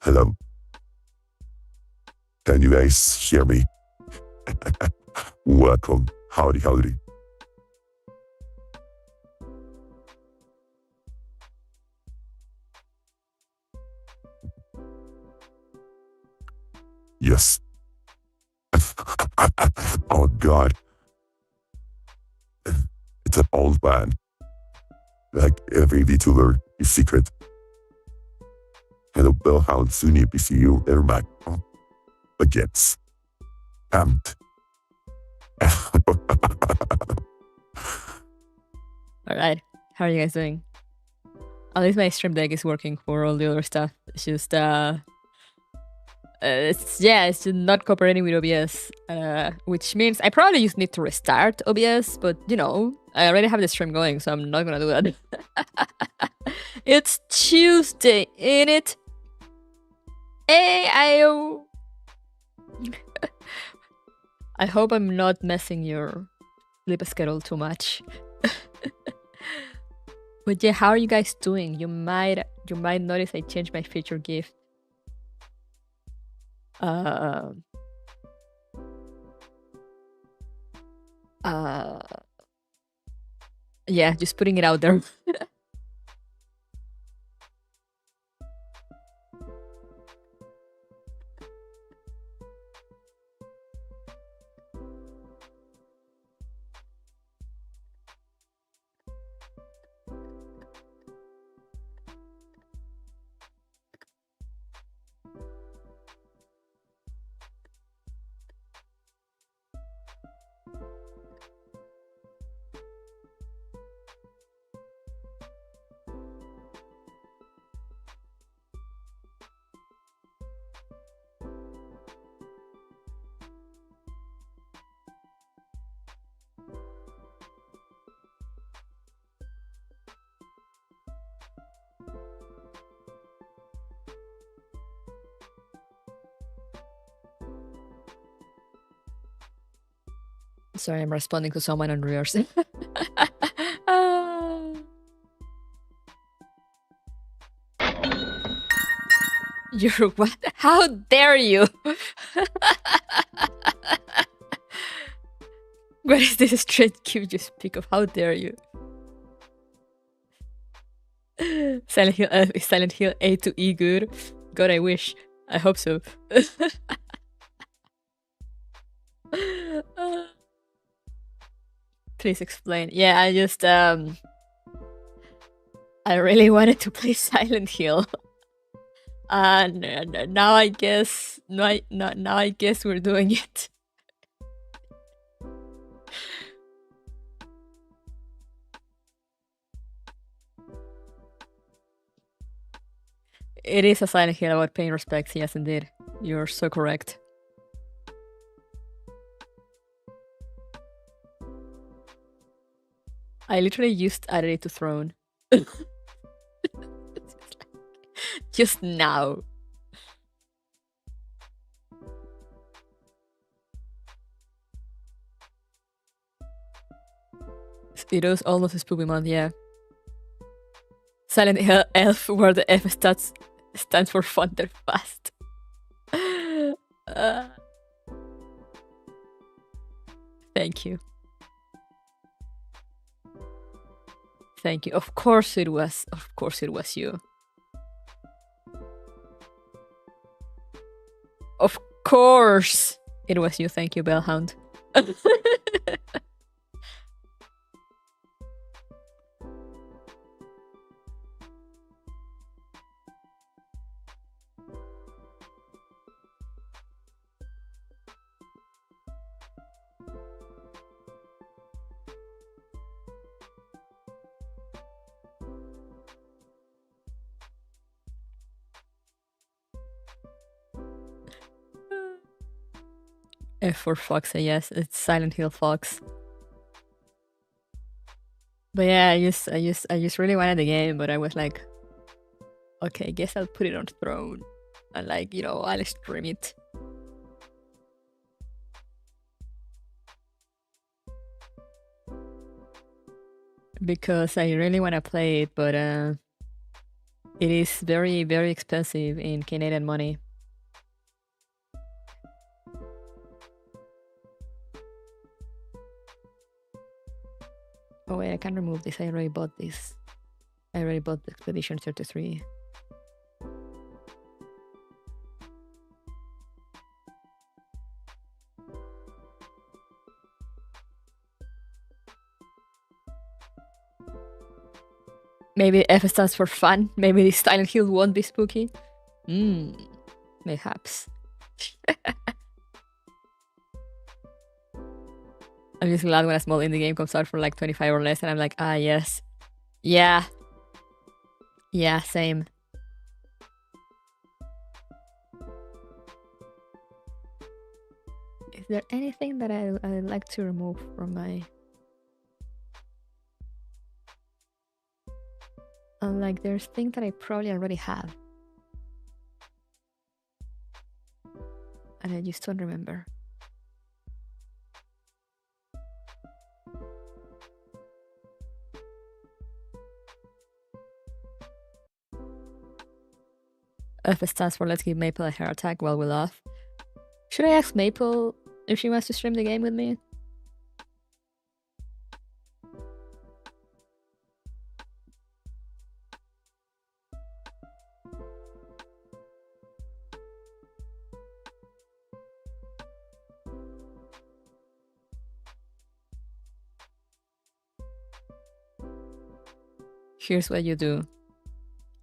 Hello. Can you guys hear me? Welcome. Howdy, howdy. Yes. Oh God. It's an old man. Like every VTuber is secret. Hello, Bellhound. Soon to see you. They're back. But yes. Amped. Alright, how are you guys doing? At least my stream deck is working for all the other stuff. It's just it's just not cooperating with OBS, which means I probably just need to restart OBS, but you know, I already have the stream going, so I'm not gonna do that. It's Tuesday, ain't it? Ayo. I hope I'm not messing your sleep schedule too much. But yeah, how are you guys doing? You might notice I changed my feature gift. Yeah, just putting it out there. Sorry, I'm responding to someone on rears. You're what? How dare you? What is this straight cube you speak of? How dare you? Silent Hill is Silent Hill A to E good? God, I wish. I hope so. Please explain. Yeah, I just I really wanted to play Silent Hill. Now I guess now I guess we're doing it. It is a Silent Hill about paying respects, yes indeed. You're so correct. I literally just added it to Throne. Just now. It was almost a spooky month, yeah. Silent Hill Elf, where the F stands for Thunder Fast. Thank you. Thank you. Of course it was. Of course it was you. Of course it was you. Thank you, Bellhound. F for Fox, yes, it's Silent Hill Fox. But yeah, I just really wanted the game, but I was like, okay, I guess I'll put it on Throne. And like, you know, I'll stream it. Because I really want to play it, but It is very, very expensive in Canadian money. Oh wait, I can remove this. I already bought this. I already bought the Expedition 33. Maybe F stands for fun. Maybe this Silent Hill won't be spooky. Mayhaps. I'm just glad when a small indie game comes out for like 25 or less and I'm like, ah, yes. Yeah. Yeah, same. Is there anything that I'd like to remove from my... like, there's things that I probably already have. And I just don't remember. F stands for let's give Maple a heart attack while we laugh. Should I ask Maple if she wants to stream the game with me? Here's what you do.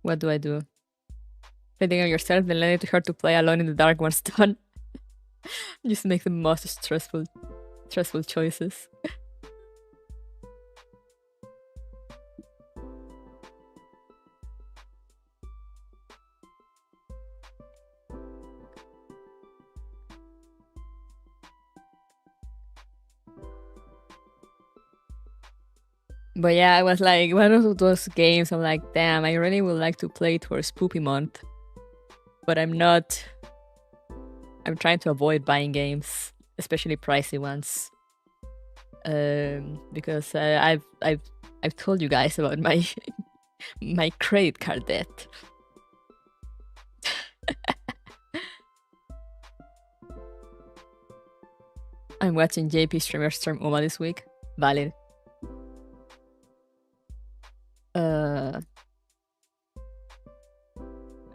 What do I do? Betting on yourself, then let it her to play alone in the dark once done. Just make the most stressful choices. But yeah, I was like, one of those games, I'm like, damn, I really would like to play it for Spoopy Month. But I'm not. I'm trying to avoid buying games, especially pricey ones. Because I've told you guys about my my credit card debt. I'm watching JP streamer stream Uma this week. Valid.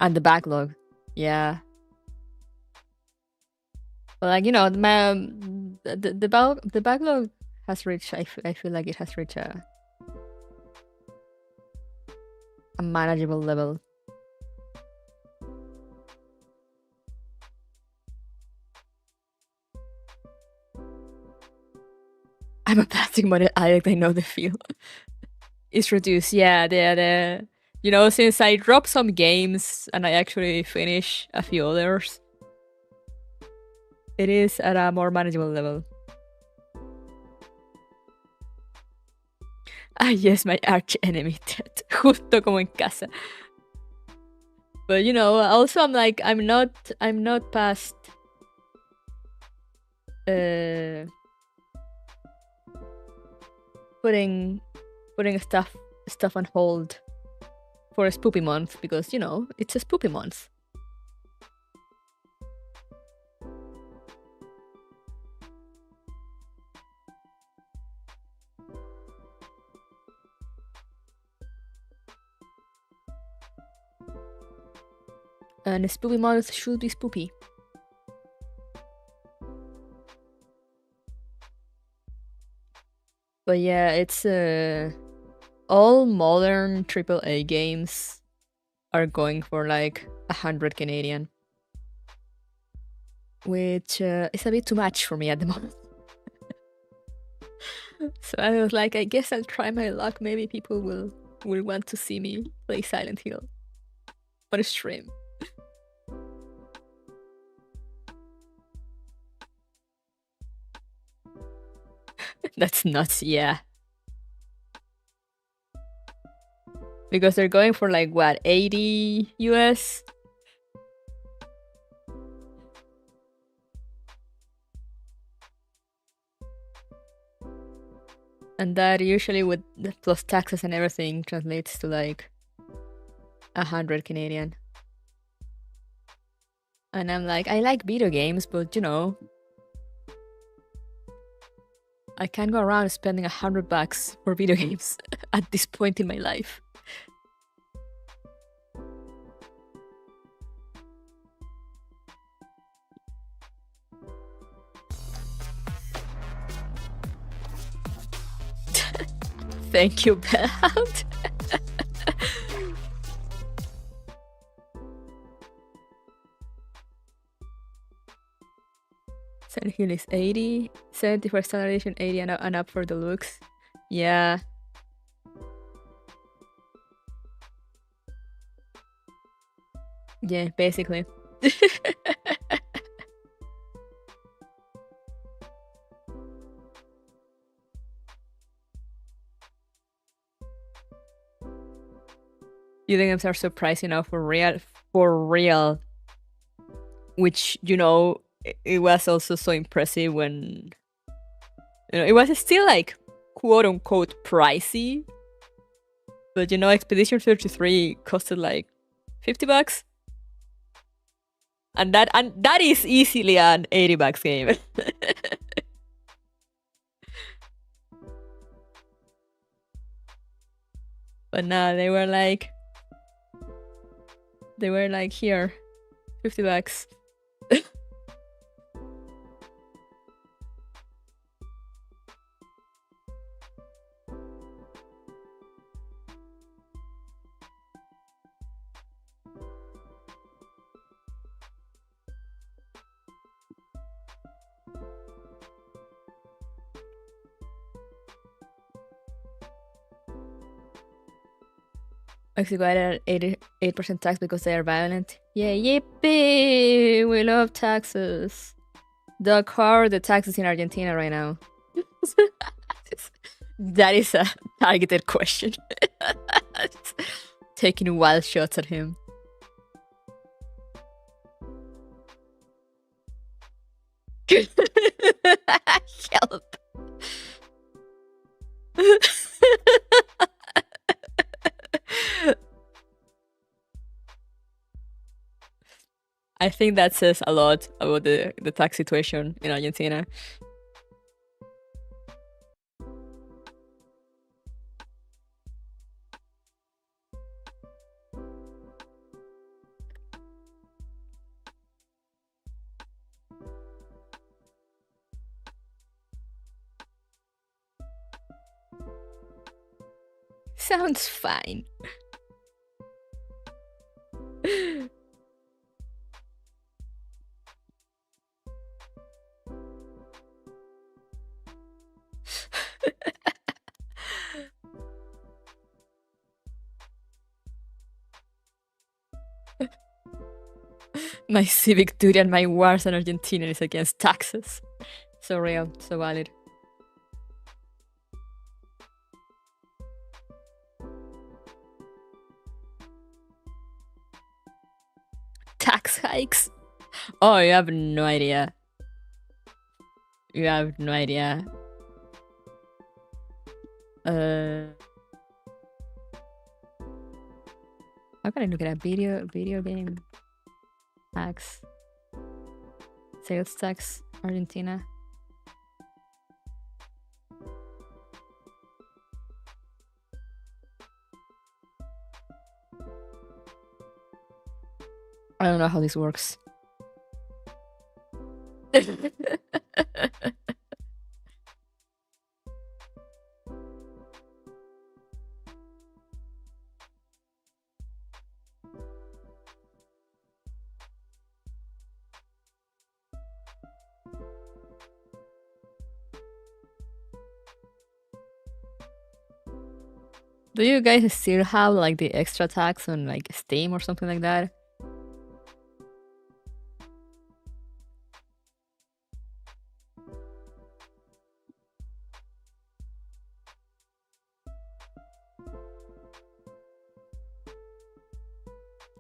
And the backlog. Yeah. Well, like, you know, the backlog has reached, I feel like it has reached a manageable level. I'm a plastic model addict, I know the feel. It's reduced, yeah, the you know, since I dropped some games and I actually finish a few others, it is at a more manageable level. Ah, yes, my arch enemy, Ted. Justo como en casa. But you know, also I'm like, I'm not past putting stuff on hold for a spoopy month because, you know, it's a spoopy month. And a spoopy month should be spoopy. But yeah, it's all modern AAA games are going for like 100 Canadian, which is a bit too much for me at the moment. So I was like, I guess I'll try my luck. Maybe people will want to see me play Silent Hill on a stream. That's nuts, yeah. Because they're going for like, what, 80 US? And that usually with plus taxes and everything translates to like 100 Canadian. And I'm like, I like video games, but you know, I can't go around spending $100 for video games at this point in my life. Thank you, Bellhound. Silent Hill is 80. 70 for standard edition, 80 and up for deluxe. Yeah. Yeah, basically. You think games are so pricey now for real? For real. Which, you know, it was also so impressive when, you know, it was still like quote unquote pricey. But you know, Expedition 33 costed like $50. And that is easily an $80 game. But nah, they were like here, $50. Mexico added 88% tax because they are violent. Yeah, yippee! We love taxes. Doug, how are the taxes in Argentina right now? That is a targeted question. Taking wild shots at him. Help. I think that says a lot about the tax situation in Argentina. Sounds fine. My civic duty and my wars in Argentina is against taxes. So real, so valid. Tax hikes? Oh, you have no idea. You have no idea. How can I look at a video game tax? Sales tax, Argentina. I don't know how this works. Do you guys still have like the extra tax on like Steam or something like that?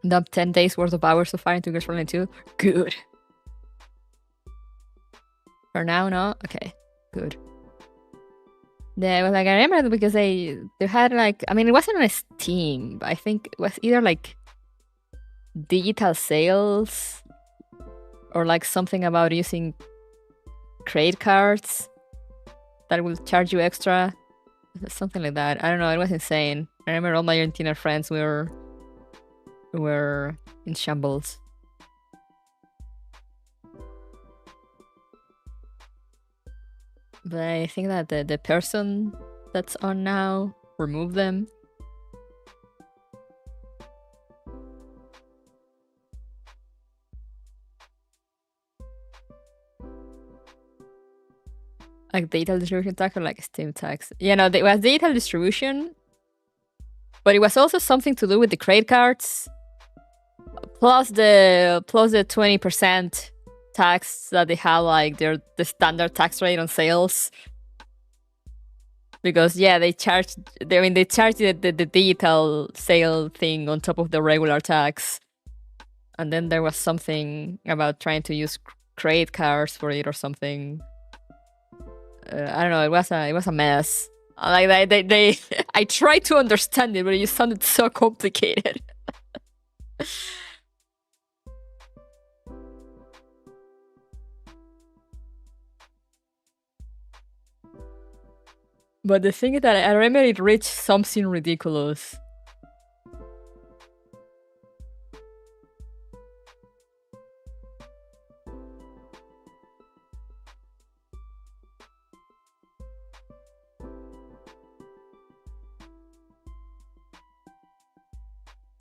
Dump 10 days worth of hours so far into Gears 2. Good. For now, no? Okay, good. Yeah, well, like I remember because they had like, I mean, it wasn't on Steam, but I think it was either like digital sales, or like something about using credit cards that will charge you extra, something like that. I don't know. It was insane. I remember all my Argentina friends were in shambles. But I think that the person that's on now, remove them. Like data distribution tax or like Steam tax. Yeah, no, it was data distribution, but it was also something to do with the credit cards, plus the 20% tax that they have, like the standard tax rate on sales. Because yeah, they charge the digital sale thing on top of the regular tax. And then there was something about trying to use credit cards for it or something. I don't know. It was a mess. Like they I tried to understand it, but it sounded so complicated. But the thing is that I remember it reached something ridiculous.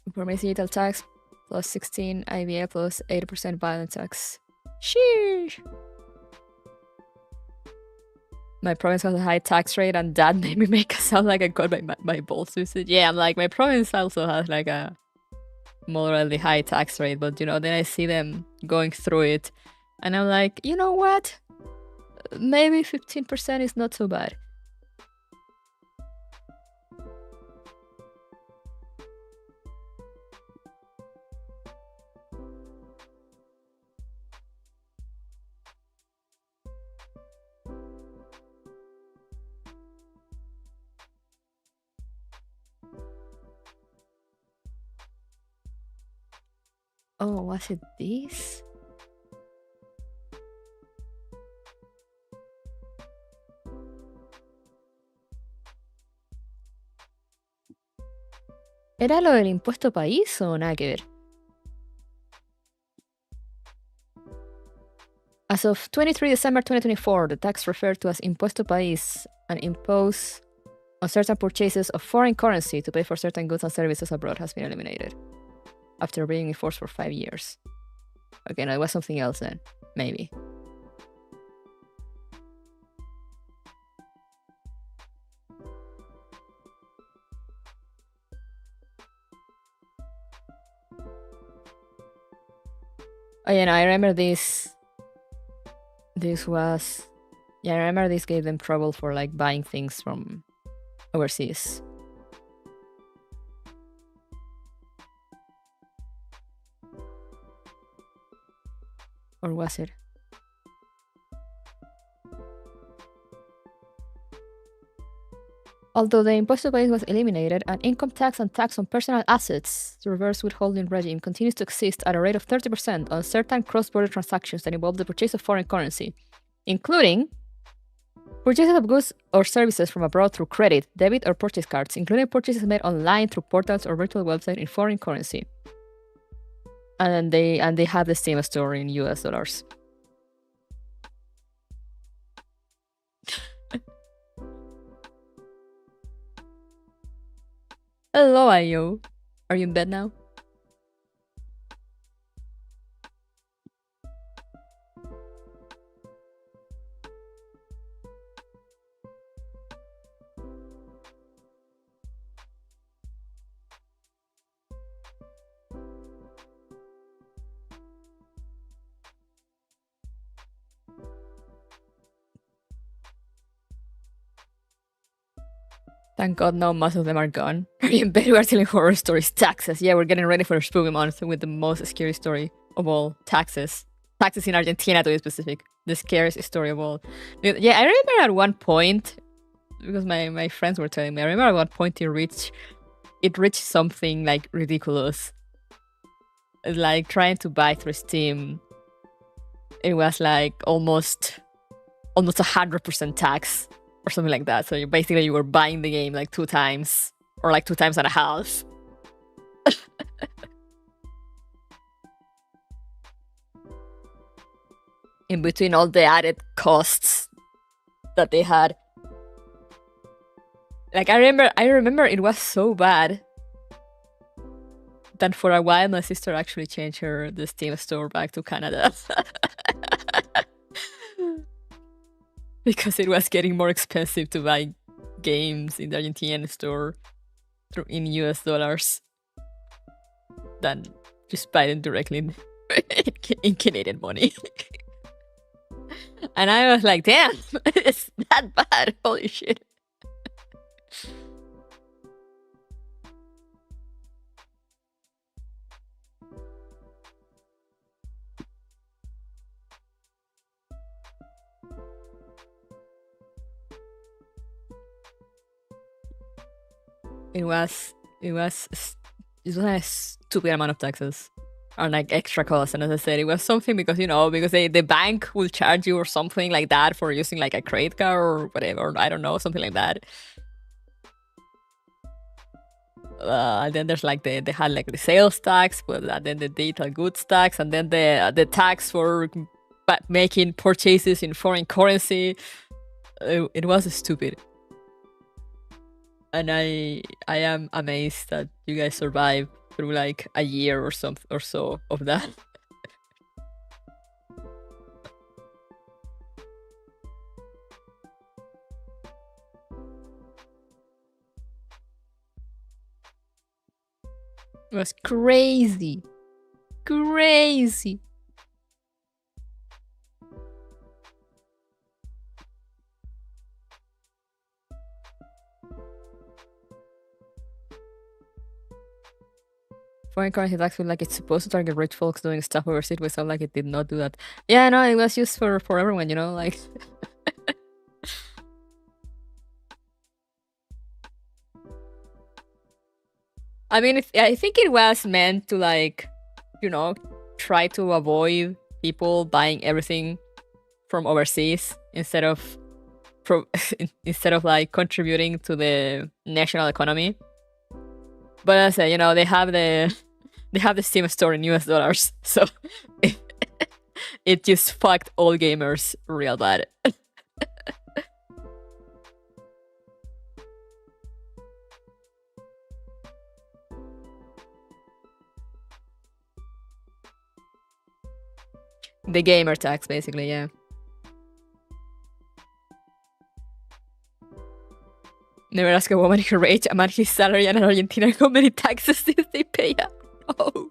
Information digital tax plus 16 IVA plus 80% violent tax. Sheesh. My province has a high tax rate, and that made me make it sound like I got my balls twisted. Yeah, I'm like, my province also has like a moderately high tax rate, but you know, then I see them going through it, and I'm like, you know what? Maybe 15% is not so bad. Oh, was it this? ¿Era lo del impuesto país o nada que ver? As of 23 December 2024, the tax referred to as impuesto país and imposed on certain purchases of foreign currency to pay for certain goods and services abroad has been eliminated after being enforced for 5 years. Okay, no, it was something else then. Maybe. Oh yeah, no, I remember this. This was... Yeah, I remember this gave them trouble for like buying things from overseas. Or was it? Although the impuesto país was eliminated, an income tax and tax on personal assets, the reverse withholding regime, continues to exist at a rate of 30% on certain cross-border transactions that involve the purchase of foreign currency, including purchases of goods or services from abroad through credit, debit, or purchase cards, including purchases made online through portals or virtual websites in foreign currency. And they have the same story in US dollars. Hello, Ayo. Are you in bed now? Thank God now most of them are gone. Are you in bed? We are telling horror stories. Taxes. Yeah, we're getting ready for a spooky month with the most scary story of all. Taxes. Taxes in Argentina, to be specific. The scariest story of all. Yeah, I remember at one point, because my friends were telling me, I remember at one point it reached something like ridiculous. like trying to buy through Steam, it was like almost 100% tax or something like that. So you were buying the game like 2 times or like 2 times and a half. In between all the added costs that they had. Like I remember it was so bad that for a while my sister actually changed the Steam store back to Canada. Because it was getting more expensive to buy games in the Argentinian store in US dollars than just buy them directly in Canadian money. And I was like, damn, it's that bad. Holy shit. It was a stupid amount of taxes or like extra costs. And as I said, it was something because the bank will charge you or something like that for using like a credit card or whatever. I don't know, something like that. And then there's like they had like the sales tax, but then the digital goods tax, and then the tax for making purchases in foreign currency. It was stupid. And I am amazed that you guys survived through like a year or so of that. It was crazy. Crazy. Foreign currency tax feel like it's supposed to target rich folks doing stuff overseas, but sound like it did not do that. Yeah, no, it was used for everyone, like. I mean, I think it was meant to like, try to avoid people buying everything from overseas instead of like contributing to the national economy. But as I say, they have the Steam store in US dollars, so it just fucked all gamers real bad. The gamer tax, basically, yeah. Never ask a woman her age, a man his salary, and in Argentina how many taxes did they pay out? Oh.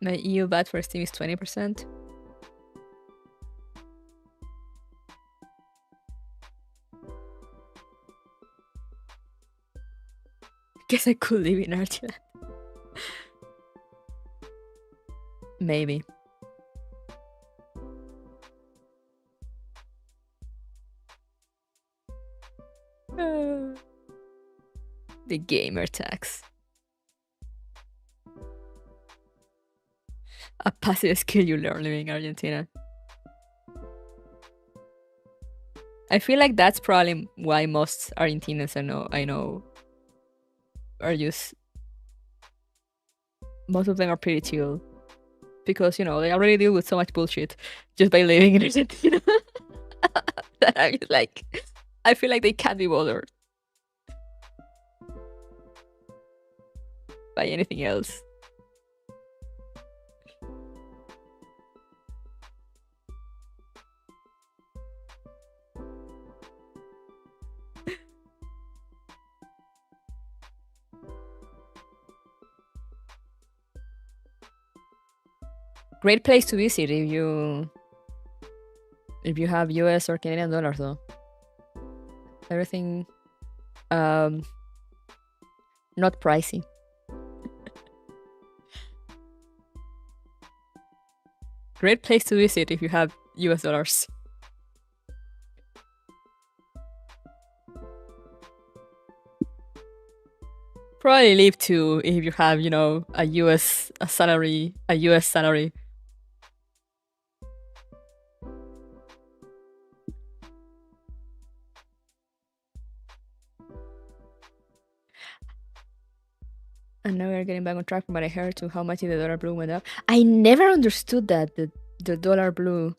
My EU VAT for Steam is 20%. Guess I could live in Argentina. Maybe. The gamer tax. A passive skill you learn living in Argentina. I feel like that's probably why most Argentinians I know are just... Most of them are pretty chill. Because, they already deal with so much bullshit just by living in Argentina. That I'm just like... I feel like they can't be bothered by anything else. Great place to visit if you have US or Canadian dollars, though. Everything not pricey. Great place to visit if you have US dollars. probably live to if you have, you know, a US salary. And now we're getting back on track from what I heard to how much the dollar blue went up. I never understood that the dollar blue.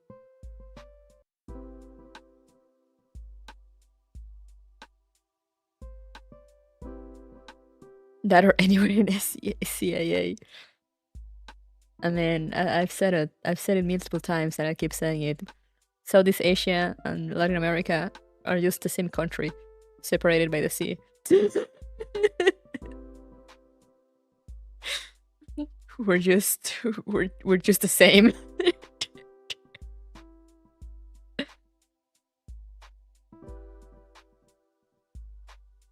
That or anywhere in CIA. I mean, I've said it. I've said it multiple times, and I keep saying it. Southeast Asia and Latin America are just the same country, separated by the sea. we're just the same.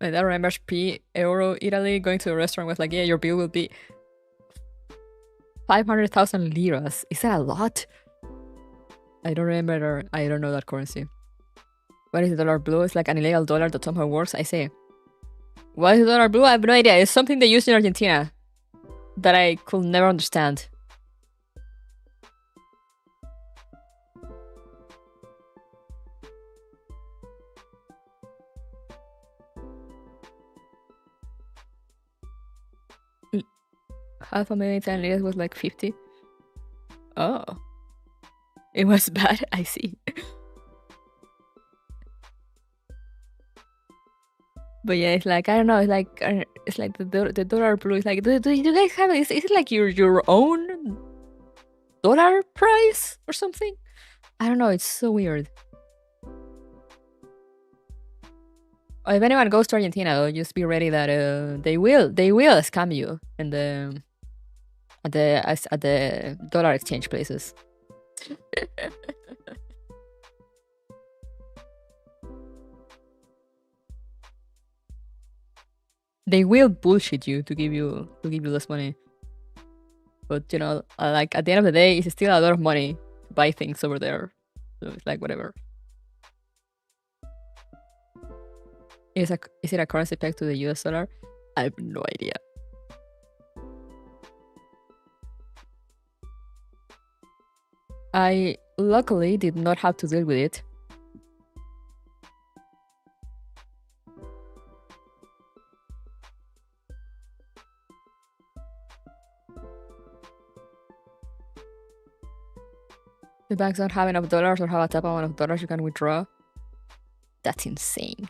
And I remember pre-Euro Italy going to a restaurant was like, yeah, your bill will be 500,000 liras. Is that a lot? I don't remember. I don't know that currency. What is the dollar blue? It's like an illegal dollar that somehow works. I say, what is the dollar blue? I have no idea. It's something they use in Argentina that I could never understand. Half a million Italian liras was like 50. Oh. It was bad, I see. But yeah, it's like, I don't know, it's like the dollar blue is like, do you guys have it? Is it like your own dollar price or something? I don't know, it's so weird. If anyone goes to Argentina, though, just be ready that they will scam you in at the dollar exchange places. They will bullshit you to give you less money. But you know, like at the end of the day, it's still a lot of money to buy things over there. So it's like whatever. Is it a currency pegged to the US dollar? I have no idea. I luckily did not have to deal with it. The banks don't have enough dollars or have a top amount of dollars you can withdraw. That's insane.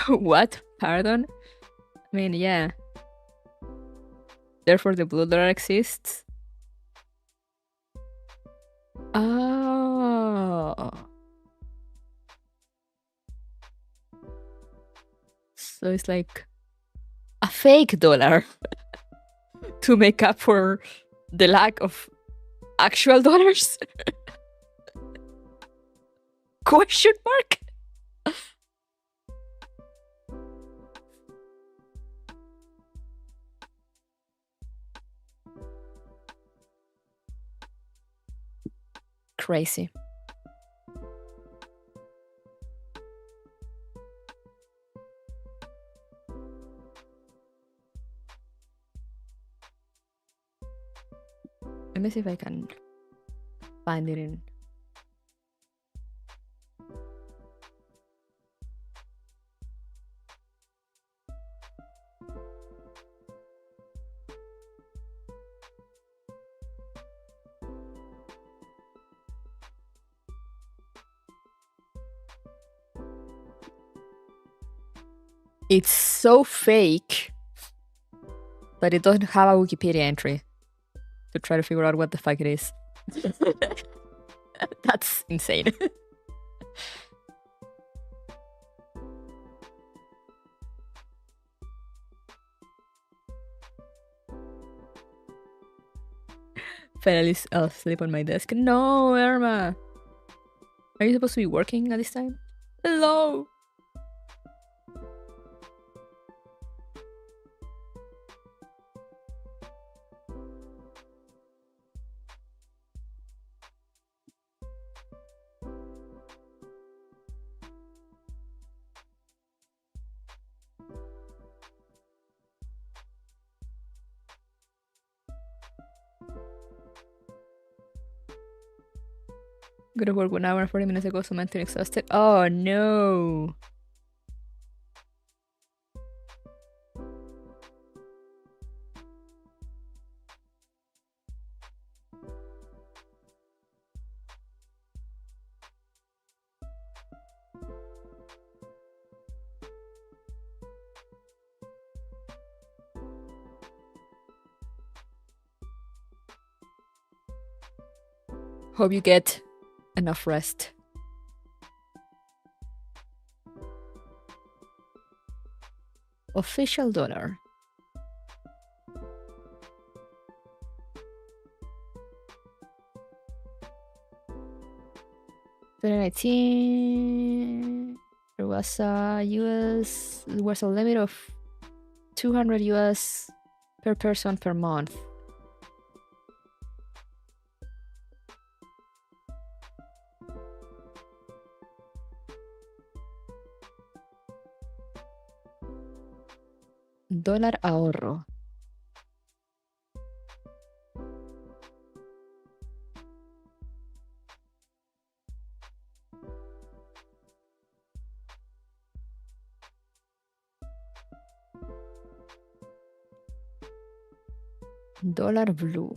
What? Pardon? I mean, yeah. Therefore, the blue dollar exists. Oh. So it's like a fake dollar to make up for the lack of actual dollars? Question mark? Crazy. Let me see if I can find it in. It's so fake that it doesn't have a Wikipedia entry to try to figure out what the fuck it is. That's insane. Finally, I'll sleep on my desk. No, Irma. Are you supposed to be working at this time? Hello. Go to work 1 hour and 40 minutes ago, so mentally exhausted. Oh no. Hope you get enough rest. Official dollar. $2019. There was a limit of 200 US per person per month. Dólar ahorro. Dólar blue.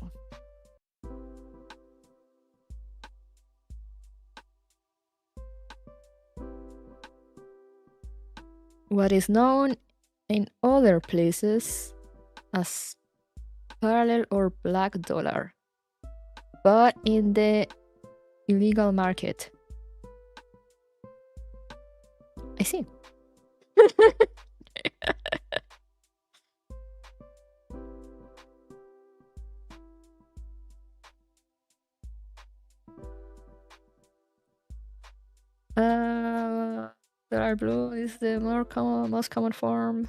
What is known in other places as parallel or black dollar, but in the illegal market. I see. Dollar blue is the most common form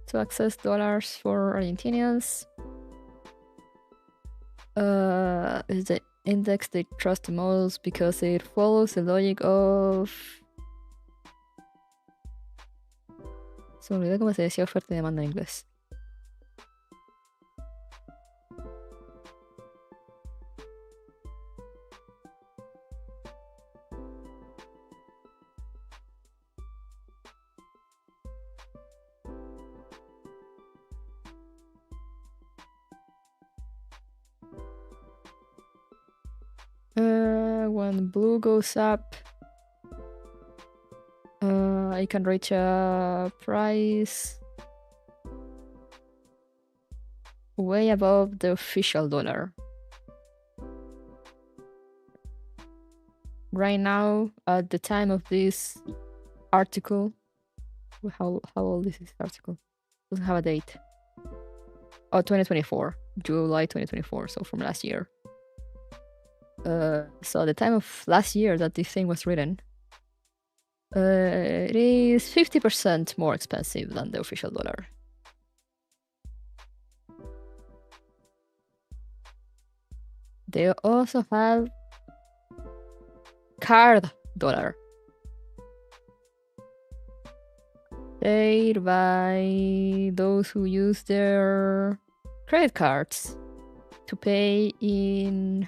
to access dollars for Argentinians. Is the index they trust the most because it follows the logic of... Se me olvidó cómo se decía oferta y demanda en inglés. When blue goes up, it can reach a price way above the official dollar. Right now, at the time of this article, how old is this article? Doesn't have a date. Oh, 2024, July 2024, so from last year. So at the time of last year that this thing was written, it is 50% more expensive than the official dollar. They also have card dollar, paid by those who use their credit cards to pay in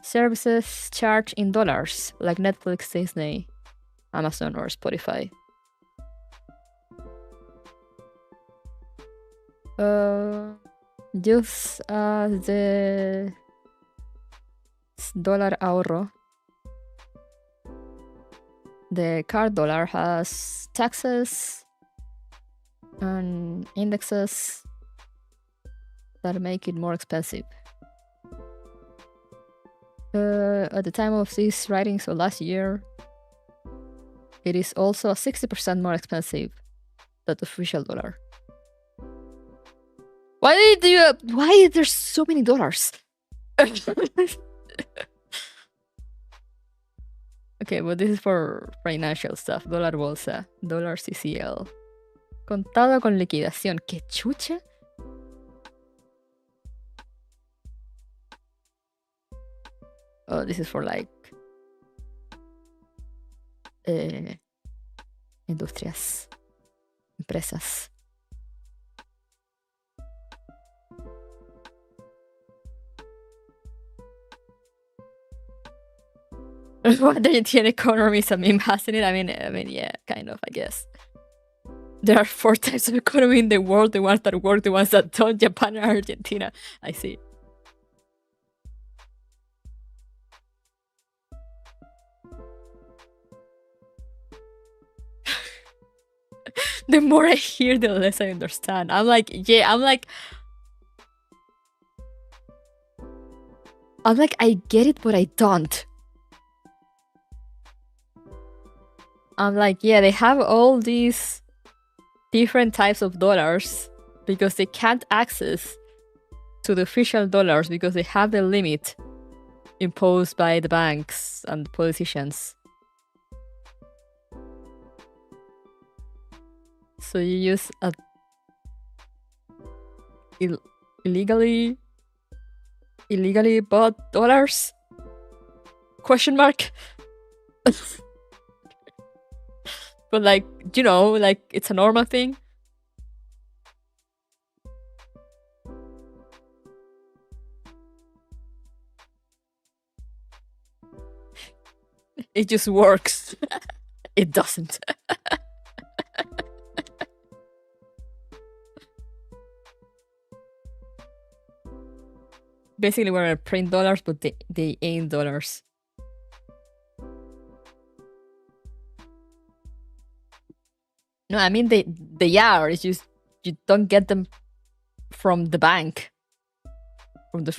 services charged in dollars, like Netflix, Disney, Amazon, or Spotify. Just as the dólar ahorro, the card dollar has taxes and indexes that make it more expensive. At the time of this writing, so last year, it is also 60% more expensive than the official dollar. Why is there so many dollars? Okay, but this is for financial stuff. Dólar bolsa, dólar CCL. Contado con liquidación. ¿Qué chucha? Oh, this is for like industrias, empresas. What the Indian economy is a meme, hasn't it? I mean, yeah, kind of, I guess. There are 4 types of economy in the world: the ones that work, the ones that don't. Japan and Argentina. I see. The more I hear, the less I understand. I'm like, I get it, but I don't. I'm like, yeah, they have all these different types of dollars because they can't access to the official dollars because they have the limit imposed by the banks and politicians. So you use illegally bought dollars? Question mark. But like, you know, like it's a normal thing. It just works. It doesn't. Basically, we're gonna print dollars, but they ain't dollars. No, I mean they are. It's just you don't get them from the bank, from the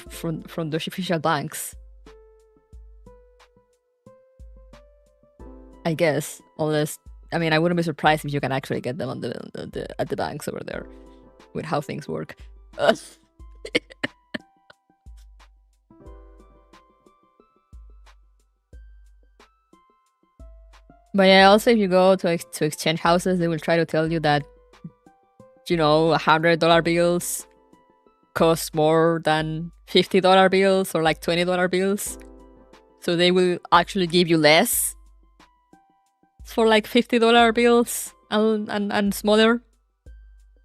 official banks. I guess, unless I mean, I wouldn't be surprised if you can actually get them on at the banks over there, with how things work. But yeah, also if you go to exchange houses, they will try to tell you that, you know, $100 bills cost more than $50 bills or like $20 bills. So they will actually give you less for like $50 bills and smaller.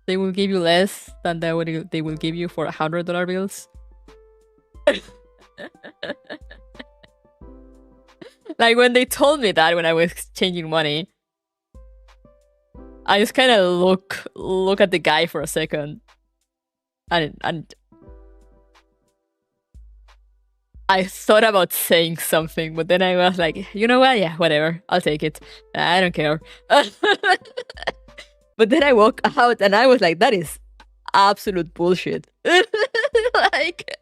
They will give you less than they will give you for $100 bills. Like when they told me that when I was exchanging money, I just kind of look at the guy for a second, and I thought about saying something, but then I was like, you know what? Yeah, whatever. I'll take it. I don't care. But then I walk out and I was like, that is absolute bullshit. Like,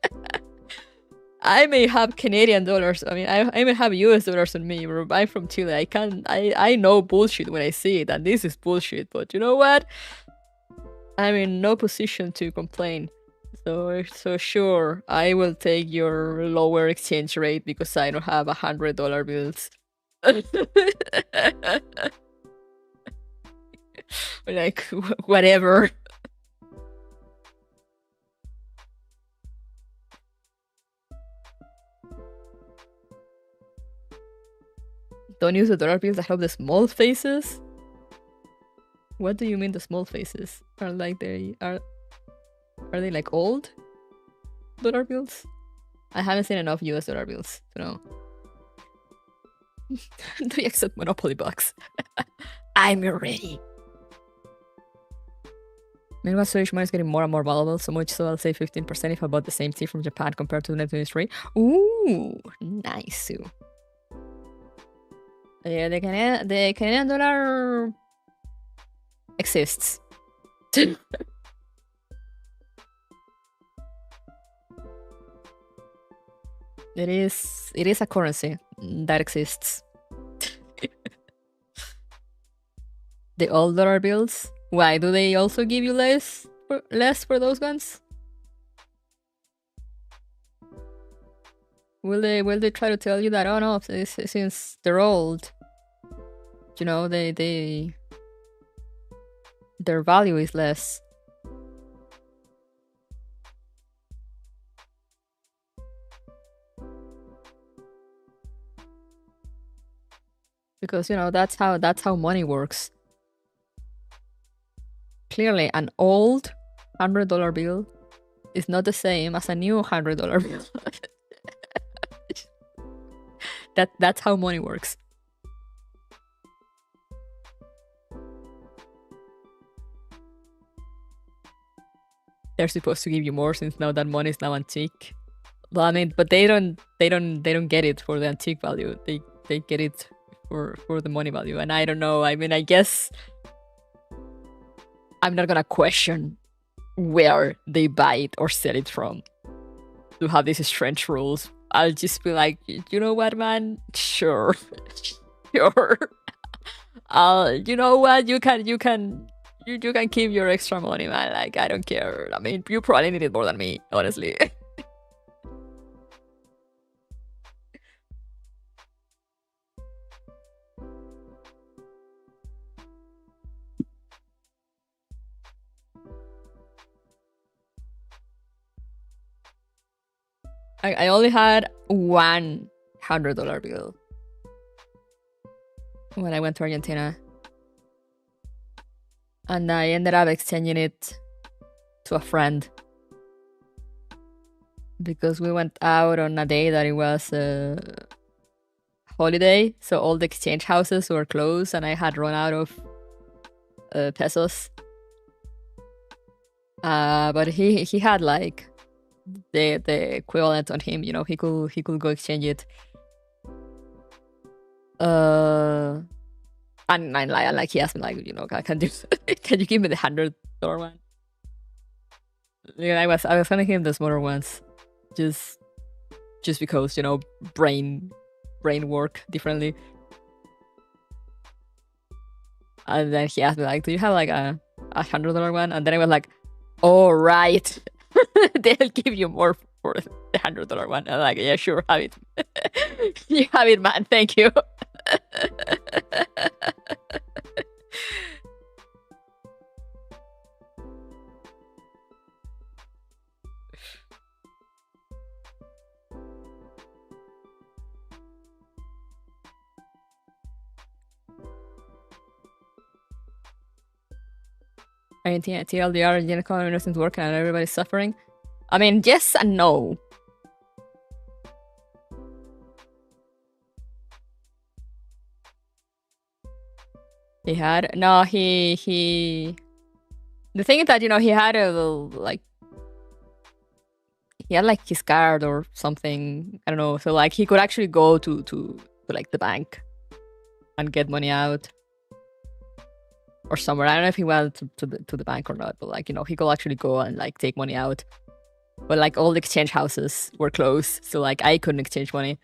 I may have Canadian dollars. I mean, I may have US dollars on me. I'm from Chile. I know bullshit when I see it, and this is bullshit. But you know what? I'm in no position to complain. So sure, I will take your lower exchange rate because I don't have $100 bills. Like, whatever. Don't use the dollar bills that have the small faces? What do you mean the small faces? Are they like old dollar bills? I haven't seen enough US dollar bills to know. Do you accept Monopoly bucks? I'm ready. Meanwhile, Swedish money is getting more and more valuable, so much so I'll say 15% if I bought the same tea from Japan compared to the 1923. Ooh, nice. Yeah, the Canadian dollar exists. It is a currency that exists. The old dollar bills. Why do they also give you less for those ones? Will they try to tell you that, oh no, since they're old, you know, their value is less. Because, you know, that's how money works. Clearly, an old $100 bill is not the same as a new $100 bill. That's how money works. They're supposed to give you more since now that money is now antique. Well, I mean, but they don't get it for the antique value. They get it for the money value. And I don't know. I mean, I guess I'm not gonna question where they buy it or sell it from to have these strange rules. I'll just be like, you know what, man? Sure. Sure. You know what? You can keep your extra money, man. Like, I don't care. I mean, you probably need it more than me, honestly. I only had $100 bill when I went to Argentina. And I ended up exchanging it to a friend. Because we went out on a day that it was a holiday. So all the exchange houses were closed and I had run out of pesos. But he had like the equivalent on him, you know, he could go exchange it. And like he asked me, like, you know, can you give me the $100 one? Yeah, I was sending him the smaller ones, just because, you know, brain work differently. And then he asked me, like, do you have like a $100 one? And then I was like, oh right. They'll give you more for the $100 one. I'm like, yeah, sure, have it. You have it, man. Thank you. Argentina, TLDR, Argentina economy isn't working and everybody's suffering. I mean, yes and no. He had he. The thing is that, you know, he had his card or something. I don't know. So like he could actually go to like the bank and get money out or somewhere. I don't know if he went to the bank or not, but like, you know, he could actually go and like take money out. But like all the exchange houses were closed, so like I couldn't exchange money.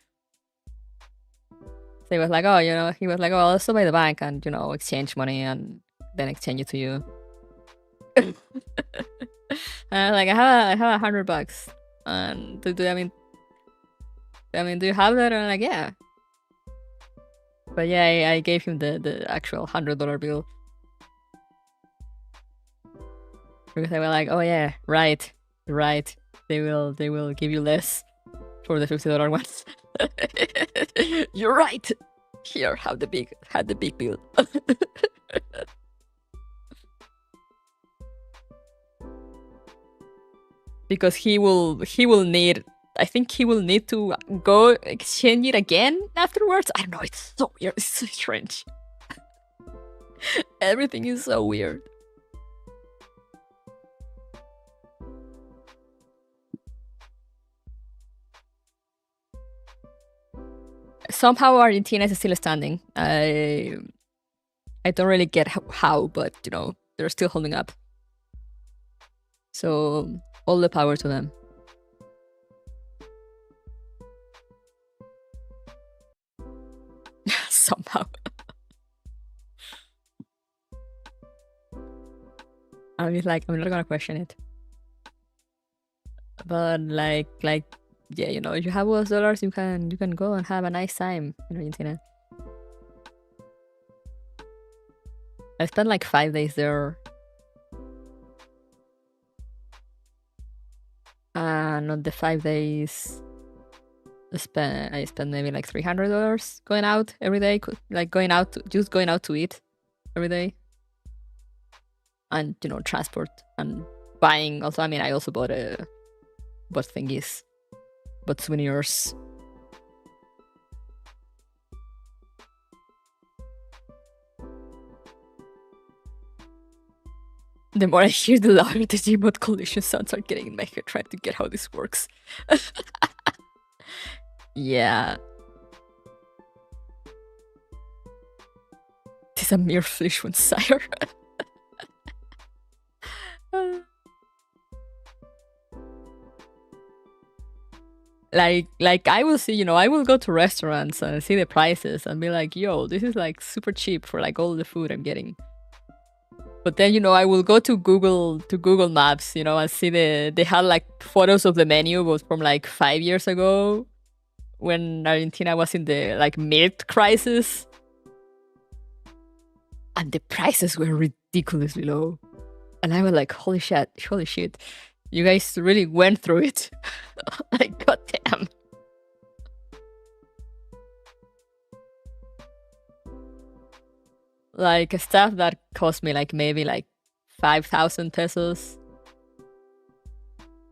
So he was like, oh, you know, I'll stop by the bank and, you know, exchange money and then exchange it to you. And I was like, I have $100. And do you have that? And I'm like, yeah. But yeah, I gave him the actual $100 bill. Because they were like, oh yeah, right. They will give you less for the $50 ones. You're right. Here, have the big bill. Because he will need, I think he will need to go exchange it again afterwards. I don't know, it's so weird, it's so strange. Everything is so weird. Somehow Argentina is still standing. I don't really get how, but, you know, they're still holding up. So all the power to them. Somehow. I'm just like, I'm not gonna question it. But like, yeah, you know, if you have those dollars, you can go and have a nice time in Argentina. I spent like 5 days there. And on the 5 days, I spent maybe like $300 going out every day, like going out to eat every day, and, you know, transport and buying. Also, I mean, I also bought thingies, bought souvenirs. The more I hear, the louder the Gmod collision sounds are getting in my head trying to get how this works. Yeah. It is a mere flesh one sire. Like I will see, I will go to restaurants and see the prices and be like, yo, this is like super cheap for like all the food I'm getting. But then, I will go to Google Maps, and see they had like photos of the menu was from like 5 years ago when Argentina was in the like mid crisis. And the prices were ridiculously low. And I was like, holy shit. You guys really went through it. Like, goddamn. Like, stuff that cost me like maybe like 5,000 pesos.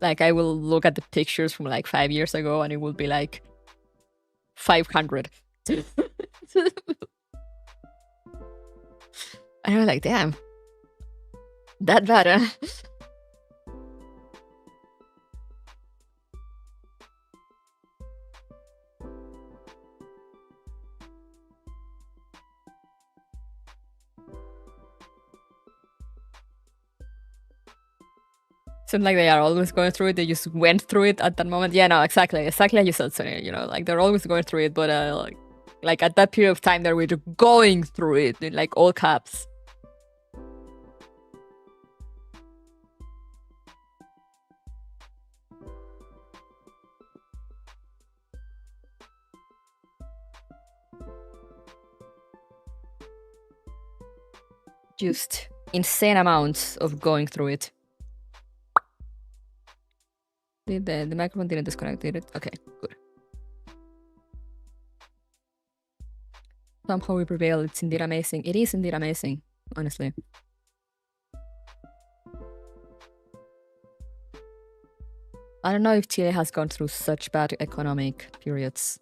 Like, I will look at the pictures from like 5 years ago and it will be like 500. And I was like, damn. That bad, huh? Seems like they are always going through it. They just went through it at that moment. Yeah, no, exactly as you said, Sonia. Like they're always going through it, but like at that period of time, they were going through it in like all caps. Just insane amounts of going through it. The microphone didn't disconnect, did it? Okay, good. Somehow we prevail. It's indeed amazing. It is indeed amazing, honestly. I don't know if Chile has gone through such bad economic periods.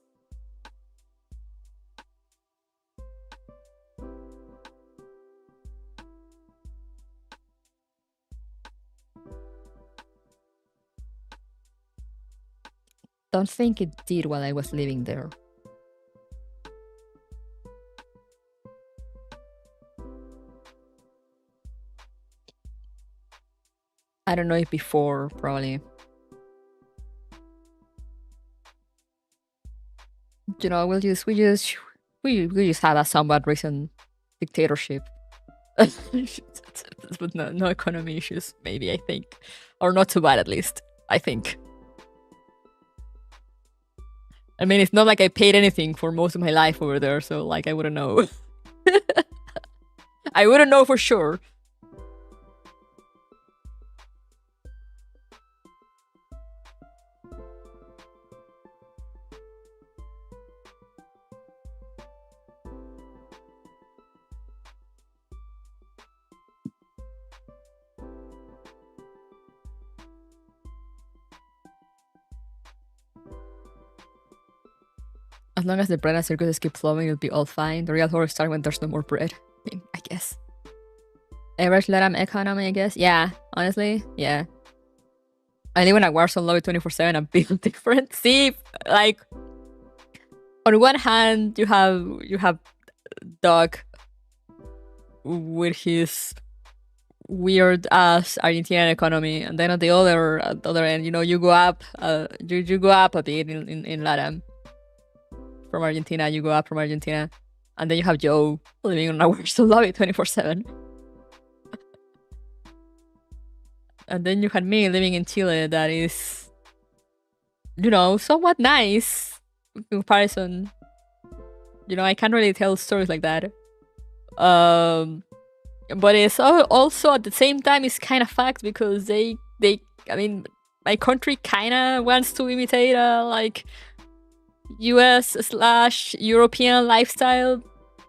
Don't think it did while I was living there. I don't know if before, probably. We just had a somewhat recent dictatorship. With no economy issues, maybe, I think. Or not too bad, at least, I think. I mean, it's not like I paid anything for most of my life over there, so like I wouldn't know. I wouldn't know for sure. As long as the bread and circuses keep flowing, it'll be all fine. The real horror starts when there's no more bread. I mean, I guess. Average LATAM economy, I guess. Yeah, honestly, yeah. I live in a Warzone lobby 24/7 and feel different. See, like, on one hand, you have Doc with his weird ass Argentinian economy, and then at the other end, you go up, you go up a bit in LATAM. From Argentina, you go up from Argentina, and then you have Joe living on a Warzone lobby 24/7. And then you had me living in Chile that is, somewhat nice in comparison. I can't really tell stories like that. But it's also at the same time it's kind of fact because I mean, my country kind of wants to imitate like US/European lifestyle,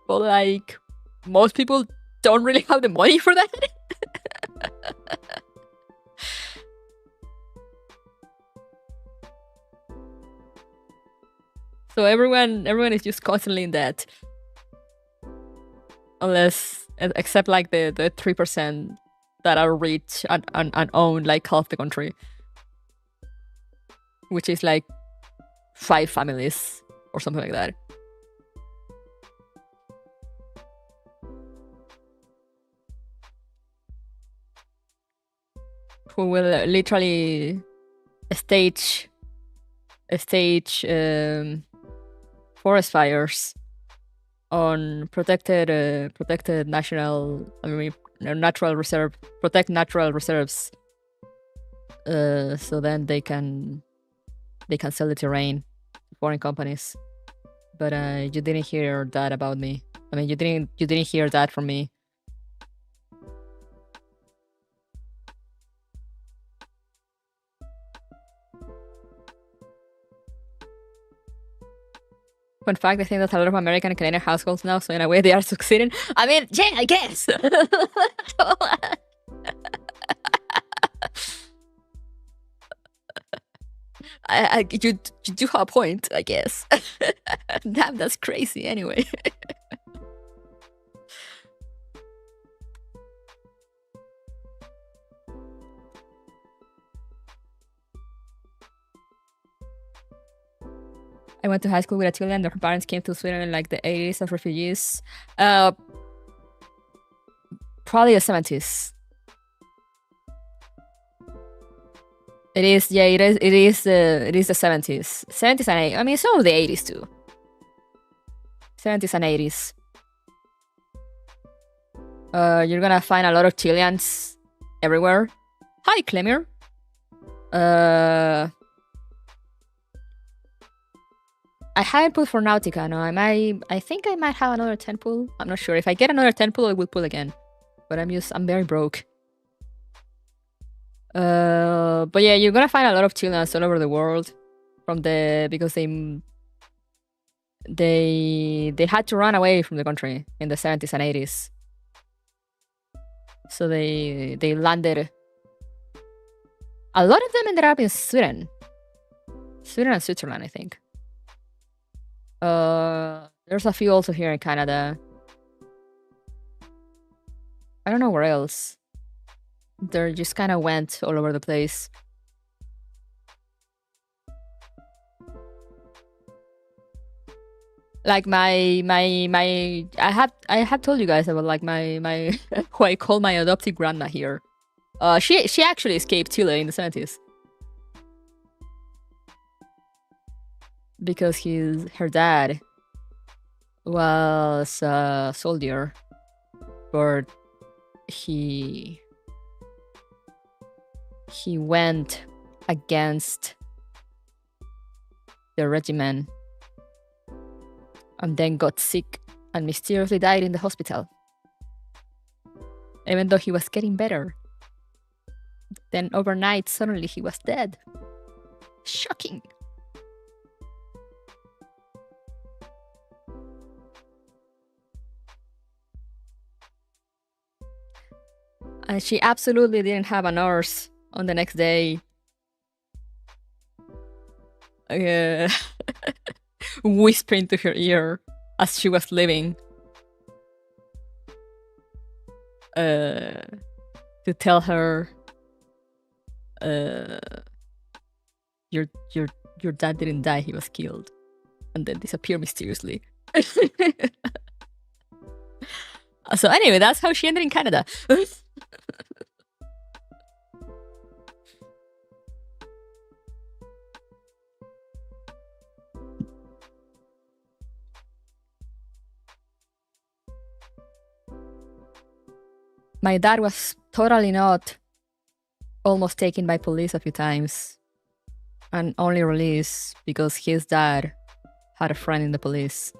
but like most people don't really have the money for that. So everyone is just constantly in debt. Except like the 3% that are rich and own like half the country, which is like 5 families or something like that. Who will literally stage forest fires on protected national, natural reserve, protect natural reserves. So then they can sell the terrain to foreign companies. But you didn't hear that about me. I mean, you didn't hear that from me. In fact, I think that a lot of American and Canadian households now, so in a way they are succeeding. I mean, yeah, I guess. You do have a point, I guess. Damn, that's crazy anyway. I went to high school with a Chilean. Their parents came to Sweden in like the 80s as refugees. Probably the 70s. It is, yeah, it is the 70s. 70s and 80s. I mean, some of the 80s too. 70s and 80s. You're gonna find a lot of Chileans everywhere. Hi, Clemir. I haven't pulled for Nautica, no. I think I might have another 10 pull. I'm not sure. If I get another 10 pull, I will pull again. But I'm very broke. But yeah, you're gonna find a lot of Chileans all over the world because they had to run away from the country in the 70s and 80s. So they landed. A lot of them ended up in Sweden. Sweden and Switzerland, I think. There's a few also here in Canada. I don't know where else. They just kind of went all over the place. Like I have told you guys about like my who I call my adopted grandma here. She actually escaped Chile in the 70s. Because her dad was a soldier, but he went against the regiment and then got sick and mysteriously died in the hospital, even though he was getting better. Then overnight, suddenly he was dead. Shocking. And she absolutely didn't have a nurse on the next day. Whispering to her ear as she was leaving. To tell her your dad didn't die, he was killed. And then disappeared mysteriously. So anyway, that's how she ended in Canada. My dad was totally not, almost taken by police a few times and only released because his dad had a friend in the police.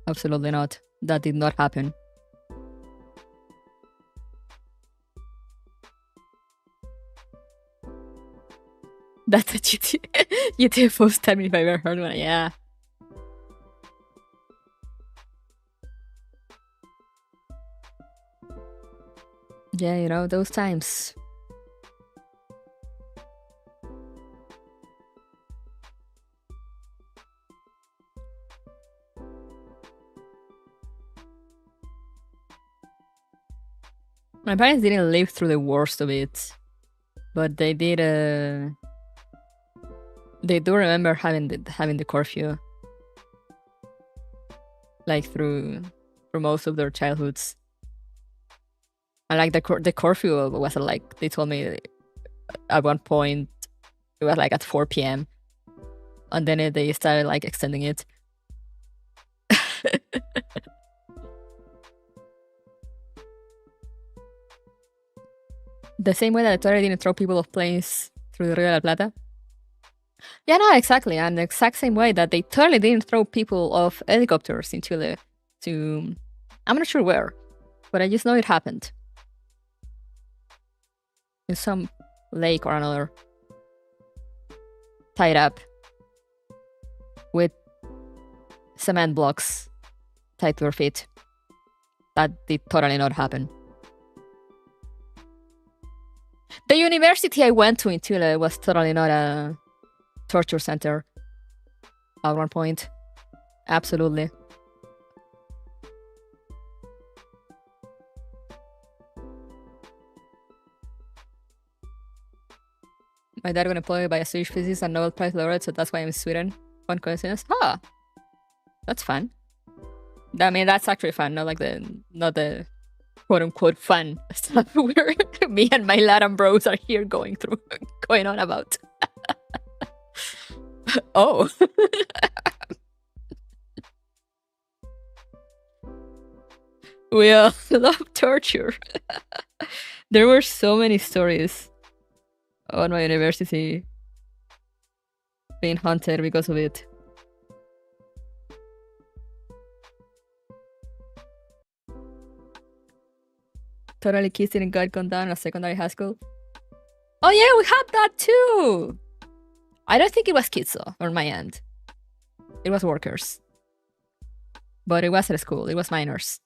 Absolutely not. That did not happen. That's a GTA post time if I ever heard one. Yeah. Yeah, you know, those times. My parents didn't live through the worst of it, but they did. They do remember having the curfew, like through most of their childhoods. And like the curfew was like, they told me at one point it was like at 4 p.m. and then they started like extending it. The same way that Torre didn't throw people off planes through the Rio de la Plata. Yeah, no, exactly. And the exact same way that they totally didn't throw people off helicopters in Chile to, I'm not sure where, but I just know it happened. In some lake or another. Tied up. With cement blocks tied to their feet. That did totally not happen. The university I went to in Chile was totally not a torture center at one point. Absolutely. My dad got employed by a Swedish physicist and Nobel Prize laureate, so that's why I'm in Sweden. Fun coincidence. Huh. That's fun. I mean, that's actually fun, not the quote-unquote fun stuff where me and my Latin bros are here going on about. Oh. We all love torture. There were so many stories on my university being haunted because of it. Totally kissing and got gunned down in a secondary high school. Oh yeah, we had that too! I don't think it was kids though, on my end. It was workers. But it was at a school. It was minors.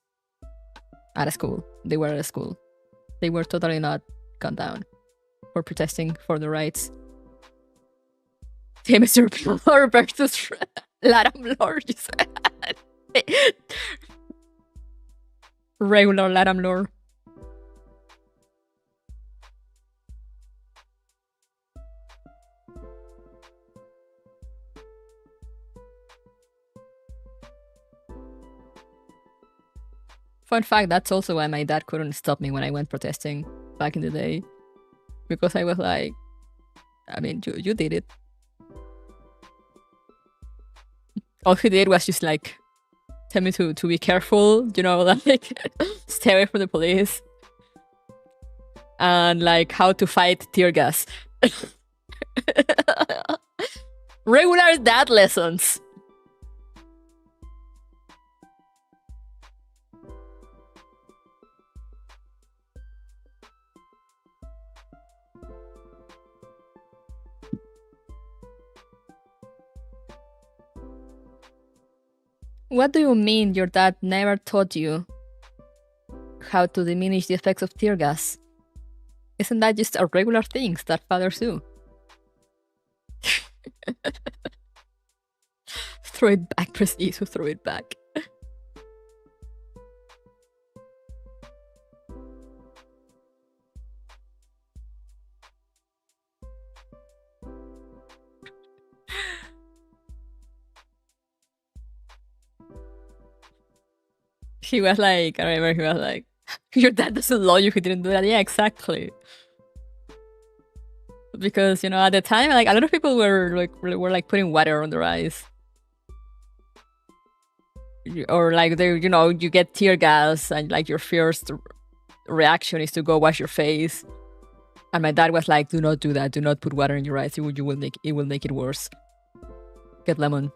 At a school. They were at a school. They were totally not gunned down for protesting for the rights. Famous European lore versus Latam lore, you said. Regular Latam lore. Fun fact, that's also why my dad couldn't stop me when I went protesting back in the day. Because I was like, I mean, you did it. All he did was just like tell me to be careful, you know, like stay away from the police. And like how to fight tear gas. Regular dad lessons. What do you mean your dad never taught you how to diminish the effects of tear gas? Isn't that just a regular thing that fathers do? Throw it back, press E to throw it back. He was like, I remember he was like, your dad doesn't love you, he didn't do that. Yeah, exactly. Because, you know, at the time, like, a lot of people were putting water on their eyes. Or like, they, you know, you get tear gas and like your first reaction is to go wash your face. And my dad was like, do not do that. Do not put water in your eyes. It will make it worse. Get lemon.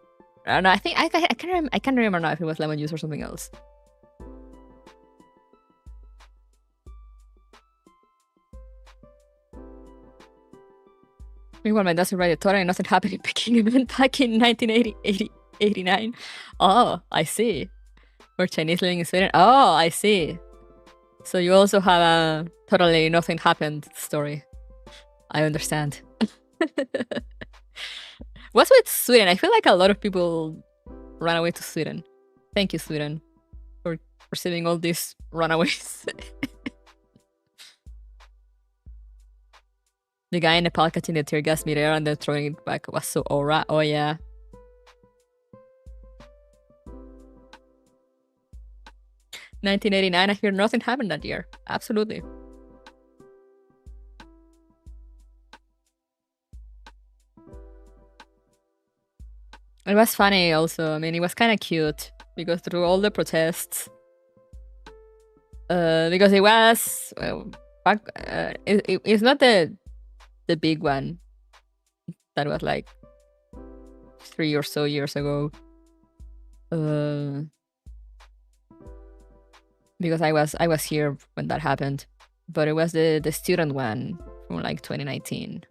And I think I can't remember now if it was lemon juice or something else. Meanwhile, my dad survived the Torah and nothing happened in Peking event back in 1989. Oh, I see. For Chinese living in Sweden. Oh, I see. So you also have a totally nothing happened story. I understand. What's with Sweden? I feel like a lot of people ran away to Sweden. Thank you, Sweden, for receiving all these runaways. The guy in Nepal catching the tear gas midair and then throwing it back was so aura. Oh yeah. $1989, I hear nothing happened that year. Absolutely. It was funny also. I mean, it was kind of cute because through all the protests, because it was it's not the big one that was like 3 or so years ago. Because I was here when that happened, but it was the student one from like 2019.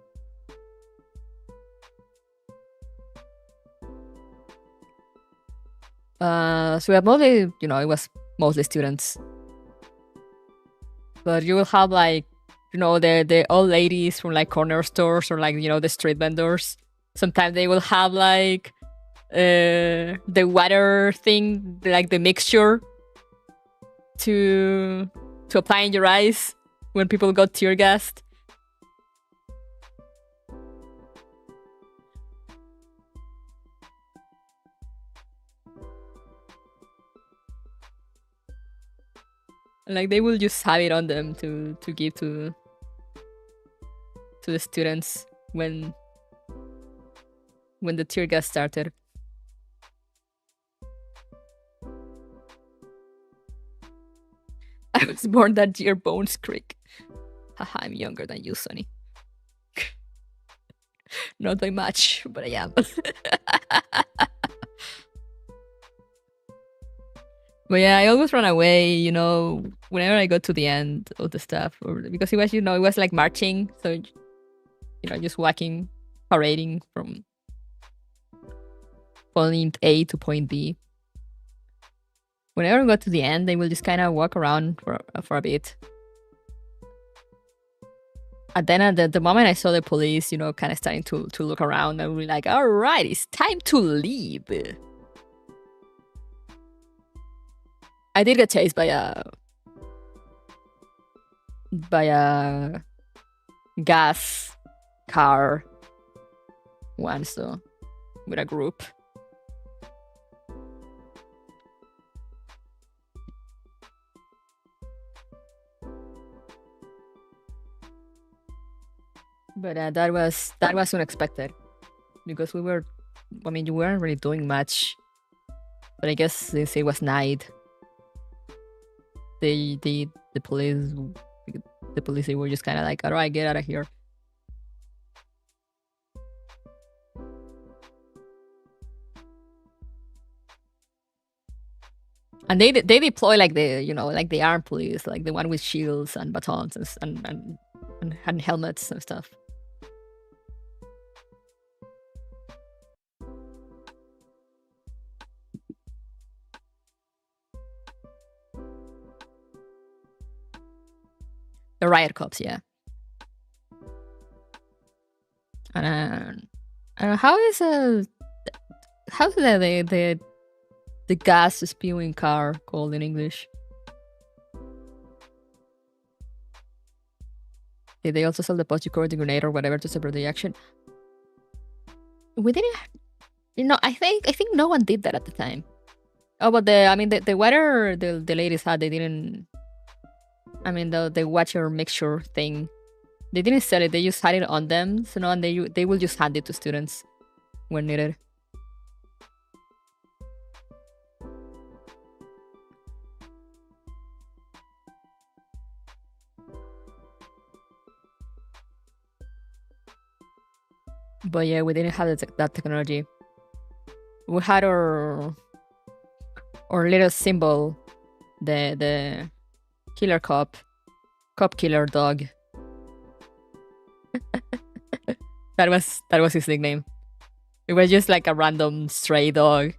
So we have mostly, it was mostly students. But you will have like, the old ladies from like corner stores or like, the street vendors. Sometimes they will have like the water thing, like the mixture to apply in your eyes when people got tear gassed. Like they will just have it on them to give to the students when the tear gas started. I was born that year, Bones Creek. Haha, I'm younger than you, Sonny. Not by much, but I am. But yeah, I always run away, whenever I got to the end of the stuff. Because it was, it was like marching. So, just walking, parading from point A to point B. Whenever I got to the end, they will just kind of walk around for a bit. And then at the moment I saw the police, kind of starting to look around, and we were like, all right, it's time to leave. I did get chased by a gas car once, so with a group. But that was unexpected because you weren't really doing much. But I guess since it was night, the police they were just kind of like, all right, get out of here. And they deploy like the armed police, like the one with shields and batons and helmets and stuff. The riot cops, yeah. And how is the gas spewing car called in English? Did they also sell the post-you-core, the grenade, or whatever to separate the action? We didn't. I think no one did that at the time. Oh, but the water the ladies had, they didn't. The watcher mixture thing, they didn't sell it. They just had it on them, so and they will just hand it to students when needed. But yeah, we didn't have that technology. We had our little symbol, the killer cop killer dog. that was his nickname. It was just like a random stray dog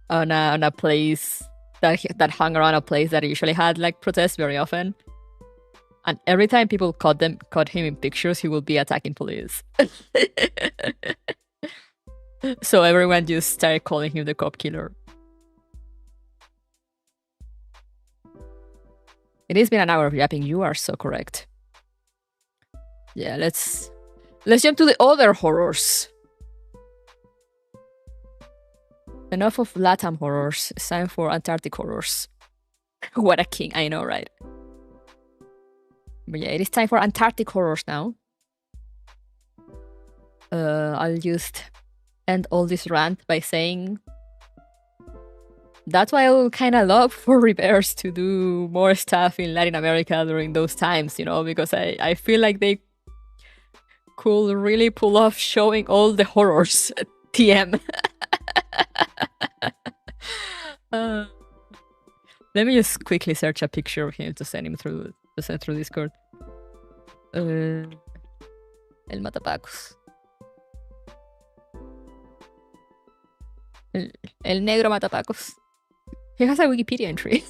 on a place that hung around a place that usually had like protests very often. And every time people caught him in pictures, he would be attacking police. So everyone just started calling him the cop killer. It has been an hour of yapping. You are so correct. Yeah, let's jump to the other horrors. Enough of LATAM horrors. It's time for Antarctic horrors. What a king, I know, right? But yeah, it is time for Antarctic horrors now. I'll just end all this rant by saying that's why I would kind of love for Reverse to do more stuff in Latin America during those times, you know, because I feel like they could really pull off showing all the horrors at TM. Let me just quickly search a picture of him to send him through Discord. El Matapacos. El Negro Matapacos. He has a Wikipedia entry.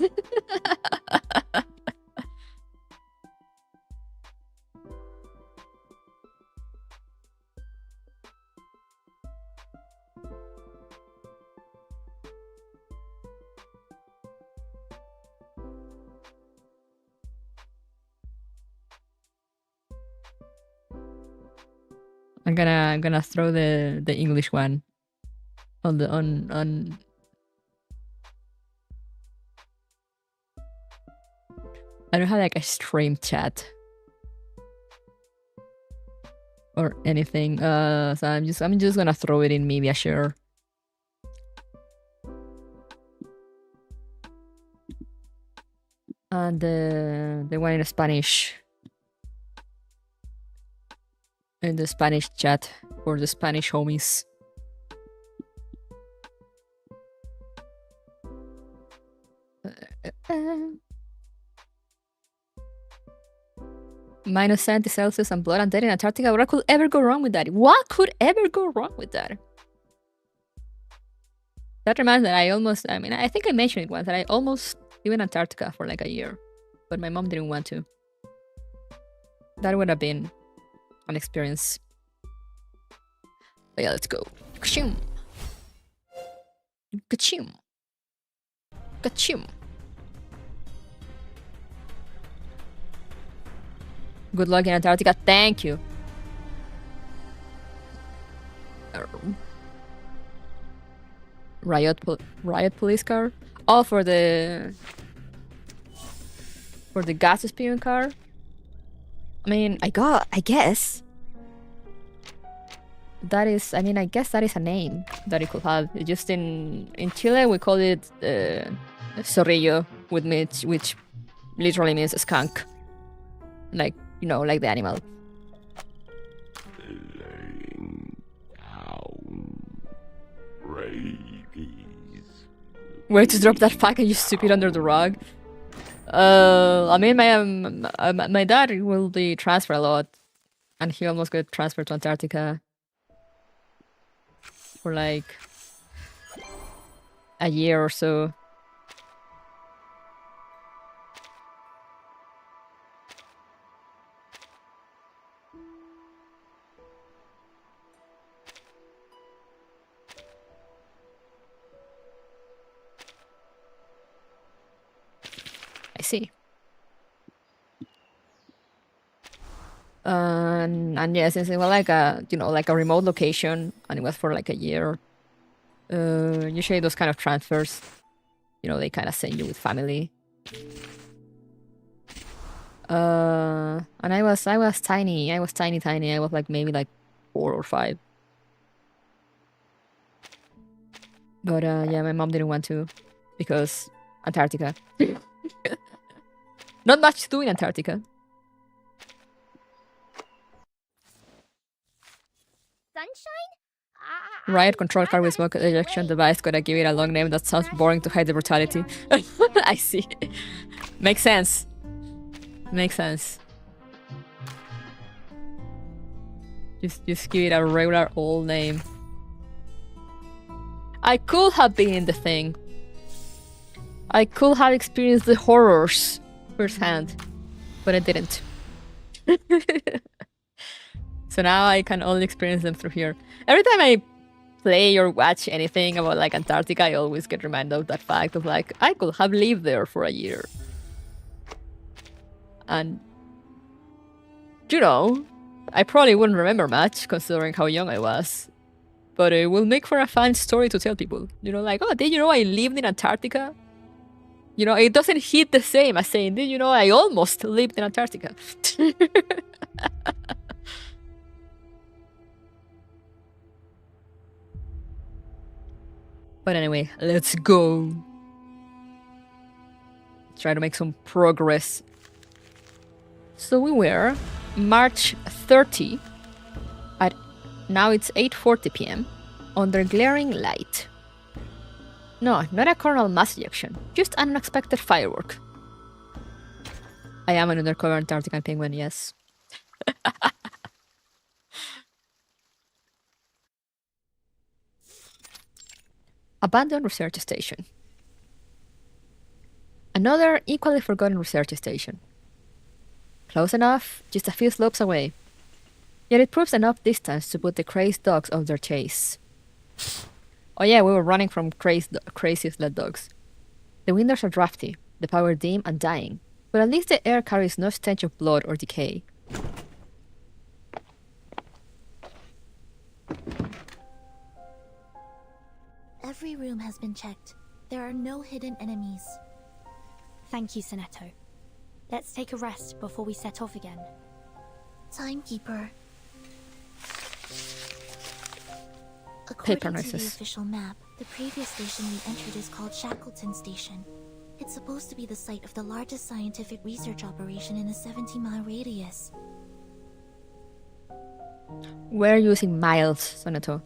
I'm gonna throw the English one on the on. I don't have like a stream chat or anything. So I'm just gonna throw it in media share. And the one in Spanish. In the Spanish chat for the Spanish homies. Minus 70 Celsius and blood and dead in Antarctica. What could ever go wrong with that? What could ever go wrong with that? That reminds me that I think I mentioned it once, that I almost live in Antarctica for like a year. But my mom didn't want to. That would have been an experience. But yeah, let's go. Kachim. Kachim. Kachim. Good luck in Antarctica. Thank you. Riot police car. Oh, for the gas spewing car. I mean, I guess that is. I mean, I guess that is a name that it could have. Just in Chile, we call it zorrillo, which literally means a skunk. Like, you know, like the animal. Laying down rabies. Where to drop that pack and you sweep it under the rug? I mean, my dad will be transferred a lot, and he almost got transferred to Antarctica for like a year or so. I see. And yeah, since it was like a, you know, like a remote location, and it was for like a year, usually those kind of transfers, you know, they kind of send you with family. And I was tiny. I was tiny. I was like maybe like 4 or 5. But yeah, my mom didn't want to because Antarctica. Not much to do in Antarctica. Riot control car with smoke ejection device. Gotta give it a long name that sounds boring to hide the brutality. I see. Makes sense. Makes sense. Just give it a regular old name. I could have been in the thing. I could have experienced the horrors firsthand, but I didn't. So now I can only experience them through here. Every time I play or watch anything about like Antarctica, I always get reminded of that fact of like, I could have lived there for a year. And, you know, I probably wouldn't remember much considering how young I was. But it will make for a fun story to tell people. You know, like, oh, did you know I lived in Antarctica? You know, it doesn't hit the same as saying, did you know I almost lived in Antarctica? But anyway, let's go. Try to make some progress. So we were March 30 at, now it's 8:40 p.m. under glaring light. No, not a coronal mass ejection, just an unexpected firework. I am an undercover Antarctican penguin, yes. Abandoned research station. Another equally forgotten research station. Close enough, just a few slopes away. Yet it proves enough distance to put the crazed dogs off their chase. Oh yeah, we were running from crazy sled dogs. The windows are drafty, the power dim and dying, but at least the air carries no stench of blood or decay. Every room has been checked. There are no hidden enemies. Thank you, Sonetto. Let's take a rest before we set off again. Timekeeper. Paper According to the noises. official map, the previous station we entered is called Shackleton Station. It's supposed to be the site of the largest scientific research operation in a 70-mile radius. We're using miles, Sonetto.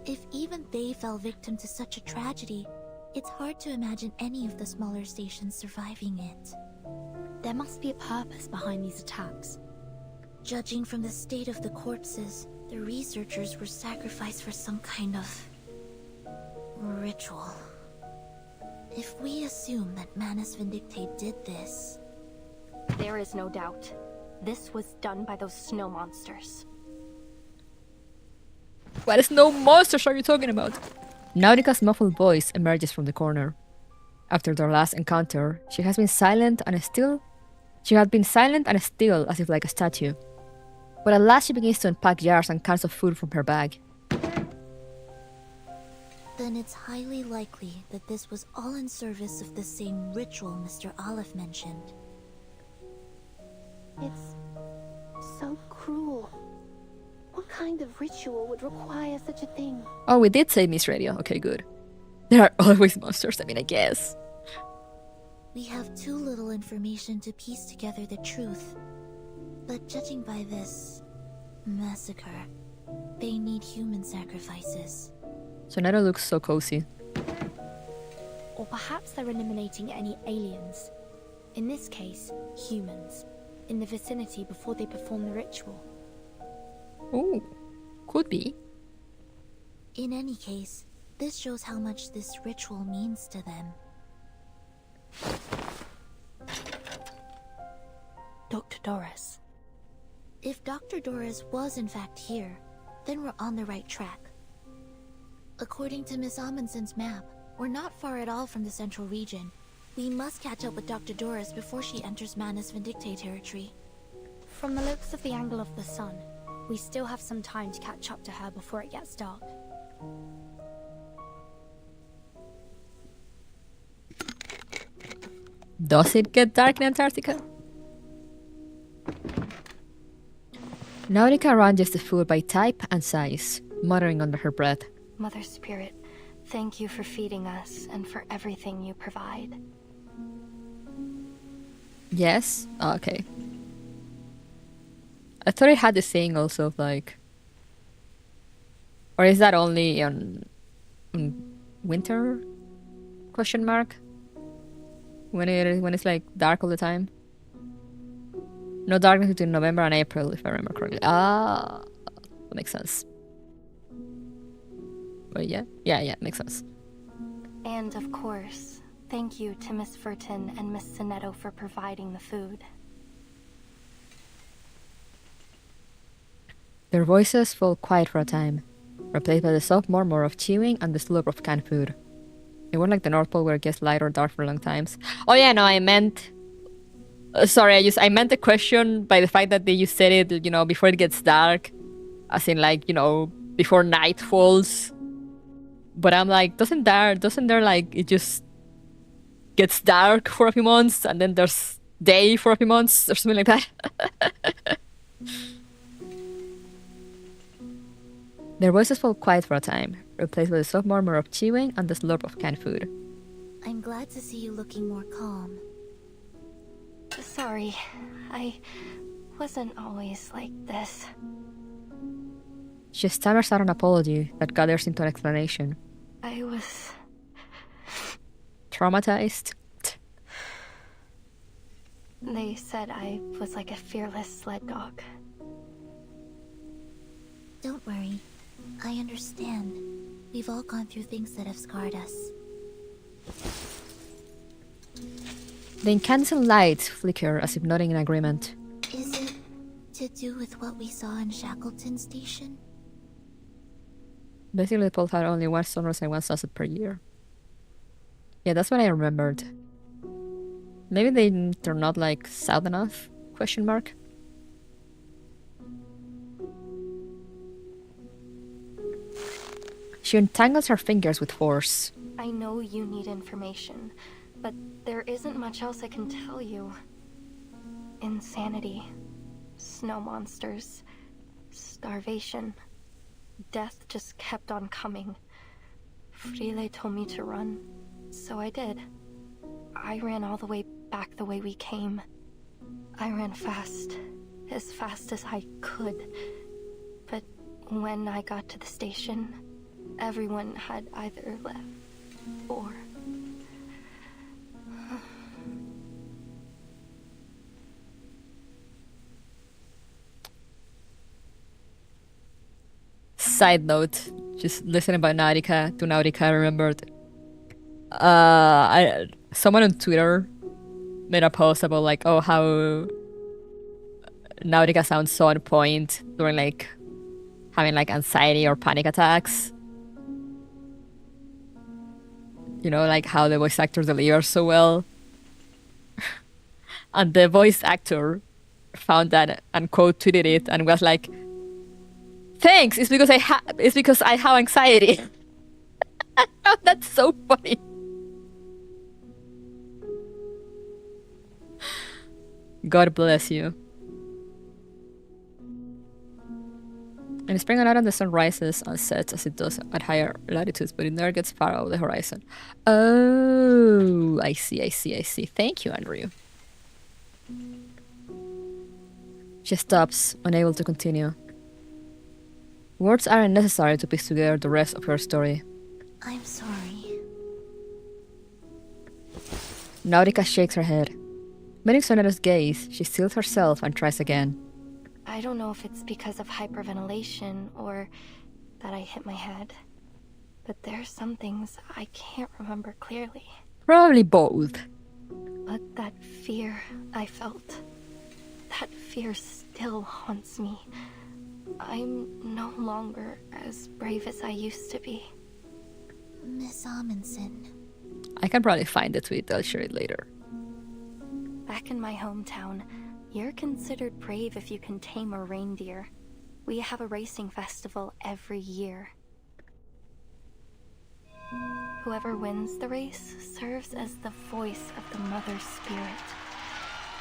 If even they fell victim to such a tragedy, it's hard to imagine any of the smaller stations surviving it. There must be a purpose behind these attacks. Judging from the state of the corpses, the researchers were sacrificed for some kind of ritual. If we assume that Manus Vindictate did this... There is no doubt. This was done by those snow monsters. What snow monsters are you talking about? Nautica's muffled voice emerges from the corner. After their last encounter, she had been silent and still as if like a statue. But at last she begins to unpack jars and cans of food from her bag. Then it's highly likely that this was all in service of the same ritual Mr. Olive mentioned. It's so cruel. What kind of ritual would require such a thing? Oh, we did say Miss Radio. Okay, good. There are always monsters, I guess. We have too little information to piece together the truth. But judging by this massacre, they need human sacrifices. Sonetto looks so cozy. Or perhaps they're eliminating any aliens. In this case, humans. In the vicinity before they perform the ritual. Ooh, could be. In any case, this shows how much this ritual means to them. Dr. Doris. If Dr. Doris was in fact here, then we're on the right track. According to Miss Amundsen's map, we're not far at all from the central region. We must catch up with Dr. Doris before she enters Manus Vindictate territory. From the looks of the angle of the sun, we still have some time to catch up to her before it gets dark. Does it get dark in Antarctica? Nautica arranges the food by type and size, muttering under her breath. Mother Spirit, thank you for feeding us and for everything you provide. Yes? Oh, okay. I thought it had the saying also of like... Or is that only on winter? Question mark? When it's like dark all the time? No darkness between November and April, if I remember correctly. Ah, that makes sense. But yeah, makes sense. And of course, thank you to Miss Furton and Miss Sonetto for providing the food. Their voices fall quiet for a time, replaced by the soft murmur of chewing and the slurp of canned food. It wasn't like the North Pole where it gets light or dark for long times. Oh yeah, no, I meant Sorry, I meant the question by the fact that you said it, before it gets dark, as in like, before night falls. But I'm like, doesn't there like it just gets dark for a few months and then there's day for a few months or something like that? Their voices fall quiet for a time, replaced by the soft murmur of chewing and the slurp of canned food. I'm glad to see you looking more calm. Sorry, I wasn't always like this. She stammers out an apology that gathers into an explanation. I was... Traumatized? They said I was like a fearless sled dog. Don't worry. I understand. We've all gone through things that have scarred us. The incandescent lights flicker as if nodding in agreement. Is it to do with what we saw in Shackleton Station? Basically, the Pole had only one sunrise and one sunset per year. Yeah, that's what I remembered. Maybe they're not like south enough? Question mark. She untangles her fingers with force. I know you need information, but there isn't much else I can tell you. Insanity, snow monsters, starvation. Death just kept on coming. Frile told me to run, so I did. I ran all the way back the way we came. I ran fast as I could. But when I got to the station, everyone had either left or... Side note, just listening about Nautica, I remembered. Someone on Twitter made a post about like, oh, how Nautica sounds so on point during like having like anxiety or panic attacks. Like how the voice actor delivers so well. And the voice actor found that and quote tweeted it and was like, "Thanks, it's because I have anxiety." That's so funny. God bless you. In spring and autumn, the sun rises and sets as it does at higher latitudes, but it never gets far out of the horizon. Oh, I see. Thank you, Andrew. She stops, unable to continue. Words aren't necessary to piece together the rest of her story. I'm sorry. Nautica shakes her head. Meeting Sonetta's gaze, she steels herself and tries again. I don't know if it's because of hyperventilation or that I hit my head, but there's some things I can't remember clearly. Probably both. But that fear I felt, that fear still haunts me. I'm no longer as brave as I used to be. Miss Amundsen. I can probably find the tweet, I'll share it later. Back in my hometown, you're considered brave if you can tame a reindeer. We have a racing festival every year. Whoever wins the race serves as the voice of the Mother Spirit.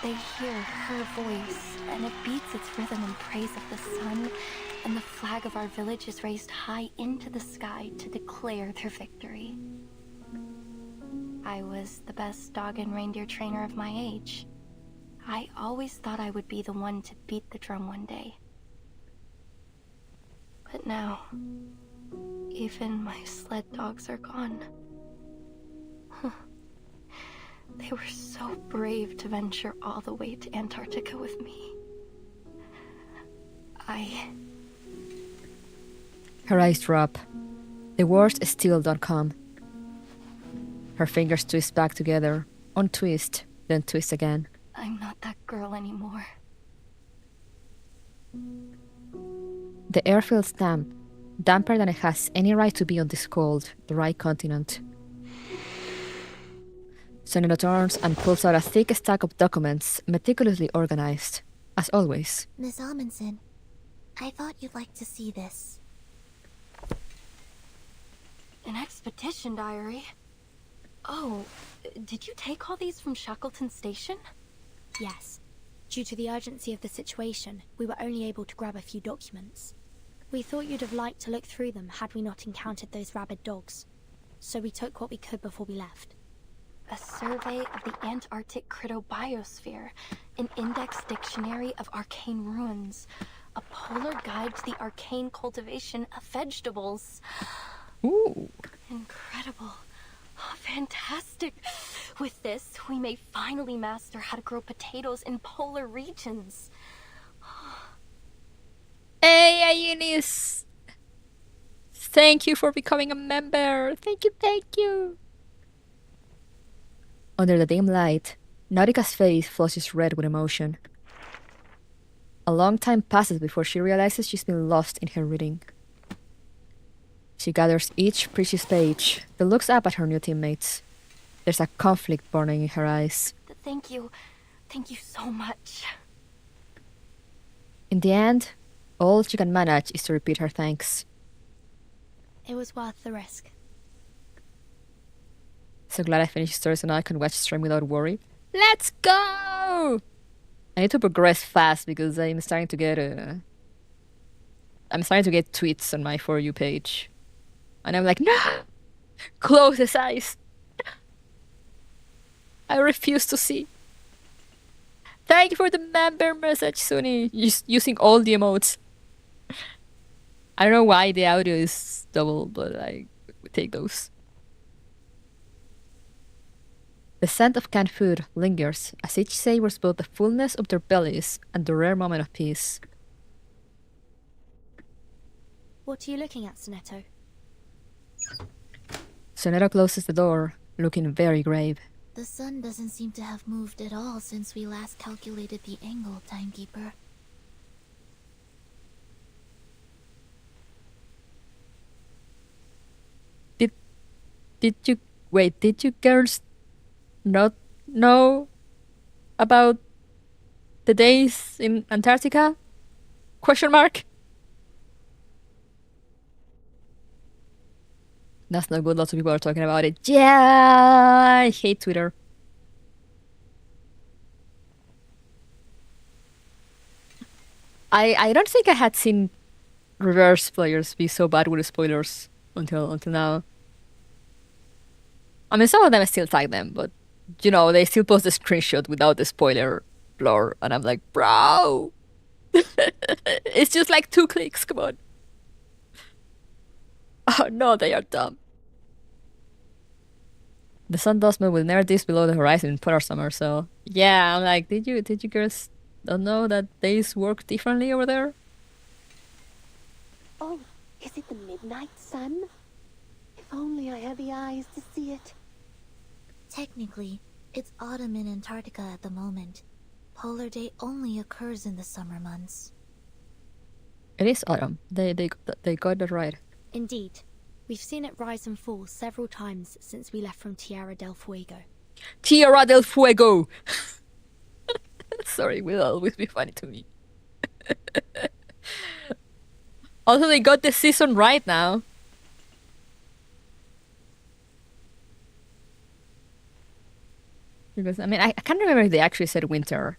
They hear her voice, and it beats its rhythm in praise of the sun, and the flag of our village is raised high into the sky to declare their victory. I was the best dog and reindeer trainer of my age. I always thought I would be the one to beat the drum one day. But now, even my sled dogs are gone. They were so brave to venture all the way to Antarctica with me. Her eyes drop. The words still don't come. Her fingers twist back together, untwist, then twist again. I'm not that girl anymore. The air feels damp, damper than it has any right to be on this cold, dry continent. Sonata turns and pulls out a thick stack of documents, meticulously organized, as always. Miss Amundsen, I thought you'd like to see this. An expedition diary? Oh, did you take all these from Shackleton Station? Yes. Due to the urgency of the situation, we were only able to grab a few documents. We thought you'd have liked to look through them had we not encountered those rabid dogs. So we took what we could before we left. A survey of the Antarctic cryptobiosphere, an index dictionary of arcane ruins, a polar guide to the arcane cultivation of vegetables. Ooh. Incredible. Oh, fantastic. With this, we may finally master how to grow potatoes in polar regions. Hey, Eunice! Thank you for becoming a member. Thank you. Under the dim light, Nautica's face flushes red with emotion. A long time passes before she realizes she's been lost in her reading. She gathers each precious page, then looks up at her new teammates. There's a conflict burning in her eyes. Thank you. Thank you so much. In the end, all she can manage is to repeat her thanks. It was worth the risk. So glad I finished stories and now I can watch stream without worry. Let's go! I need to progress fast because I'm starting to get tweets on my For You page. And I'm like, no! Close his eyes! I refuse to see. Thank you for the member message, Suni. Using all the emotes. I don't know why the audio is double, but I take those. The scent of canned food lingers as each savors both the fullness of their bellies and the rare moment of peace. What are you looking at, Sonetto? Sonetto closes the door, looking very grave. The sun doesn't seem to have moved at all since we last calculated the angle, Timekeeper. Did you girls not know about the days in Antarctica? Question mark? That's not good. Lots of people are talking about it. Yeah, I hate Twitter. I don't think I had seen reverse players be so bad with spoilers until now. I mean, some of them still tag them, but you know, they still post the screenshot without the spoiler blur, and I'm like, bro, it's just like 2 clicks. Come on. Oh no, they are dumb. The sun does move with near dips below the horizon in polar summer, so yeah, I'm like, did you girls don't know that days work differently over there? Oh, is it the midnight sun? If only I had the eyes to see it. Technically, it's autumn in Antarctica at the moment. Polar day only occurs in the summer months. It is autumn. They got that right. Indeed. We've seen it rise and fall several times since we left from Tierra del Fuego. Tierra del Fuego! Sorry, will always be funny to me. Also, they got the season right now. Because, I mean, I can't remember if they actually said winter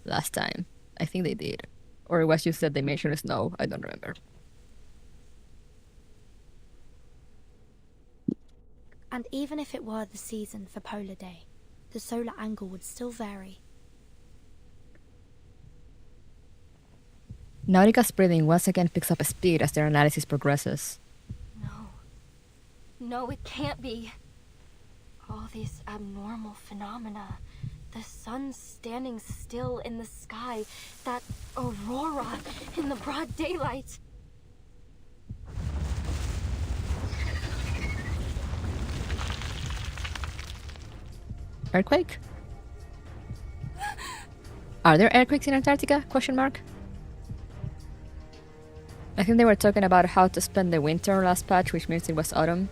last time. I think they did. Or it was just that they mentioned snow. I don't remember. And even if it were the season for Polar Day, the solar angle would still vary. Nautica's breathing once again picks up speed as their analysis progresses. No, it can't be. All these abnormal phenomena. The sun standing still in the sky. That aurora in the broad daylight. Earthquake? Are there earthquakes in Antarctica? Question mark. I think they were talking about how to spend the winter last patch, which means it was autumn.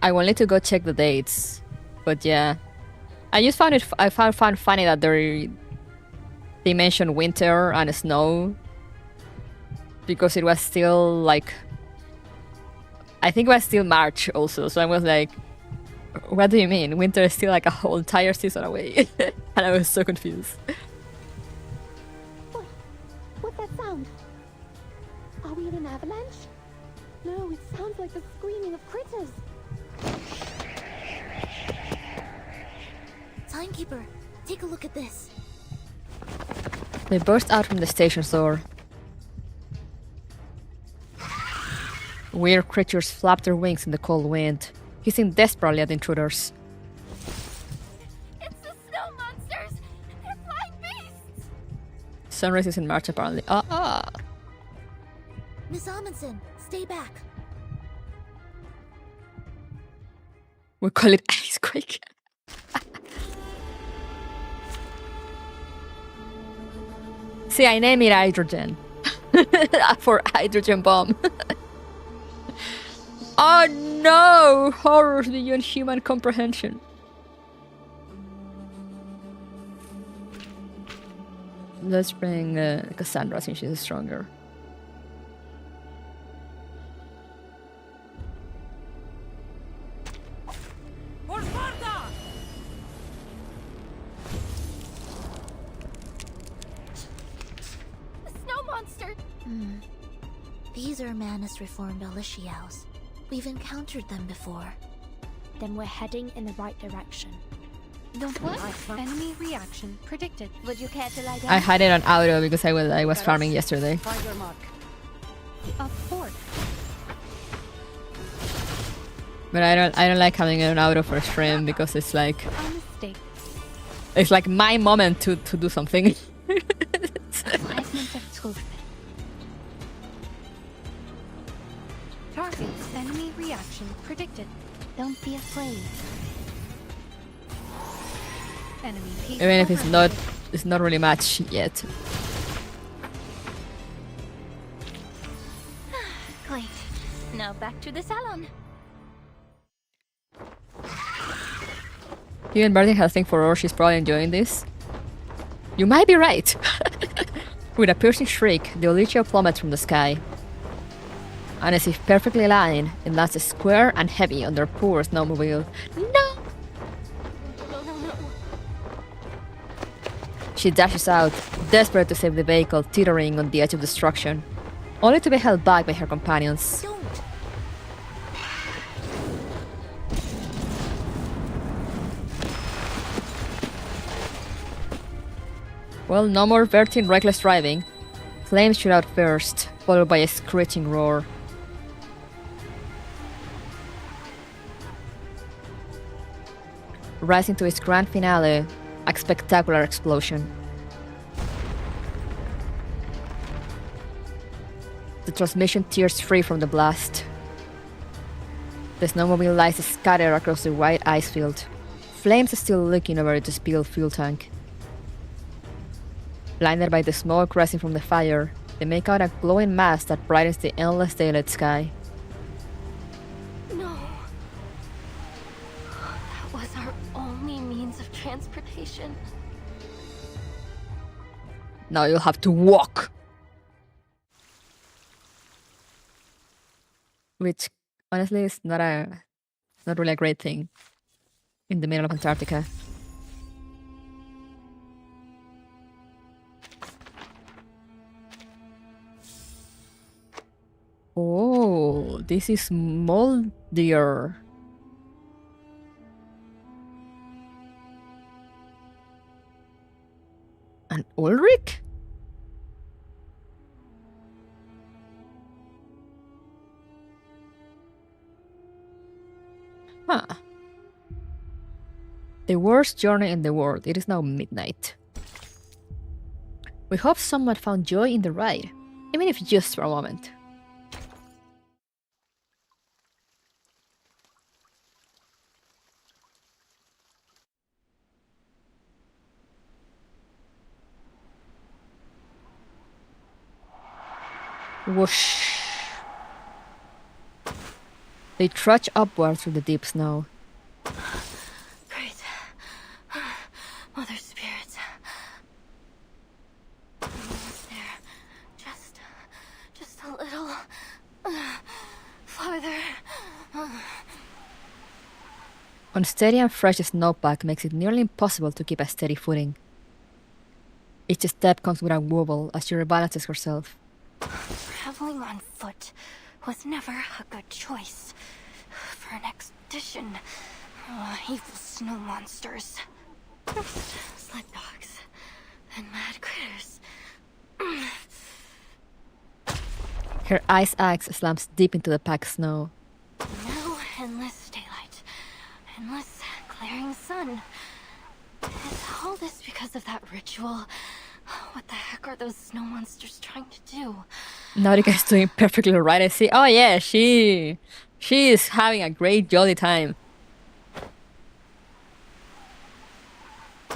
I will need to go check the dates. But yeah. I just found it found funny that they mentioned winter and snow. Because it was still like, I think it was still March also, so I was like, what do you mean? Winter is still like a whole entire season away. And I was so confused. What's that sound? Are we in an avalanche? No, it sounds like the screaming of critters. Timekeeper, take a look at this. They burst out from the station door. Weird creatures flap their wings in the cold wind, hissing desperately at intruders. It's the snow monsters! They're flying beasts! Sunrise is in March apparently. Miss Amundsen, stay back. We call it ice quake. See, I name it hydrogen. For hydrogen bomb. Oh no! Horrors beyond human comprehension. Let's bring Cassandra since she's stronger. The snow monster! These are Manus reformed Aliciaus. We've encountered them before. Then we're heading in the right direction. Don't what? Enemy reaction predicted. Would you care to lie down? I had it on auto because I was farming yesterday. Find your mark. A fort. But I don't like having it on auto for stream because it's like A mistake. it's like my moment to do something. Fragment of truth. Target. Enemy reaction predicted. Don't be afraid. Enemy piece. Even if it's not really much yet. Great. Now back to the salon. Even Barney has a thing for her, she's probably enjoying this. You might be right. With a piercing shriek, the Olicia plummets from the sky. And as if perfectly aligned, it lands square and heavy on their poor snowmobile. No! She dashes out, desperate to save the vehicle teetering on the edge of destruction, only to be held back by her companions. Don't! Well, no more Vertin reckless driving. Flames shoot out first, followed by a screeching roar. Rising to its grand finale, a spectacular explosion. The transmission tears free from the blast. The snowmobile lies scattered across the wide ice field, flames still licking over its spilled fuel tank. Blinded by the smoke rising from the fire, they make out a glowing mass that brightens the endless daylit sky. No. That was our only means of transportation. Now you'll have to walk! Which, honestly, is not really a great thing in the middle of Antarctica. Oh, this is moldier. And Ulrich? Huh. The worst journey in the world. It is now midnight. We hope someone found joy in the ride, even if just for a moment. Whoosh. They trudge upward through the deep snow. Great. Mother Spirit. Almost there. Just a little farther. Unsteady and fresh snowpack makes it nearly impossible to keep a steady footing. Each step comes with a wobble as she rebalances herself. Traveling on foot was never a good choice for an expedition. Evil snow monsters. First, sled dogs, then mad critters. Her ice axe slams deep into the packed snow. Now endless daylight, endless glaring sun. Is all this because of that ritual? What the heck are those snow monsters trying to do? Nautica is doing perfectly right, I see. Oh yeah, she is having a great jolly time.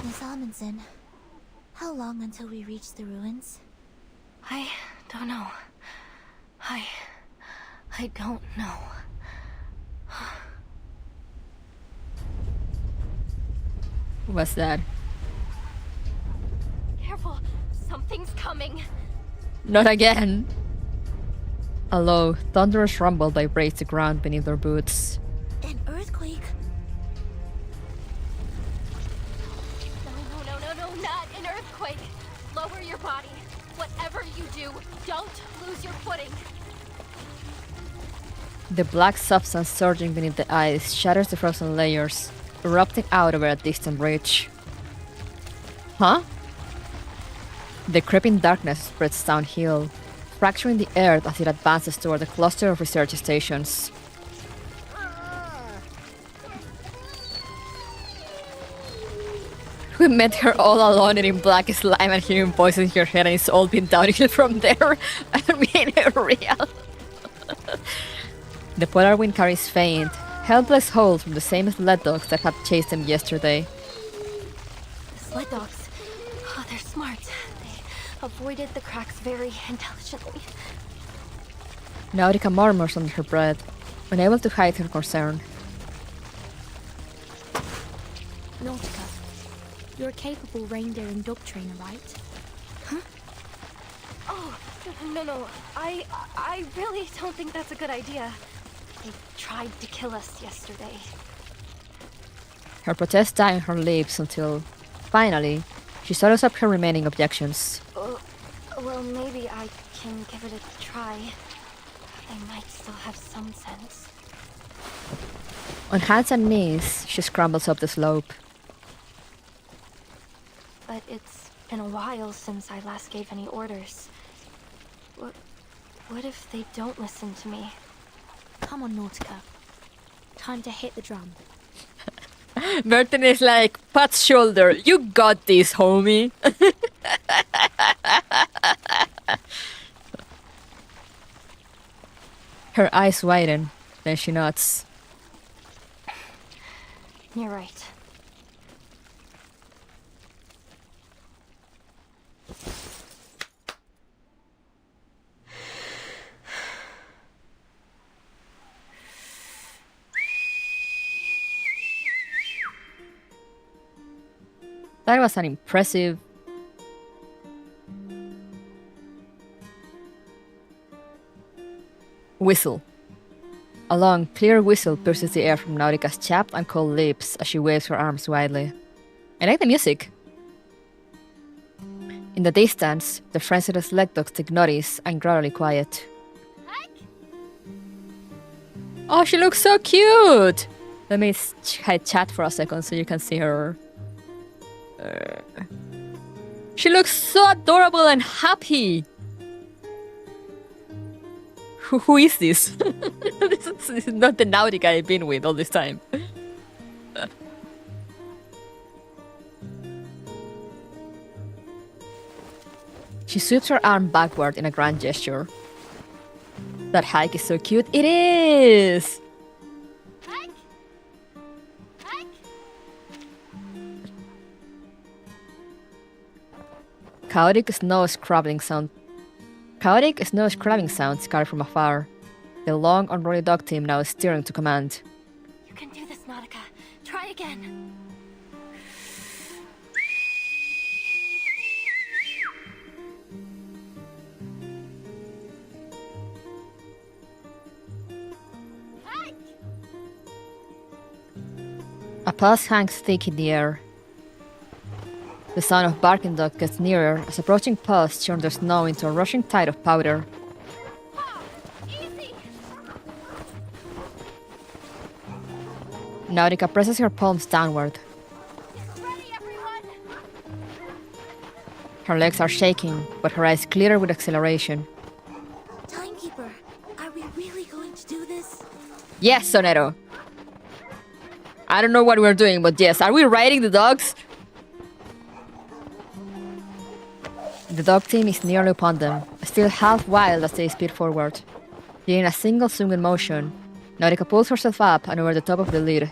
Miss Amundsen, how long until we reach the ruins? I don't know. I don't know. What's that? Careful, something's coming. Not again! A low, thunderous rumble vibrates the ground beneath their boots. An earthquake? No, not an earthquake. Lower your body. Whatever you do, don't lose your footing. The black substance surging beneath the ice shatters the frozen layers, erupting out over a distant ridge. Huh? The creeping darkness spreads downhill, fracturing the earth as it advances toward a cluster of research stations. We met her all alone and in black slime and hearing voices in her head, and it's all been downhill from there. I mean, real. The polar wind carries faint, helpless howls from the same sled dogs that had chased them yesterday. The sled dogs. Oh, they're smart. They avoided the cracks very intelligently. Nautica murmurs under her breath, unable to hide her concern. Nautica, you're a capable reindeer and dog trainer, right? Oh, no. I really don't think that's a good idea. They tried to kill us yesterday. Her protest died on her lips until, finally, she solos up her remaining objections. Well, maybe I can give it a try. They might still have some sense. On hands and knees, she scrambles up the slope. But it's been a while since I last gave any orders. What if they don't listen to me? Come on, Nautica. Time to hit the drum. Merton is like, Pat's shoulder, you got this, homie. Her eyes widen, then she nods. You're right. That was an impressive... whistle. A long, clear whistle pierces the air from Nautica's chapped and cold lips as she waves her arms widely. I like the music. In the distance, the frenzied sled dogs take notice and gradually quiet. Oh, she looks so cute! Let me chat for a second so you can see her. She looks so adorable and happy! Who is this? This is not the Nautica I've been with all this time. She sweeps her arm backward in a grand gesture. That hike is so cute. It is! Chaotic snow scrabbling sounds carried from afar. The long, unruly dog team now is steering to command. You can do this, Nautica. Try again. A pulse hangs thick in the air. The sound of barking dog gets nearer as approaching pulse turns the snow into a rushing tide of powder. Easy! Nautica presses her palms downward. Ready, everyone! Her legs are shaking, but her eyes glitter with acceleration. Timekeeper, are we really going to do this? Yes, Sonero! I don't know what we're doing, but yes, are we riding the dogs? The dog team is nearly upon them, still half wild as they speed forward. Yet in a single swing in motion, Nautica pulls herself up and over the top of the lead.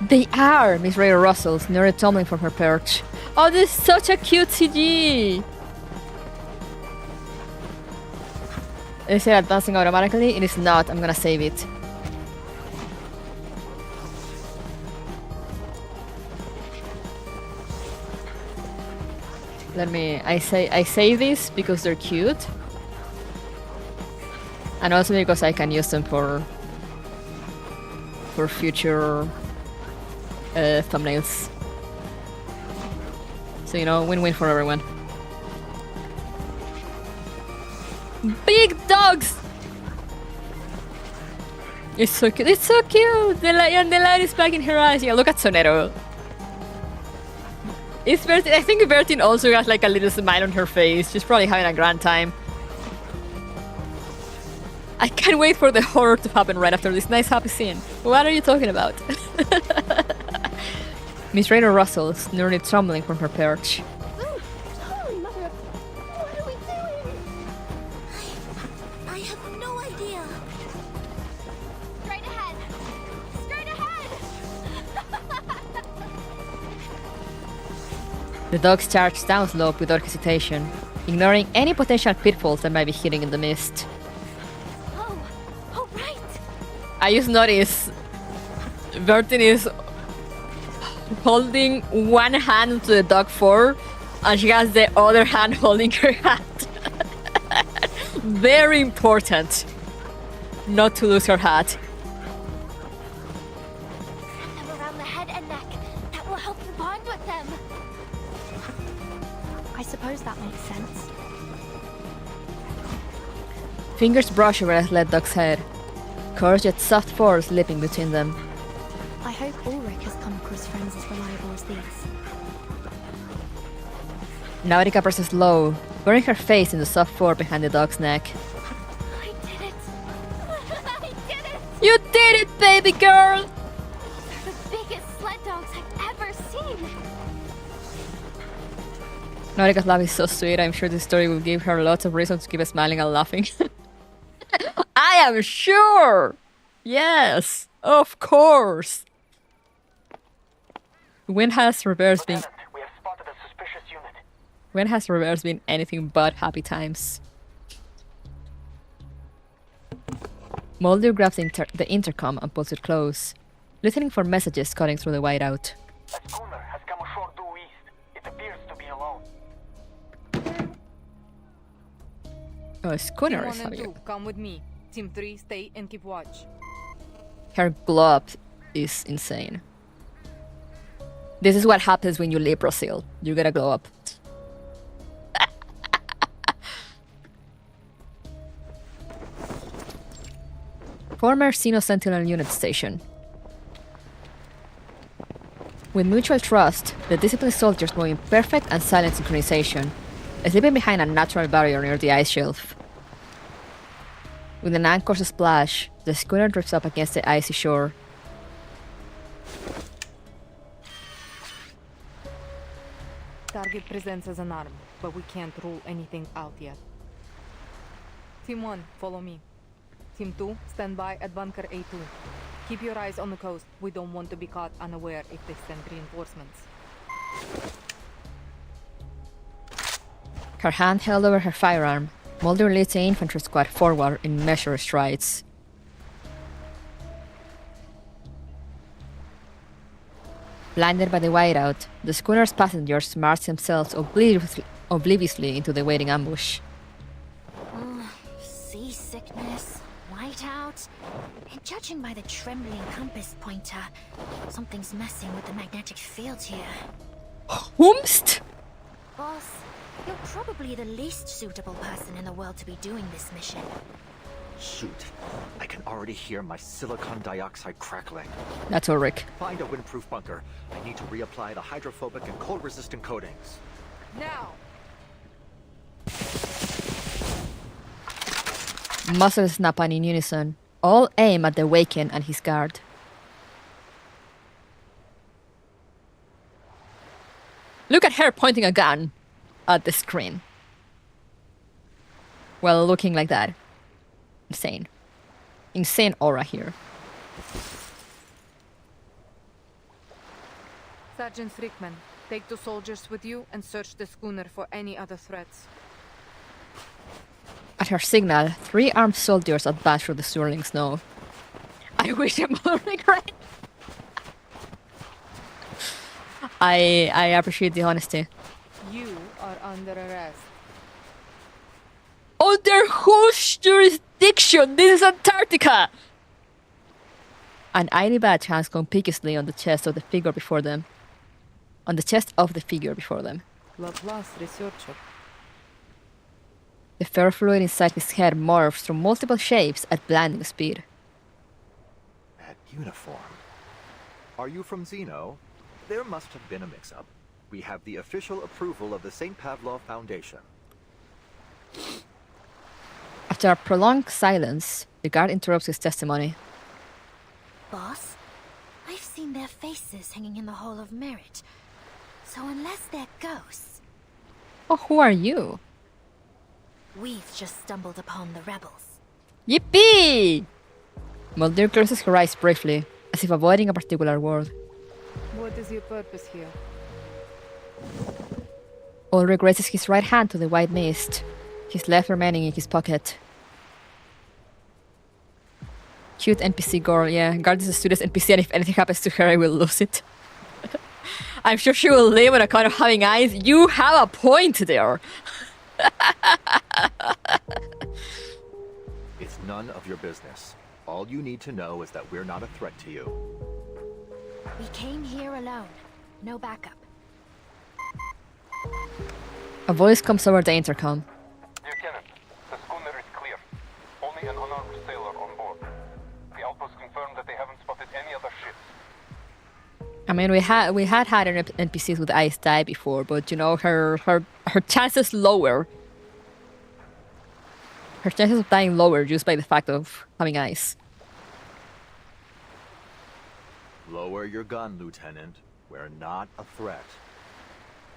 They are! Miss Raider rustles, nearly tumbling from her perch. Oh, this is such a cute CG! Is it advancing automatically? It is not. I'm gonna save it. I save this because they're cute. And also because I can use them for future thumbnails. So, you know, win-win for everyone. Big dogs! It's so cute. It's so cute! The light is back in her eyes. Yeah, look at Sonero. It's Bertin. I think Bertin also has like a little smile on her face. She's probably having a grand time. I can't wait for the horror to happen right after this nice happy scene. What are you talking about? Miss Rainer rustles, nearly trembling from her perch. Holy mother of... What are we doing? I have no idea. Straight ahead! Straight ahead! The dogs charge down slope without hesitation, ignoring any potential pitfalls that might be hidden in the mist. Oh, right! I just noticed Bertin is holding one hand to the dog fur, and she has the other hand holding her hat. Very important not to lose her hat. Wrap them around the head and neck. That will help you bond with them. I suppose that makes sense. Fingers brush over a sled dog's head, coarse yet soft fur slipping between them. I hope Ulrich has come across friends as reliable as these. Nautica presses low, burying her face in the soft fur behind the dog's neck. I did it! I did it! You did it, baby girl! They're the biggest sled dogs I've ever seen. Nautica's laugh is so sweet. I'm sure this story will give her lots of reasons to keep smiling and laughing. I am sure! Yes, of course! When has reverse been... We have spotted a suspicious unit. When has reverse been anything but happy times? Mulder grabs the intercom and pulls it close, listening for messages cutting through the whiteout. A schooner has come ashore due east. It appears to be alone. Oh, a schooner Team is 1 how and you... 2, come with me. Team 3, stay and keep watch. Her glow up is insane. This is what happens when you leave Brazil. You get a glow up. Former Sino Sentinel Unit Station. With mutual trust, the disciplined soldiers move in perfect and silent synchronization, sleeping behind a natural barrier near the ice shelf. With an anchor's splash, the schooner drifts up against the icy shore. Target presents as an arm, but we can't rule anything out yet. Team 1, follow me. Team 2, stand by at bunker A2. Keep your eyes on the coast. We don't want to be caught unaware if they send reinforcements. Her hand held over her firearm, Mulder leads the infantry squad forward in measured strides. Blinded by the whiteout, the schooner's passengers marched themselves obliviously into the waiting ambush. Seasickness, whiteout, and judging by the trembling compass pointer, something's messing with the magnetic field here. Whomst? Boss, you're probably the least suitable person in the world to be doing this mission. Shoot. I can already hear my silicon dioxide crackling. That's Ulrich. Find a windproof bunker. I need to reapply the hydrophobic and cold-resistant coatings. Now! Muscles snap in unison. All aim at the Waken and his guard. Look at her pointing a gun at the screen. Well, looking like that. Insane. Insane aura here. Sergeant Frickman, take the soldiers with you and search the schooner for any other threats. At her signal, 3 armed soldiers advance through the swirling snow. I wish them all regret. I appreciate the honesty. You are under arrest. Under whose jurisdiction? This is Antarctica! An ID badge hangs conspicuously on the chest of the figure before them. On the chest of the figure before them. Laplace researcher. The ferrofluid inside his head morphs through multiple shapes at blinding speed. That uniform. Are you from Xeno? There must have been a mix-up. We have the official approval of the St. Pavlov Foundation. After a prolonged silence, the guard interrupts his testimony. Boss, I've seen their faces hanging in the Hall of Merit. So unless they're ghosts, Oh, who are you? we've just stumbled upon the rebels. Yippee! Mulder closes her eyes briefly, as if avoiding a particular word. What is your purpose here? Ulrich raises his right hand to the white mist, his left remaining in his pocket. Cute NPC girl, yeah. Guard is the student's NPC, and if anything happens to her, I will lose it. I'm sure she will live on account of having eyes. You have a point there. It's none of your business. All you need to know is that we're not a threat to you. We came here alone. No backup. A voice comes over the intercom. Lieutenant, the schooner is clear. Only an unarmed sailor on board. The outpost confirmed that they haven't spotted any other ships. I mean, we had NPCs with eyes die before, but you know, her chances lower. Her chances of dying lower just by the fact of having eyes. Lower your gun, Lieutenant. We're not a threat.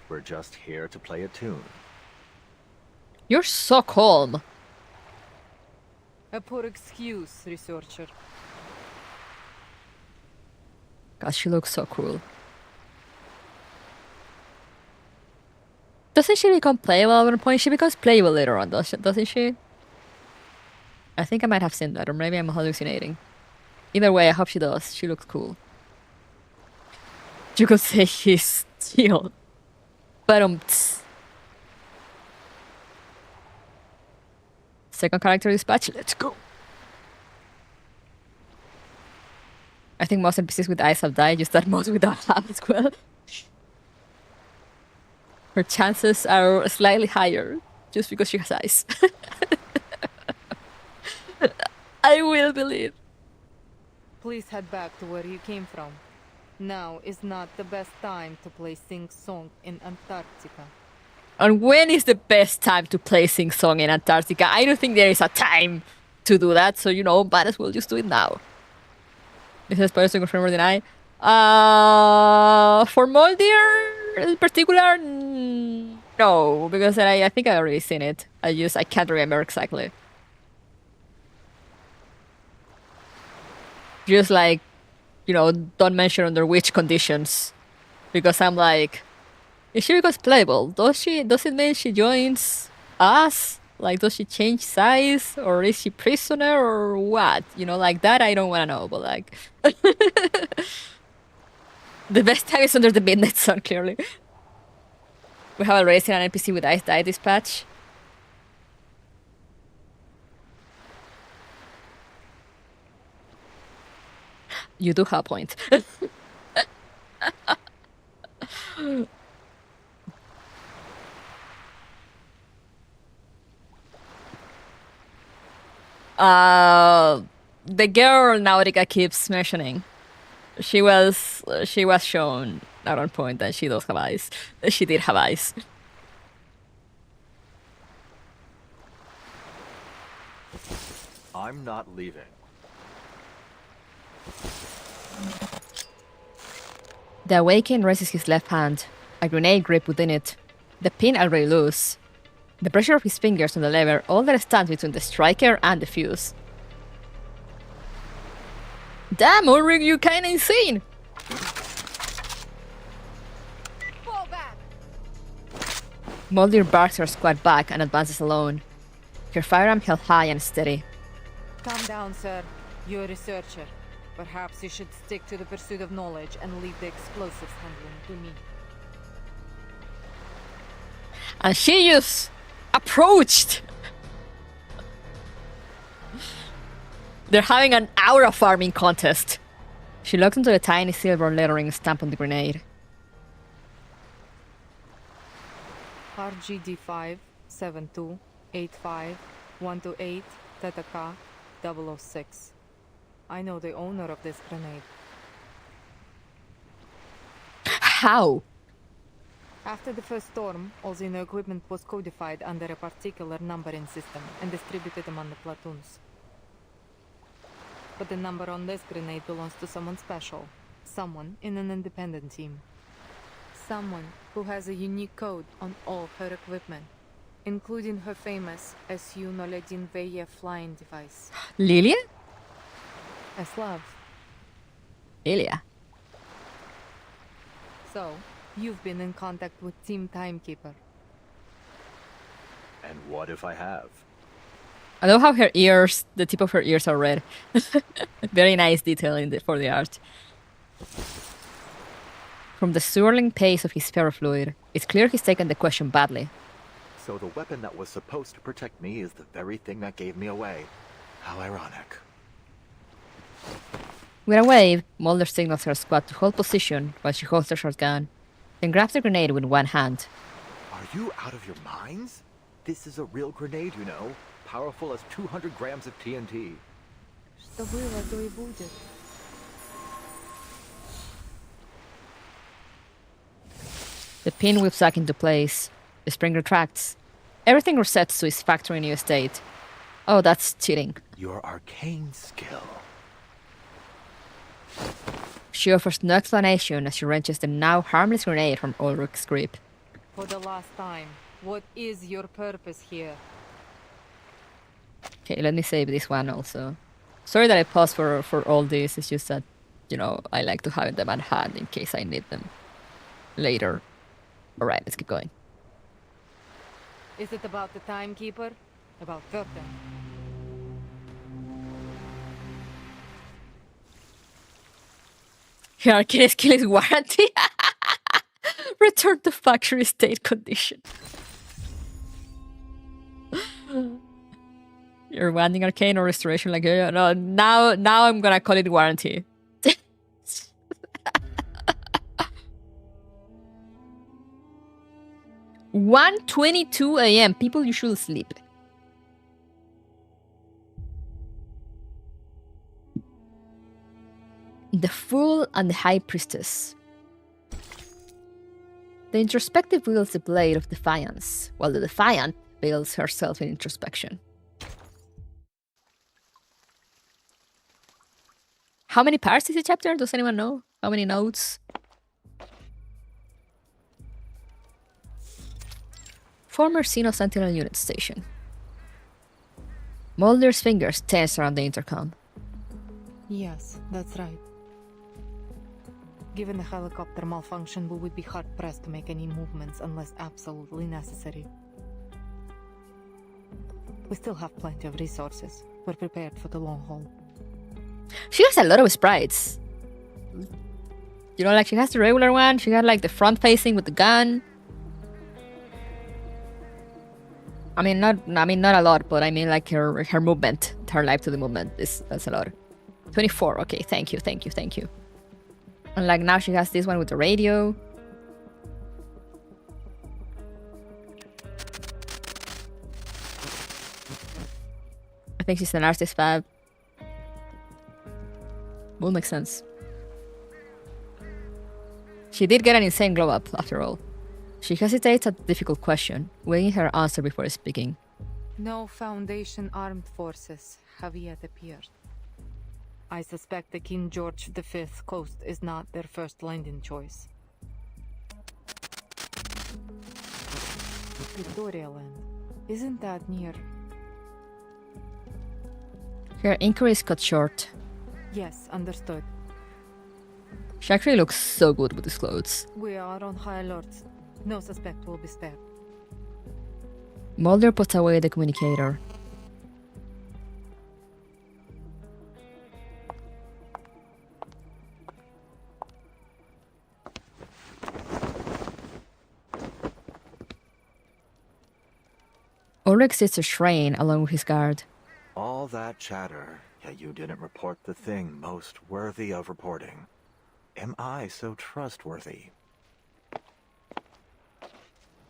We're just here to play a tune. You're so calm. A poor excuse, researcher. God, she looks so cruel. Doesn't she become playable at one point? She becomes playable later on, doesn't she? I think I might have seen that, or maybe I'm hallucinating. Either way, I hope she does. She looks cool. You could say he's still. But second character dispatch, let's go. I think most NPCs with eyes have died, just that most without have as well. Her chances are slightly higher, just because she has eyes. I will believe. Please head back to where you came from. Now is not the best time to play Sing Song in Antarctica. And when is the best time to play Sing Song in Antarctica? I don't think there is a time to do that, so you know, might as well just do it now. This is supposed to confirm or deny. For Moldir in particular, no, because I think I already seen it. I can't remember exactly. Just like, you know, don't mention under which conditions, because I'm like, If she becomes playable, does it mean she joins us? Like, does she change size? Or is she prisoner or what? You know, like that I don't wanna know, but like the best time is under the midnight sun, clearly. We have already seen an NPC with eyes die this patch. You do have a point. The girl Nautica keeps mentioning. She was shown at one point that she does have eyes. She did have eyes. I'm not leaving. The Awakened raises his left hand, a grenade grip within it. The pin already loose. The pressure of his fingers on the lever, all that stands between the striker and the fuse. Damn, Ulrich, you're kinda insane! Fall back! Moldir barks her squad back and advances alone. Her firearm held high and steady. Calm down, sir. You're a researcher. Perhaps you should stick to the pursuit of knowledge and leave the explosives handling to me. And she just approached! They're having an aura farming contest. She looks into the tiny silver lettering stamped on the grenade. RGD5 72 85 128 Theta K 006. I know the owner of this grenade. How? After the first storm, all Xeno equipment was codified under a particular numbering system and distributed among the platoons. But the number on this grenade belongs to someone special. Someone in an independent team. Someone who has a unique code on all her equipment, including her famous SU Noledin Veye flying device. Lilia? Eslav. Lilia. So, you've been in contact with Team Timekeeper. And what if I have? I love how her ears, the tip of her ears are red. Very nice detail for the art. From the swirling pace of his ferrofluid, it's clear he's taken the question badly. So the weapon that was supposed to protect me is the very thing that gave me away. How ironic. With a wave, Mulder signals her squad to hold position while she holds her shotgun, then grabs the grenade with one hand. Are you out of your minds? This is a real grenade, you know. Powerful as 200 grams of TNT. Что было, то и будет. The pin whips back into place. The spring retracts. Everything resets to its factory new state. Oh, that's cheating. Your arcane skill. She offers no explanation as she wrenches the now harmless grenade from Ulrich's grip. For the last time, what is your purpose here? Okay, let me save this one also. Sorry that I paused for all this, it's just that, you know, I like to have them at hand in case I need them later. Alright, let's keep going. Is it about the Timekeeper? About Verten? Her arcane skill is warranty. Return to factory state condition. You're wanting arcane or restoration like no, now I'm gonna call it warranty. 1:22 a.m. People, you should sleep. The Fool and the High Priestess. The introspective wields the blade of defiance, while the defiant veils herself in introspection. How many parts is the chapter? Does anyone know? How many notes? Former Xeno Sentinel Unit Station. Mulder's fingers tense around the intercom. Yes, that's right. Given the helicopter malfunction, we would be hard-pressed to make any movements unless absolutely necessary. We still have plenty of resources. We're prepared for the long haul. She has a lot of sprites. You know, like she has the regular one. She got like the front facing with the gun. I mean, not a lot, but I mean like her movement, her life to the movement that's a lot. 24. Okay, thank you. And like now she has this one with the radio. I think she's an artist fab. Will make sense. She did get an insane glow up after all. She hesitates at the difficult question, weighing her answer before speaking. No Foundation armed forces have yet appeared. I suspect the King George V coast is not their first landing choice. Victoria Land. Isn't that near? Her inquiry is cut short. Yes, understood. She actually looks so good with these clothes. We are on high alert. No suspect will be spared. Mulder puts away the communicator. Ulrich sits a shrine along with his guard. All that chatter, yet you didn't report the thing most worthy of reporting. Am I so trustworthy?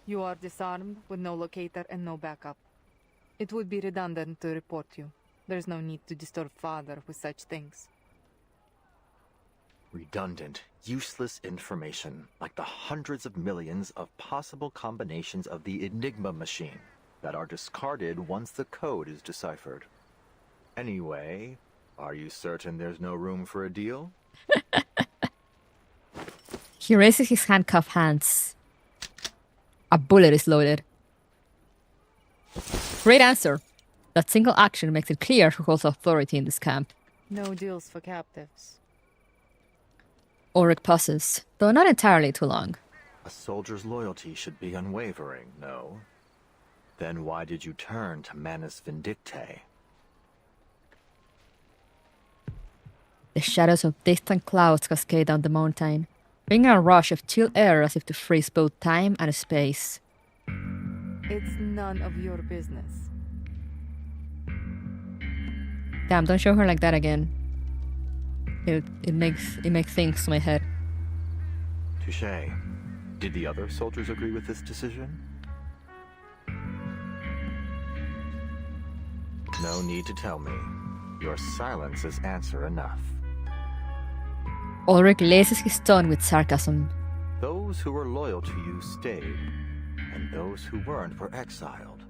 You are disarmed with no locator and no backup. It would be redundant to report you. There's no need to disturb Father with such things. Redundant, useless information, like the hundreds of millions of possible combinations of the Enigma machine that are discarded once the code is deciphered. Anyway, are you certain there's no room for a deal? He raises his handcuffed hands. A bullet is loaded. Great answer. That single action makes it clear who holds authority in this camp. No deals for captives. Ulrich pauses, though not entirely too long. A soldier's loyalty should be unwavering, no? Then why did you turn to Manus Vindictae? The shadows of distant clouds cascade down the mountain, bringing a rush of chill air as if to freeze both time and space. It's none of your business. Damn, don't show her like that again. It makes things to my head. Touché. Did the other soldiers agree with this decision? No need to tell me. Your silence is answer enough. Ulrich laces his tone with sarcasm. Those who were loyal to you stayed, and those who weren't were exiled.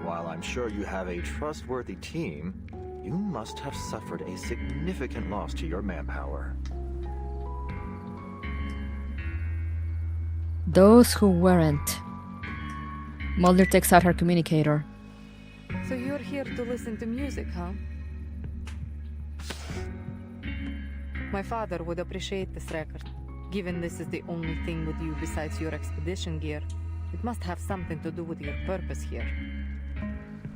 While I'm sure you have a trustworthy team, you must have suffered a significant loss to your manpower. Those who weren't. Mulder takes out her communicator. So you're here to listen to music, huh? My father would appreciate this record. Given this is the only thing with you besides your expedition gear, it must have something to do with your purpose here.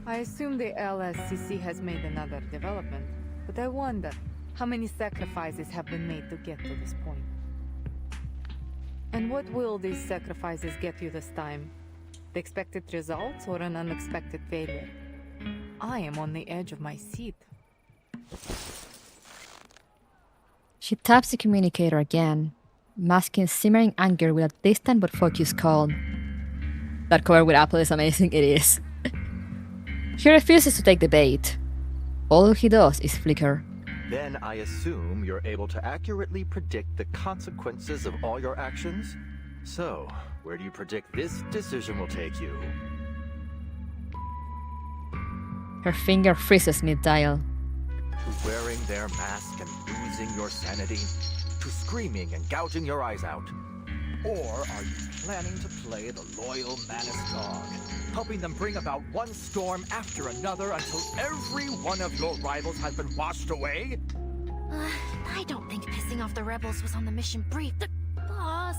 I assume the LSCC has made another development, but I wonder how many sacrifices have been made to get to this point. And what will these sacrifices get you this time? The expected results or an unexpected failure? I am on the edge of my seat. She taps the communicator again, masking simmering anger with a distant but focused calm. That cover with Apple is amazing, it is. He refuses to take the bait. All he does is flicker. Then I assume you're able to accurately predict the consequences of all your actions? So, where do you predict this decision will take you? Her finger freezes mid-dial. To wearing their mask and losing your sanity? To screaming and gouging your eyes out? Or are you planning to play the loyal Manus dog, helping them bring about one storm after another until every one of your rivals has been washed away? I don't think this pissing off the rebels was on the mission brief. Boss.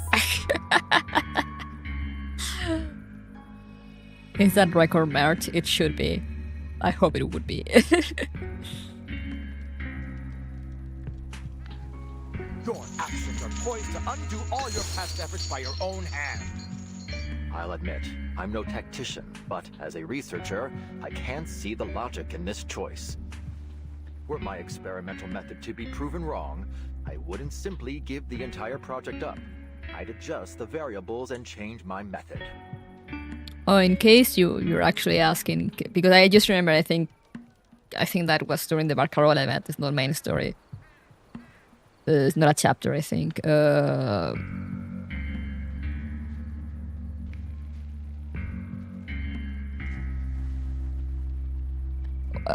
Is that record marked? It should be. I hope it would be. Your actions are poised to undo all your past efforts by your own hand. I'll admit, I'm no tactician, but as a researcher, I can see the logic in this choice. Were my experimental method to be proven wrong, I wouldn't simply give the entire project up. I'd adjust the variables and change my method. Oh, in case you're actually asking, because I just remember, I think that was during the Barcarola event. It's not main story. It's not a chapter, I think.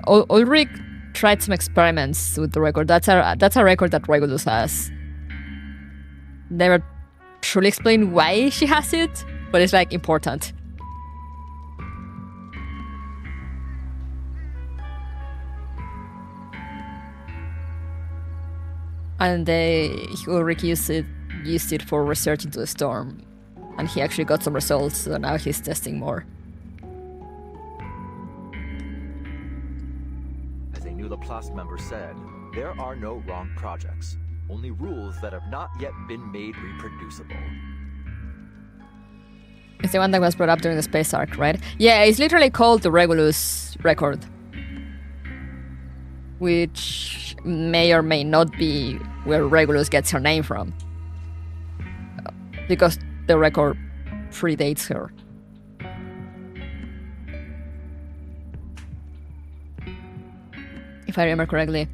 Ulrich tried some experiments with the record. That's a record that Regulus has. Never truly explained why she has it, but it's like important. And Ulrich used it for research into the storm, and he actually got some results. So now he's testing more. As a new Laplace member said, there are no wrong projects, only rules that have not yet been made reproducible. It's the one that was brought up during the space arc, right? Yeah, it's literally called the Regulus record, which may or may not be where Regulus gets her name from, because the record predates her. If I remember correctly.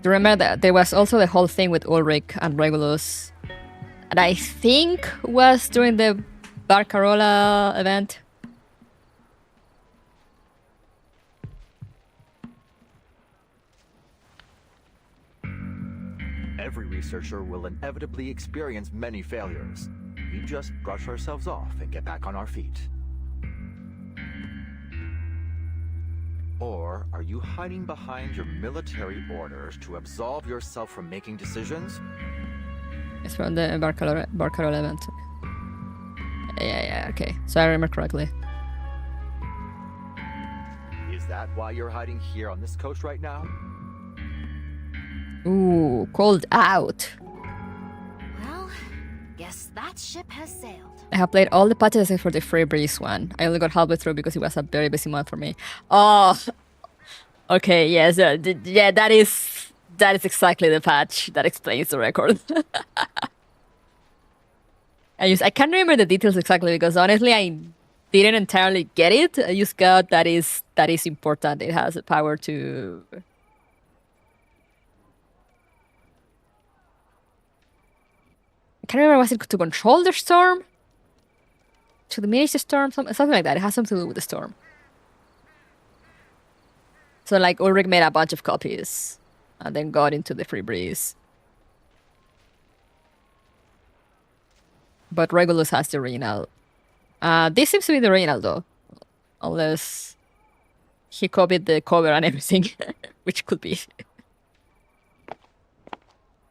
Remember that there was also the whole thing with Ulrich and Regulus, and I think was during the Barcarola event. Every researcher will inevitably experience many failures. We just brush ourselves off and get back on our feet. Or are you hiding behind your military orders to absolve yourself from making decisions? It's from the Barcarola event. Yeah, okay. So I remember correctly. Is that why you're hiding here on this coast right now? Ooh, called out. Well, guess that ship has sailed. I have played all the patches except for the Free Breeze one. I only got halfway through because it was a very busy month for me. Oh, okay, yes, yeah, that is exactly the patch that explains the record. I can't remember the details exactly because honestly I didn't entirely get it. I just got that is important. It has the power to. I can't remember, was it to control the storm? To diminish the storm? Something like that. It has something to do with the storm. So like Ulrich made a bunch of copies and then got into the Free Breeze. But Regulus has the original. This seems to be the original though. Unless he copied the cover and everything. Which could be.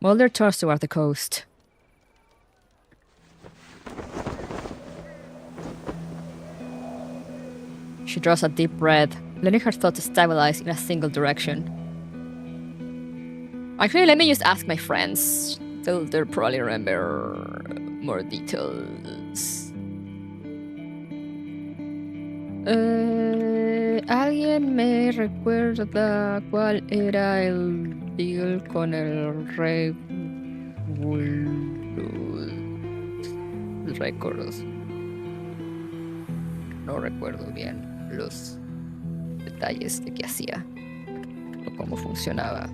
Mulder turns toward the coast. She draws a deep breath, letting her thoughts stabilize in a single direction. Actually, let me just ask my friends. They'll probably remember more details. ¿Alguien me recuerda cuál era el deal con el Records? No recuerdo bien los detalles de qué hacía o cómo funcionaba.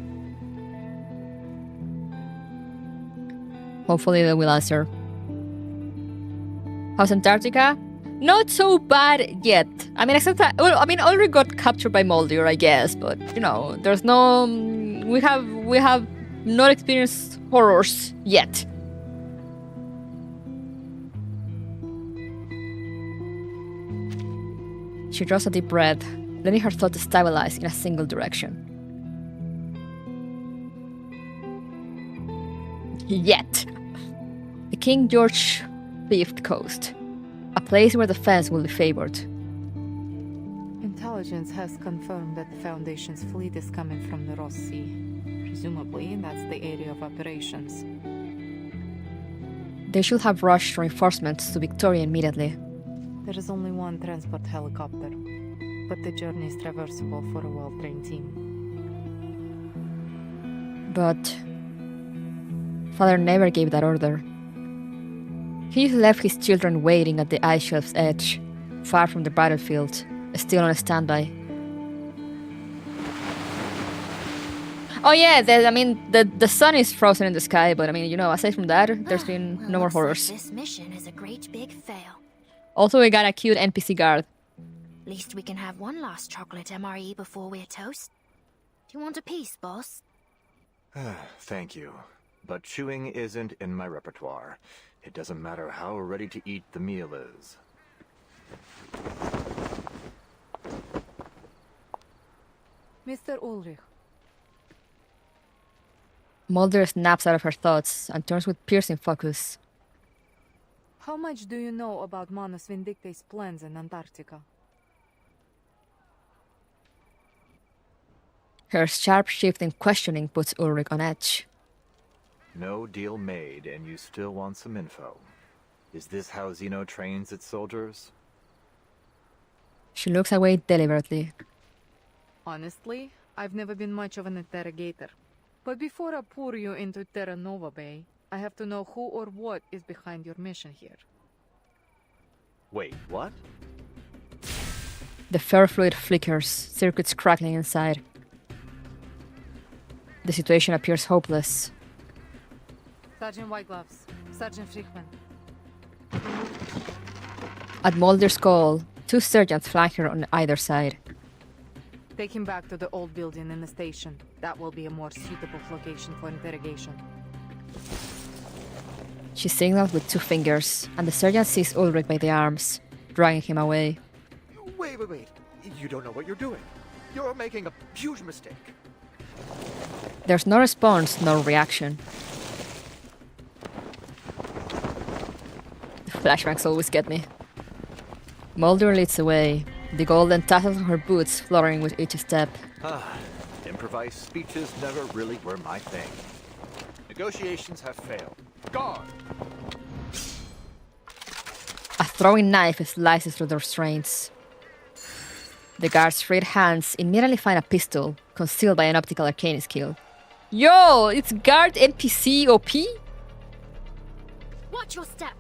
Hopefully they will answer. How's Antarctica? Not so bad yet. I mean, except that, well, I mean, already got captured by Moldir, I guess, but you know, there's no. We have not experienced horrors yet. She draws a deep breath, letting her thoughts stabilize in a single direction. Yet. The King George V coast. A place where the fence will be favored. Intelligence has confirmed that the Foundation's fleet is coming from the Ross Sea. Presumably, that's the area of operations. They should have rushed reinforcements to Victoria immediately. There is only one transport helicopter, but the journey is traversable for a well-trained team. But Father never gave that order. He left his children waiting at the ice shelf's edge, far from the battlefield, still on standby. Oh yeah, the sun is frozen in the sky, but aside from that, there's been no more horrors. This mission is a great big fail. Also, we got a cute NPC guard. Least we can have one last chocolate MRE before we're toast. Do you want a piece, boss? Thank you. But chewing isn't in my repertoire. It doesn't matter how ready to eat the meal is. Mr. Ulrich. Mulder snaps out of her thoughts and turns with piercing focus. How much do you know about Manus Vindictae's plans in Antarctica? Her sharp shift in questioning puts Ulrich on edge. No deal made, and you still want some info. Is this how Zeno trains its soldiers? She looks away deliberately. Honestly, I've never been much of an interrogator. But before I pour you into Terra Nova Bay, I have to know who or what is behind your mission here. Wait, what? The ferrofluid flickers, circuits crackling inside. The situation appears hopeless. Sergeant Whitegloves, Sergeant Frickman. At Mulder's call, two sergeants flank her on either side. Take him back to the old building in the station. That will be a more suitable location for interrogation. She signals with two fingers, and the sergeant sees Ulrich by the arms, dragging him away. Wait. You don't know what you're doing. You're making a huge mistake. There's no response, no reaction. The flashbacks always get me. Mulder leads away, the golden tassels on her boots fluttering with each step. Improvised speeches never really were my thing. Negotiations have failed. Guard! A throwing knife slices through the restraints. The guard's freed hands immediately find a pistol, concealed by an optical arcane skill. Yo, it's guard NPC OP? Watch your step!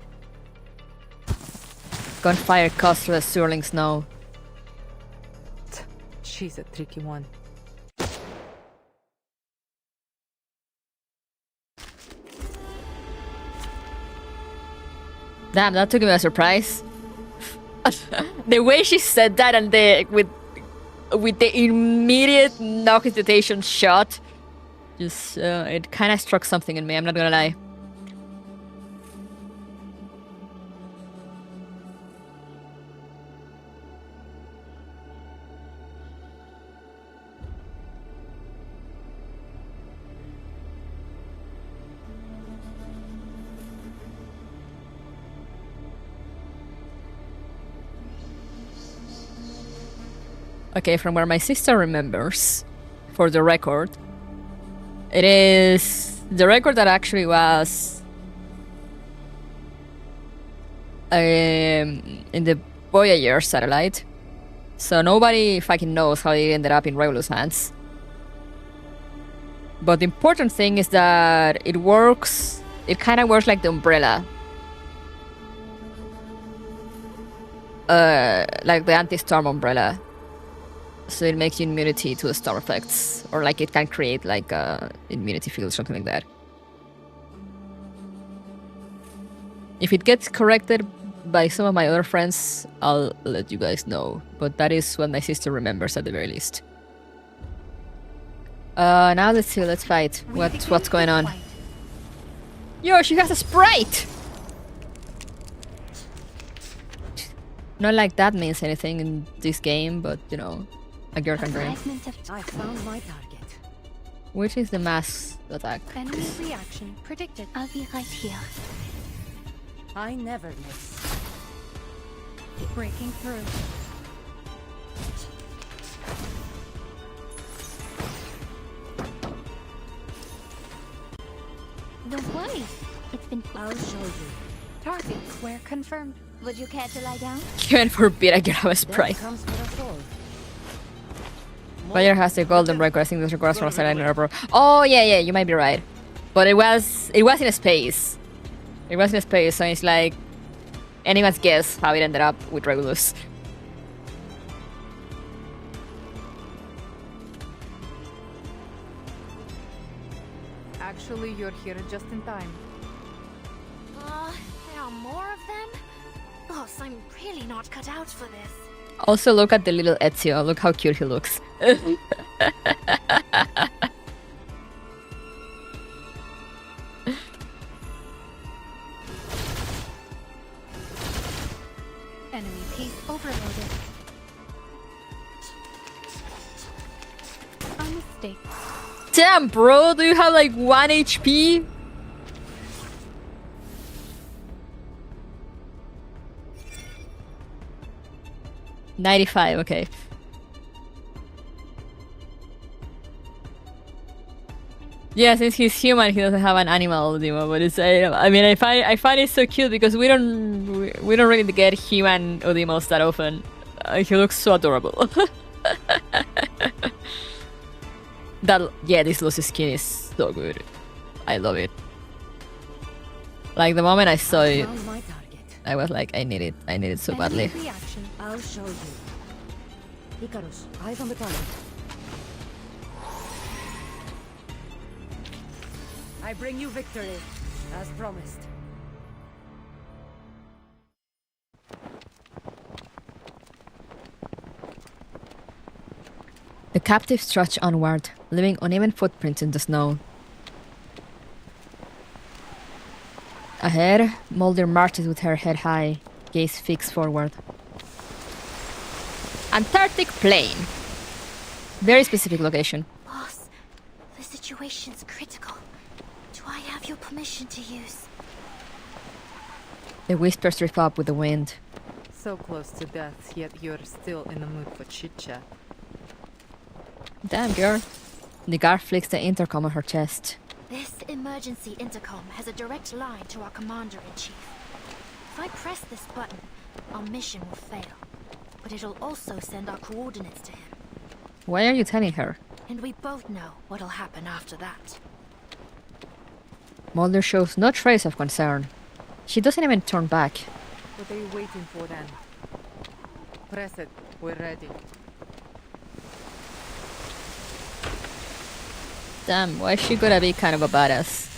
Gunfire cuts through the swirling snow. She's a tricky one. Damn, that took me by surprise. The way she said that and with the immediate no hesitation shot, just it kind of struck something in me, I'm not gonna lie. Okay, from where my sister remembers, for the record, it is the record that actually was in the Voyager satellite. So nobody fucking knows how it ended up in Regulus' hands. But the important thing is that it kind of works like the umbrella. Like the anti-storm umbrella. So it makes you immunity to the storm effects. Or like it can create like a immunity field, something like that. If it gets corrected by some of my other friends, I'll let you guys know. But that is what my sister remembers at the very least. Now let's see, let's fight. What's going on? Yo, she has a Sprite! Not like that means anything in this game, but you know, a girl can dream. I found my target. Which is the mass attack? Enemy reaction predicted. I'll be right here. I never miss. Breaking through. Don't worry. It's been. I'll show you. Target square confirmed. Would you care to lie down? Heaven forbid I get a That spray. comes with us all. Player has the golden record. I think this requires from Silent Harbor. Oh yeah, you might be right. But it was in a space. It was in a space, so it's like anyone's guess how it ended up with Regulus. Actually, you're here just in time. There are more of them? Boss, I'm really not cut out for this. Also, look at the little Ezio. Look how cute he looks. Enemy piece overloaded. A mistake. Damn, bro, do you have like 1 HP? $95, okay. Yeah, since he's human, he doesn't have an animal demo, but it's I mean, I find it so cute because we don't really get human Odimos that often. He looks so adorable. This loose skin is so good. I love it. Like the moment I saw it, Found my target. I was like, I need it so badly. Enemy reaction. I'll show you. Icarus, eyes on the target. I bring you victory, as promised. The captives trudge onward, leaving uneven footprints in the snow. Ahead, Mulder marches with her head high, gaze fixed forward. Antarctic Plain. Very specific location. Boss, the situation's critical. Do I have your permission to use? The whispers drift up with the wind. So close to death, yet you're still in the mood for chit-chat. Damn, girl. The guard flicks the intercom on her chest. This emergency intercom has a direct line to our commander-in-chief. If I press this button, our mission will fail. But it'll also send our coordinates to him. Why are you telling her? And we both know what'll happen after that. Mulder shows no trace of concern. She doesn't even turn back. What are you waiting for then? Press it. We're ready. Damn, why is she gotta be kind of a badass?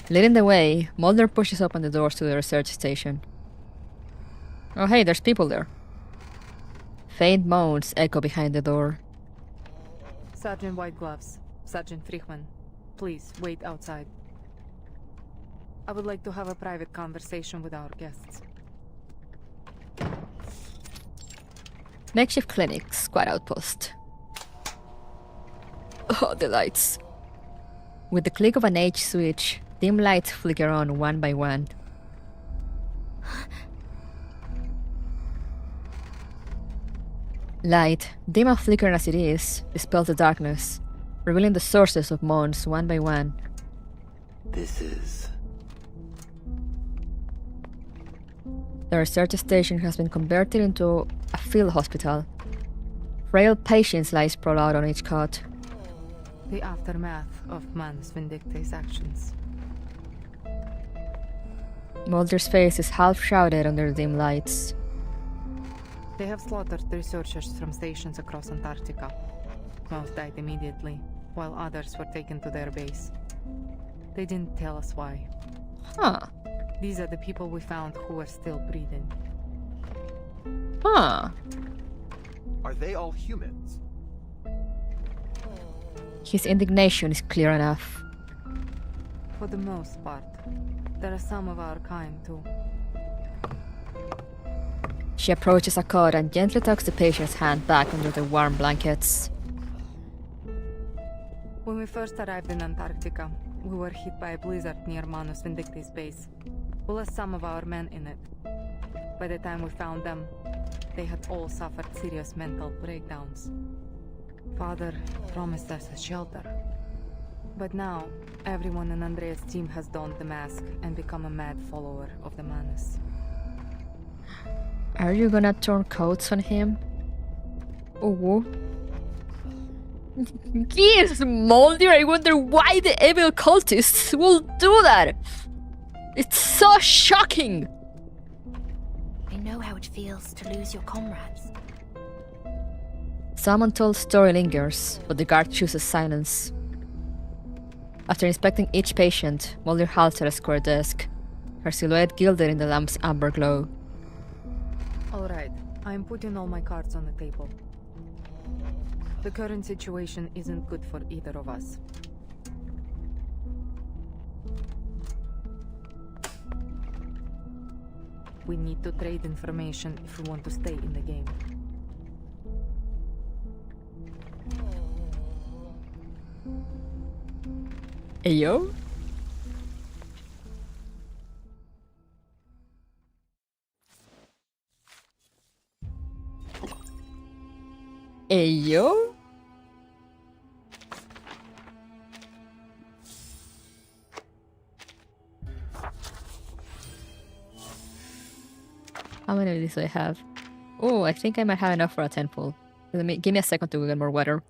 Leading the way, Mulder pushes open the doors to the research station. Oh hey, there's people there. Faint moans echo behind the door. Sergeant White Gloves, Sergeant Friedman, please wait outside. I would like to have a private conversation with our guests. Makeshift clinic, squad outpost. Oh, the lights. With the click of an H switch, dim lights flicker on one by one. Light, dim and flickering as it is, dispels the darkness, revealing the sources of moans one by one. This is... The research station has been converted into a field hospital. Frail patients lie sprawled out on each cot. The aftermath of Manus Vindicta's actions. Mulder's face is half shrouded under the dim lights. They have slaughtered researchers from stations across Antarctica. Most died immediately, while others were taken to their base. They didn't tell us why. Huh. These are the people we found who were still breathing. Huh. Are they all humans? His indignation is clear enough. For the most part, there are some of our kind too. She approaches a cot and gently tucks the patient's hand back under the warm blankets. We When we first arrived in Antarctica, we were hit by a blizzard near Manus Vindicti's base. We lost some of our men in it. By the time we found them, they had all suffered serious mental breakdowns. Father promised us a shelter. But now, everyone in Andrea's team has donned the mask and become a mad follower of the Manus. Are you gonna turn coats on him? Oh. Yes, Moldy, I wonder why the evil cultists will do that! It's so shocking! I know how it feels to lose your comrades. Some untold story lingers, but the guard chooses silence. After inspecting each patient, Moldy halts at a square desk, her silhouette gilded in the lamp's amber glow. Alright, I'm putting all my cards on the table. The current situation isn't good for either of us. We need to trade information if we want to stay in the game. Ayo? Ayo? How many of these do I have? Oh, I think I might have enough for a 10-pull. Give me a second to get more water.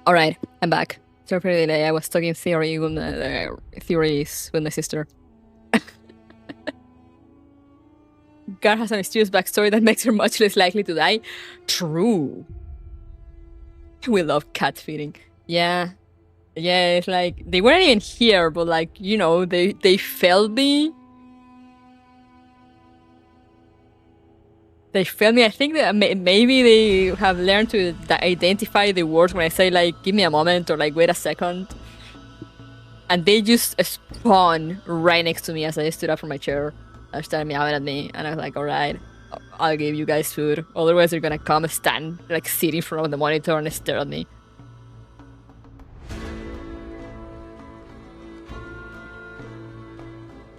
Alright, I'm back. Sorry for the delay. I was talking theories with my sister. Gar has a mysterious backstory that makes her much less likely to die. True. We love cat feeding. Yeah. Yeah, it's like, they weren't even here, but like, you know, they felt me. They felt me. I think that maybe they have learned to identify the words when I say like, give me a moment or like, wait a second. And they just spawned right next to me as I stood up from my chair. They started meowing at me, and I was like, alright, I'll give you guys food. Otherwise, they're gonna come stand, like, sit in front of the monitor and stare at me.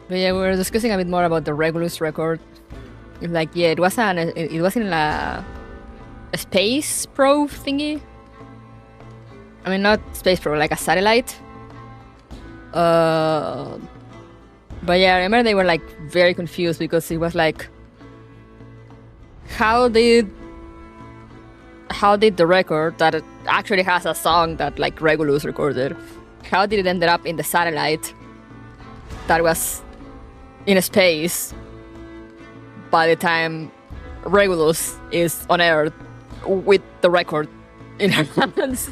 But yeah, we were discussing a bit more about the Regulus record. Like, yeah, it was in a space probe thingy. I mean, not space probe, like a satellite. But yeah, I remember they were like very confused because it was like, how did the record that actually has a song that like Regulus recorded, how did it end up in the satellite that was in space by the time Regulus is on Earth with the record in her hands?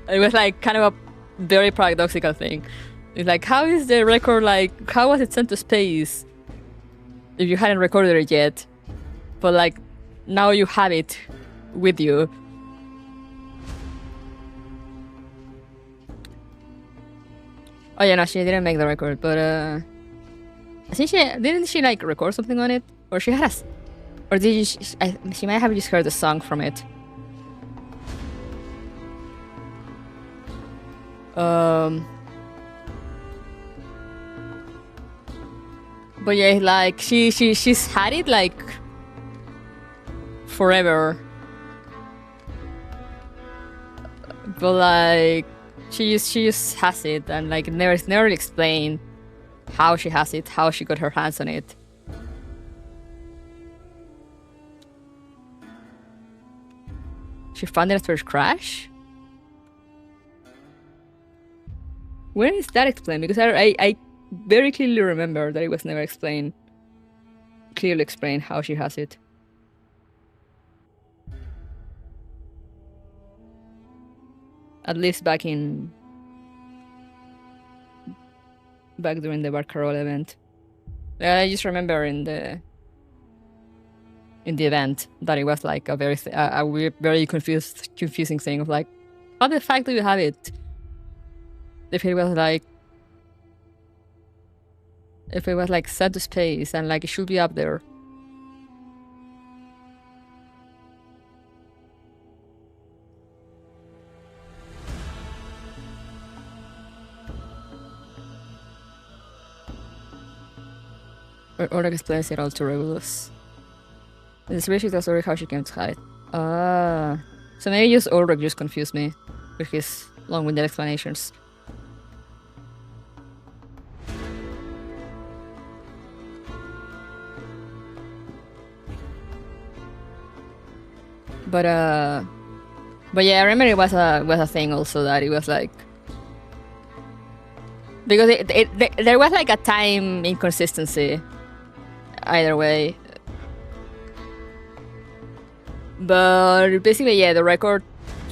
It was like kind of a very paradoxical thing. It's like, how is the record like, how was it sent to space if you hadn't recorded it yet? But like, now you have it with you. Oh yeah, no, she didn't make the record, but I think didn't she like record something on it? Or she had or did she might have just heard the song from it. But yeah, like she's had it like forever. But like she just has it, and like it's never explained how she has it, how she got her hands on it. She found it after its crash? When is that explained? Because I very clearly remember that it was never clearly explained how she has it. At least back during the Barcarolle event. I just remember in the event that it was like a very confusing thing of like, how the fuck do you have it? If it was like set to space and like it should be up there. Or like explains it all to Regulus. The species tells Ulrich how she came to hide. So maybe just Ulrich just confused me with his long-winded explanations. But yeah, I remember it was a thing also that it was like, because there was like a time inconsistency either way. But basically, yeah, the record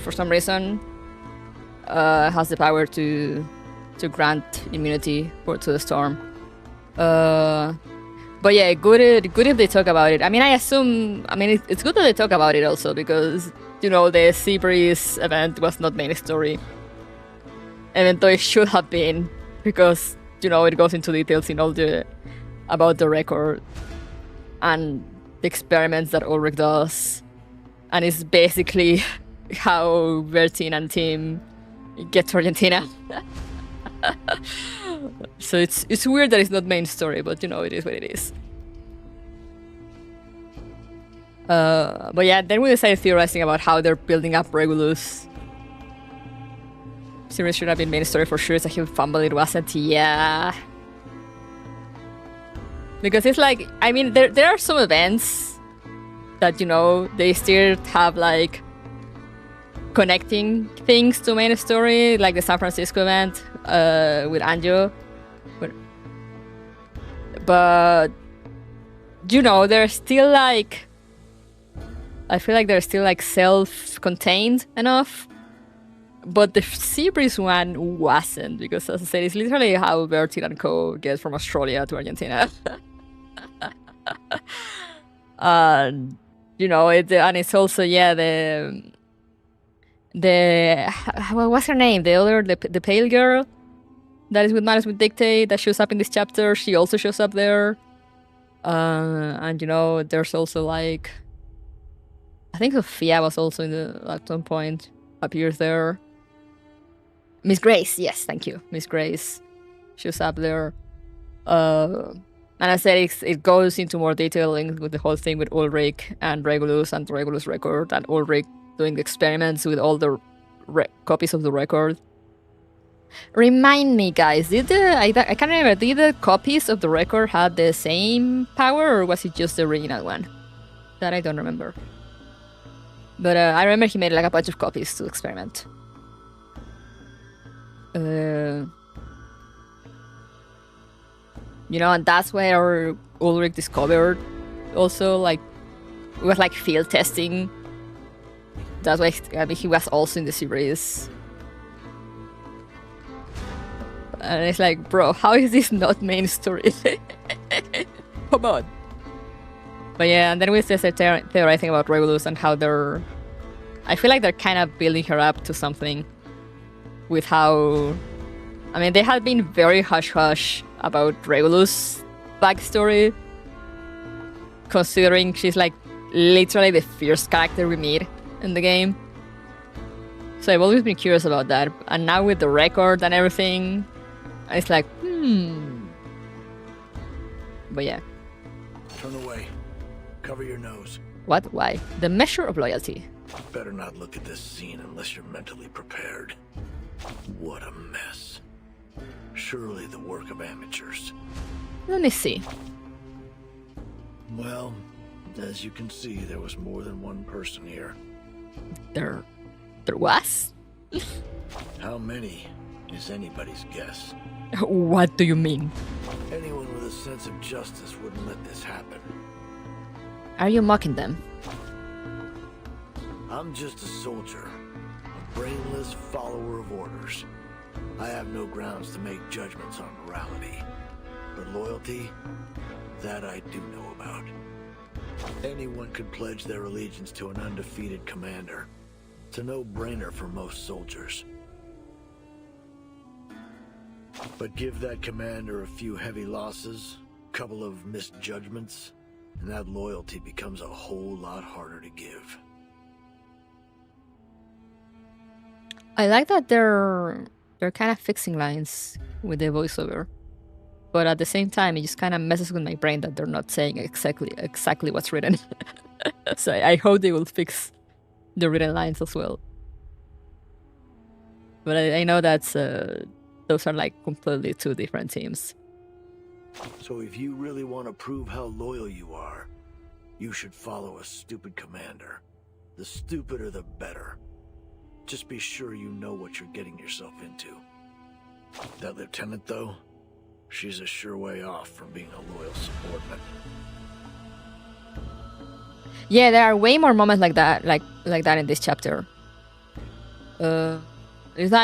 for some reason has the power to grant immunity to the storm. But yeah, good if they talk about it. I mean, it's good that they talk about it also because, you know, the Sea Breeze event was not main story. Even though it should have been, because, you know, it goes into details in all about the record and the experiments that Ulrich does. And it's basically how Bertin and Tim get to Argentina. So it's weird that it's not main story, but you know, it is what it is. But yeah, then we decided theorizing about how they're building up Regulus. Series should have been main story for sure. It's a huge fumble, it wasn't. Yeah. Because it's like, I mean, there are some events that, you know, they still have like connecting things to main story, like the San Francisco event with Anjo. But you know, they're still like, I feel like they're still like self-contained enough. But the Seabreeze one wasn't, because as I said, it's literally how Bertil and Co get from Australia to Argentina. You know, and it's also, yeah, what's her name? The pale girl that is with Management Dictate that shows up in this chapter. She also shows up there. And you know, there's also like, I think Sophia was also at some point appears there. Miss Grace, yes, thank you. Miss Grace shows up there. And I said it goes into more detailing with the whole thing with Ulrich and Regulus and the Regulus record, and Ulrich doing the experiments with all the copies of the record. Remind me, guys, I can't remember, did the copies of the record have the same power, or was it just the original one? That I don't remember. But I remember he made like a bunch of copies to experiment. You know, and that's where Ulrich discovered also, like, it was like field testing. That's why he was also in the series. And it's like, bro, how is this not main story? Come on. But yeah, and then we just theorizing about Regulus and how they're... I feel like they're kind of building her up to something. With how... I mean, they had been very hush-hush about Regulus' backstory. Considering she's like literally the first character we meet in the game. So I've always been curious about that. And now with the record and everything, it's like, But yeah. Turn away. Cover your nose. What? Why? The measure of loyalty. Better not look at this scene unless you're mentally prepared. What a mess. Surely the work of amateurs. Let me see. Well, as you can see, there was more than one person here. There was? How many is anybody's guess. What do you mean? Anyone with a sense of justice wouldn't let this happen. Are you mocking them? I'm just a soldier, a brainless follower of orders. I have no grounds to make judgments on morality. But loyalty, that I do know about. Anyone could pledge their allegiance to an undefeated commander. It's a no-brainer for most soldiers. But give that commander a few heavy losses, a couple of misjudgments, and that loyalty becomes a whole lot harder to give. I like that they're kind of fixing lines with the voiceover, but at the same time, it just kind of messes with my brain that they're not saying exactly what's written. So I hope they will fix the written lines as well. But I know that's those are like completely two different teams. So if you really want to prove how loyal you are, you should follow a stupid commander. The stupider the better. Just be sure you know what you're getting yourself into. That lieutenant, though, she's a sure way off from being a loyal subordinate. Yeah, there are way more moments like that, like that in this chapter. I'm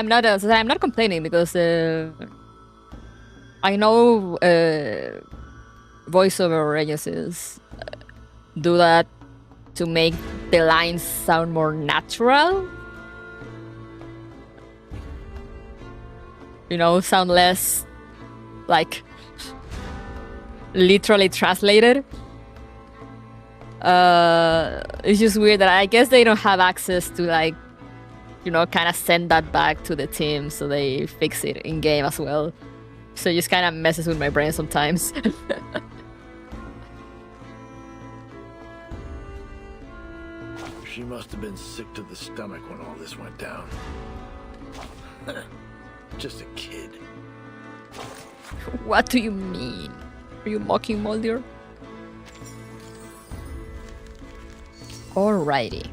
not complaining because I know voiceover agencies do that to make the lines sound more natural. You know, sound less like literally translated. It's just weird that I guess they don't have access to, like, you know, kind of send that back to the team, so they fix it in game as well. So it just kind of messes with my brain sometimes. She must have been sick to the stomach when all this went down. Just a kid. What do you mean? Are you mocking Mulder? Alrighty.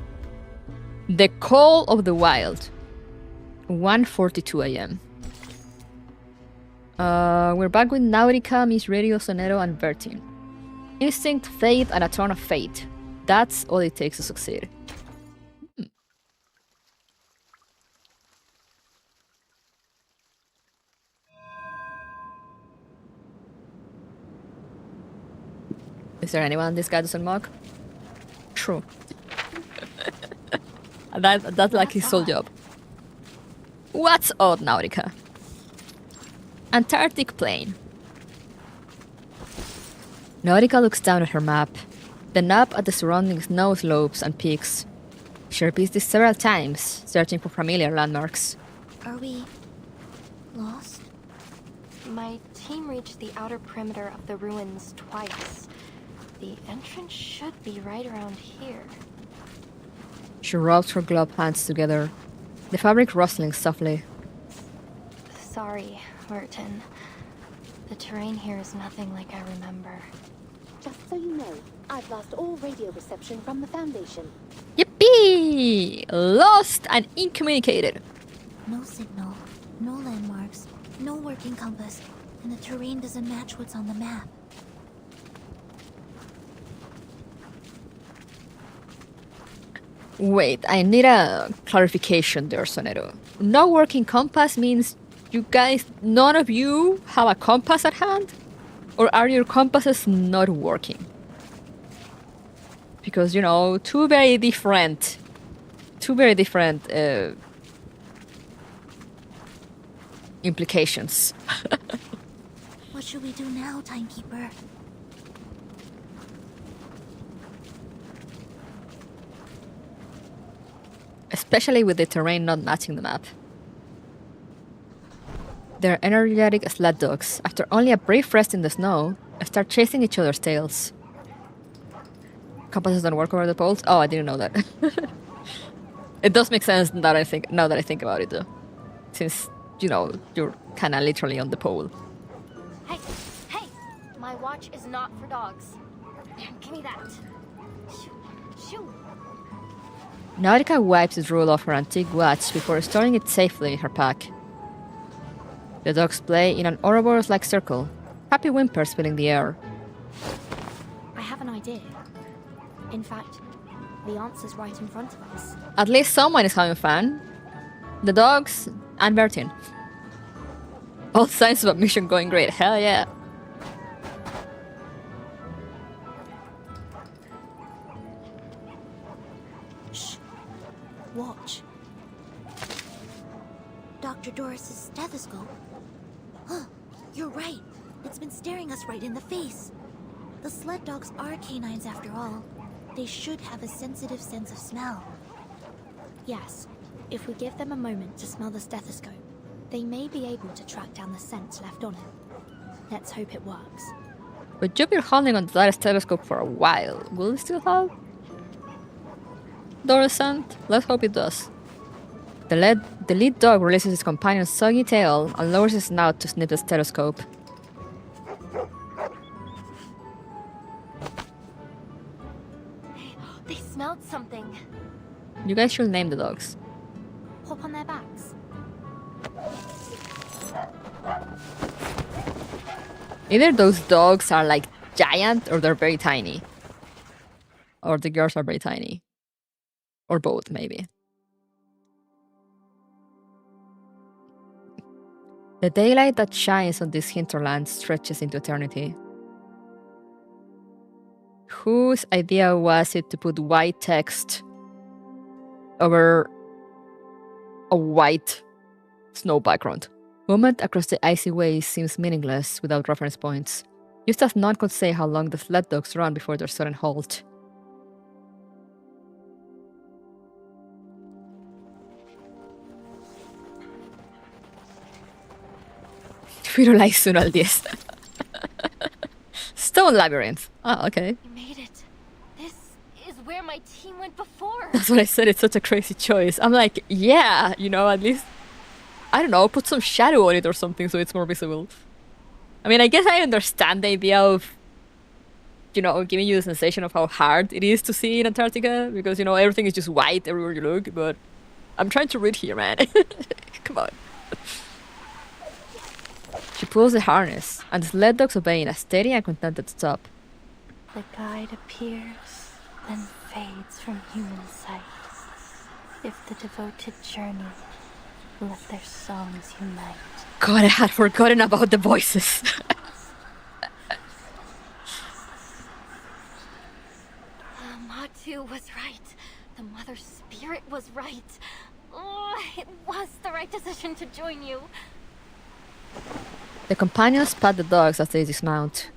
The Call of the Wild. 1:42 a.m. We're back with Nautica, Miss Radio, Sonero, and Bertin. Instinct, faith, and a ton of fate. That's all it takes to succeed. Is there anyone this guy doesn't mock? True. That's like his sole job. What's odd, Nautica? Antarctic Plain. Nautica looks down at her map, then up at the surrounding snow slopes and peaks. She repeats this several times, searching for familiar landmarks. Are we lost? My team reached the outer perimeter of the ruins twice. The entrance should be right around here. She rubs her gloved hands together, the fabric rustling softly. Sorry, Merton. The terrain here is nothing like I remember. Just so you know, I've lost all radio reception from the Foundation. Yippee! Lost and incommunicated. No signal, no landmarks, no working compass, and the terrain doesn't match what's on the map. Wait, I need a clarification there, Sonero. No working compass means you guys, none of you have a compass at hand? Or are your compasses not working? Because, you know, two very different implications. What should we do now, Timekeeper? Especially with the terrain not matching the map. They're energetic sled dogs. After only a brief rest in the snow, start chasing each other's tails. Compasses don't work over the poles? Oh, I didn't know that. It does make sense now that I think about it, though. Since, you know, you're kind of literally on the pole. Hey! Hey! My watch is not for dogs. Give me that. Shoo! Nautica wipes the drool off her antique watch before storing it safely in her pack. The dogs play in an Ouroboros-like circle, happy whimpers filling the air. I have an idea. In fact, the answer's right in front of us. At least someone is having fun. The dogs and Bertin. All signs of a mission going great, hell yeah. Shh. Watch. Dr. Doris's stethoscope. Huh, you're right. It's been staring us right in the face. The sled dogs are canines after all. They should have a sensitive sense of smell. Yes, if we give them a moment to smell the stethoscope, they may be able to track down the scent left on it. Let's hope it works. But you've been holding on to that stethoscope for a while. Will it still have Doris scent? Let's hope it does. The lead dog releases his companion's soggy tail and lowers his snout to sniff the stethoscope. They smelled something. You guys should name the dogs. Hop on their backs. Either those dogs are like giant or they're very tiny. Or the girls are very tiny. Or both, maybe. The daylight that shines on this hinterland stretches into eternity. Whose idea was it to put white text over a white snow background? Movement across the icy ways seems meaningless without reference points, just as none could say how long the sled dogs run before their sudden halt. Firulais 1 al 10. Stone Labyrinth. Ah, okay. You made it. This is where my team went before. That's what I said, it's such a crazy choice. I'm like, yeah, you know, at least, I don't know, put some shadow on it or something so it's more visible. I mean, I guess I understand the idea of you know, giving you the sensation of how hard it is to see in Antarctica, because, you know, everything is just white everywhere you look, but I'm trying to read here, man. Come on. She pulls the harness, and the sled dogs obey in a steady and contented stop. The guide appears, then fades from human sight. If the devoted journey, let their songs unite. God, I had forgotten about the voices. Matu was right. The Mother Spirit was right. Oh, it was the right decision to join you. The companions pat the dogs as they dismount.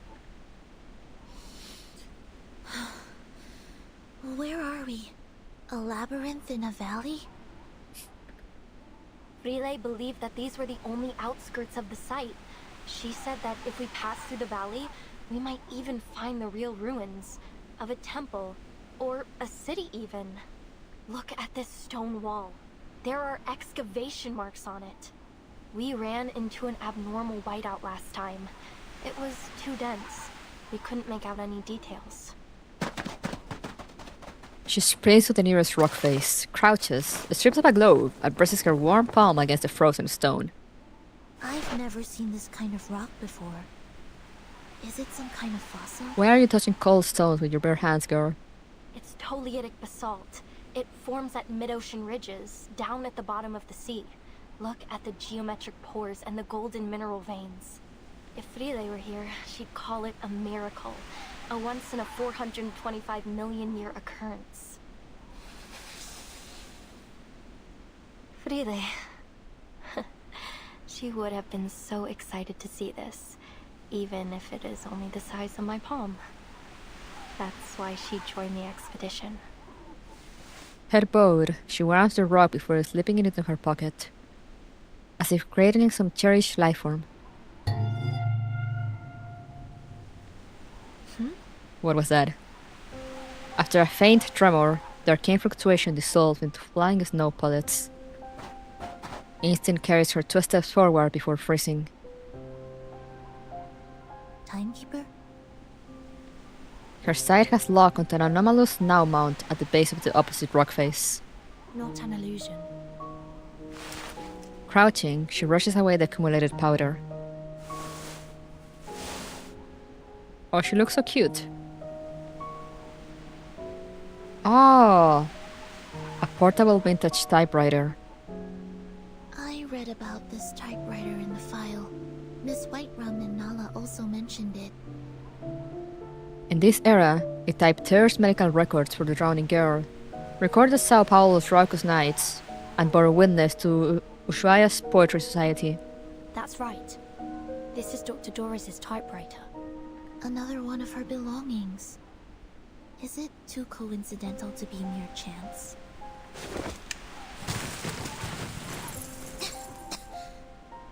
Where are we? A labyrinth in a valley? Relay believed that these were the only outskirts of the site. She said that if we pass through the valley, we might even find the real ruins of a temple, or a city even. Look at this stone wall. There are excavation marks on it. We ran into an abnormal whiteout last time. It was too dense. We couldn't make out any details. She sprints to the nearest rock face, crouches, strips off a glove, and presses her warm palm against the frozen stone. I've never seen this kind of rock before. Is it some kind of fossil? Why are you touching cold stones with your bare hands, girl? It's Toliitic basalt. It forms at mid-ocean ridges, down at the bottom of the sea. Look at the geometric pores and the golden mineral veins. If Frile were here, she'd call it a miracle. A once in a 425 million year occurrence. Frile. She would have been so excited to see this, even if it is only the size of my palm. That's why she joined the expedition. Head bowed, she warms the rock before slipping it into her pocket, as if cradling some cherished life form. What was that? After a faint tremor, the arcane fluctuation dissolved into flying snow pellets. Instinct carries her 2 steps forward before freezing. Timekeeper? Her sight has locked onto an anomalous snow mount at the base of the opposite rock face. Not an illusion. Crouching, she rushes away the accumulated powder. Oh, she looks so cute. Oh, a portable vintage typewriter. I read about this typewriter in the file. Miss Whiterum and Nala also mentioned it. In this era, it typed terse medical records for the drowning girl, recorded Sao Paulo's raucous nights, and bore witness to Ushuaia's Poetry Society. That's right. This is Dr. Doris's typewriter. Another one of her belongings. Is it too coincidental to be mere chance?